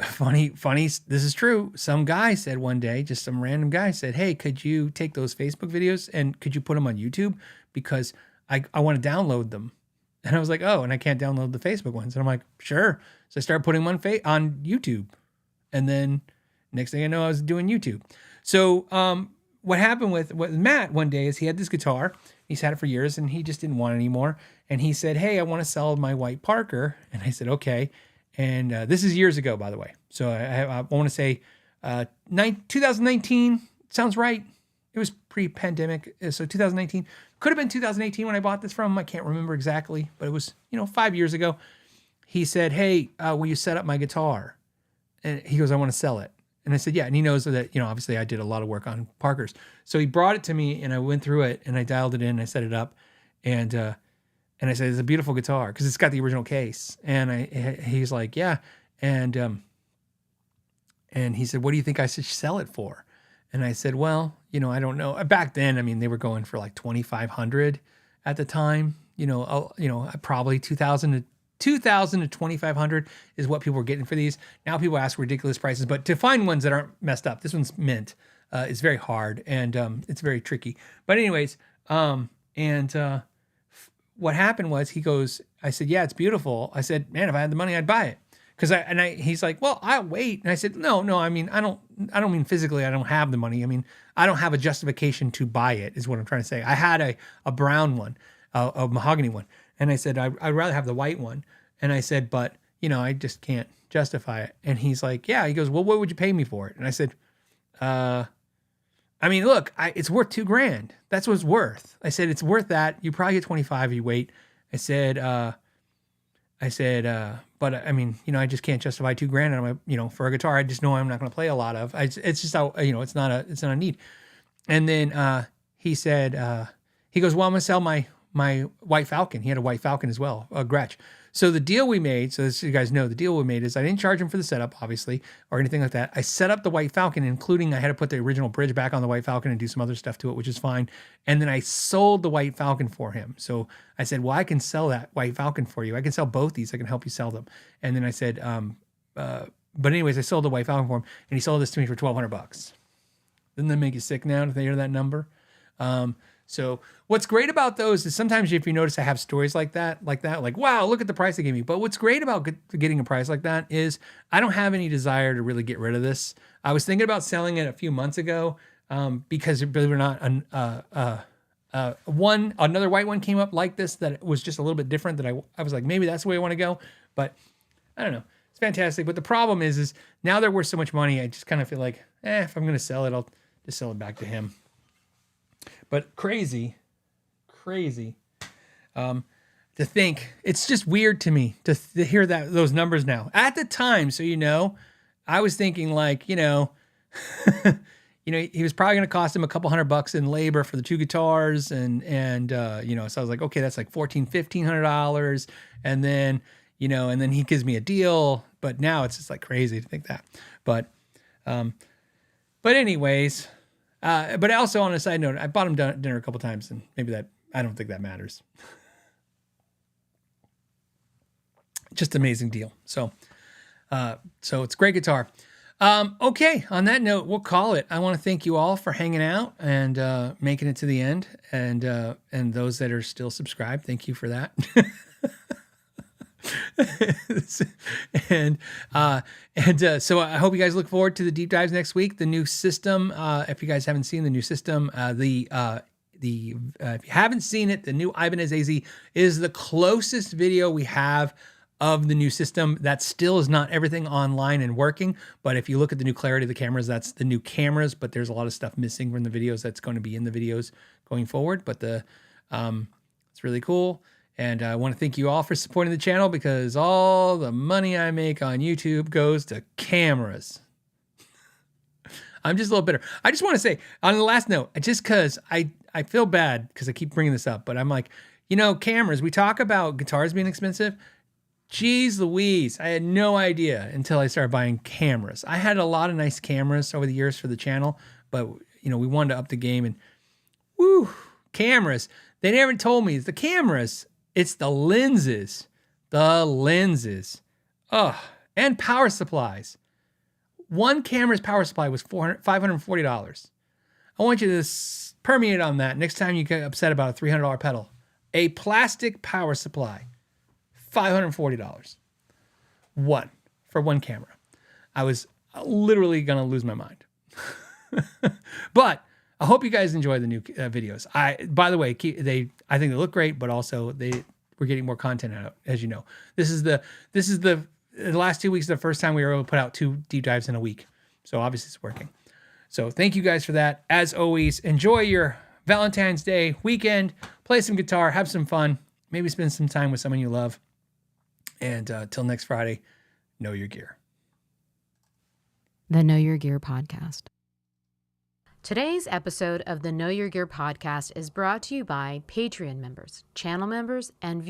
funny, this is true. Some guy said one day, just some random guy said, hey, could you take those Facebook videos and could you put them on YouTube? Because I want to download them. And I was like, oh, and I can't download the Facebook ones. And I'm like, sure. So I started putting them on YouTube. And then next thing I know, I was doing YouTube. So what happened with Matt one day is he had this guitar. He's had it for years and he just didn't want it anymore. And he said, hey, I want to sell my white Parker. And I said, okay. And this is years ago, by the way. So I want to say 2019 sounds right. It was pre-pandemic. So 2019 could have been 2018 when I bought this from him. I can't remember exactly, but it was, 5 years ago. He said, hey, will you set up my guitar? And he goes, I want to sell it. And I said, yeah. And he knows that, obviously I did a lot of work on Parkers. So he brought it to me and I went through it and I dialed it in and I set it up. And I said, it's a beautiful guitar because it's got the original case. And he's like, yeah. And he said, what do you think I should sell it for? And I said, well, I don't know. Back then, they were going for like $2,500 at the time. Probably $2,000 to $2,500 is what people were getting for these. Now people ask ridiculous prices, but to find ones that aren't messed up, this one's mint. It's very hard and it's very tricky. But anyways, what happened was I said, yeah, it's beautiful. I said, man, if I had the money, I'd buy it. He's like, well, I'll wait. And I said, no, I don't mean physically, I don't have the money. I don't have a justification to buy it is what I'm trying to say. I had a brown one, a mahogany one. And I said, I'd rather have the white one. And I said, but I just can't justify it. And he's like, yeah, he goes, well, what would you pay me for it? And I said, look, it's worth $2,000. That's what it's worth. I said, it's worth that. You probably get 25 if you wait. I said, but I just can't justify $2,000 for a guitar. I just know I'm not going to play a lot of. It's just how, it's not a need. And then he said, he goes, well, I'm going to sell my white Falcon. He had a white Falcon as well, a Gretsch. So the deal we made, so you guys know, the deal we made is I didn't charge him for the setup, obviously, or anything like that. I set up the white Falcon, including I had to put the original bridge back on the white Falcon and do some other stuff to it, which is fine. And then I sold the white Falcon for him. So I said, well, I can sell that white Falcon for you. I can sell both these. I can help you sell them. And then I said, but anyways, I sold the white Falcon for him, and he sold this to me for $1,200. Doesn't that make you sick now to hear that number? So what's great about those is sometimes if you notice I have stories like that, like, wow, look at the price they gave me. But what's great about getting a price like that is I don't have any desire to really get rid of this. I was thinking about selling it a few months ago because believe it or not, another white one came up like this that was just a little bit different that I was like, maybe that's the way I want to go. But I don't know. It's fantastic. But the problem is now they're worth so much money. I just kind of feel like, if I'm going to sell it, I'll just sell it back to him. But crazy to think. It's just weird to me to hear those numbers now. At the time, so I was thinking like, he was probably going to cost him a couple $100 in labor for the 2 guitars, and so I was like, okay, that's like $1,500, and then he gives me a deal. But now it's just like crazy to think that. But anyways. But also on a side note, I bought him dinner a couple times, and maybe I don't think that matters. Just amazing deal. So it's a great guitar. Okay, on that note, we'll call it. I want to thank you all for hanging out and making it to the end, and those that are still subscribed, thank you for that. So I hope you guys look forward to the deep dives next week. The new system, if you guys haven't seen the new system, if you haven't seen it, the new Ibanez AZ is the closest video we have of the new system. That still is not everything online and working, but if you look at the new clarity of the cameras, that's the new cameras, but there's a lot of stuff missing from the videos that's going to be in the videos going forward. But it's really cool. And I want to thank you all for supporting the channel because all the money I make on YouTube goes to cameras. I'm just a little bitter. I just want to say on the last note, just because I feel bad because I keep bringing this up, but I'm like, cameras, we talk about guitars being expensive. Jeez Louise, I had no idea until I started buying cameras. I had a lot of nice cameras over the years for the channel, but we wanted to up the game and woo, cameras. They never told me the cameras, it's the lenses. The lenses. And power supplies. One camera's power supply was $540. I want you to permeate on that next time you get upset about a $300 pedal. A plastic power supply, $540. One for one camera. I was literally going to lose my mind. But I hope you guys enjoy the new videos. By the way, I think they look great, but also we're getting more content out, as you know. This is the last 2 weeks, the first time we were able to put out 2 deep dives in a week. So obviously it's working. So thank you guys for that. As always, enjoy your Valentine's Day weekend. Play some guitar, have some fun, maybe spend some time with someone you love. And till next Friday, know your gear. The Know Your Gear podcast. Today's episode of the Know Your Gear podcast is brought to you by Patreon members, channel members, and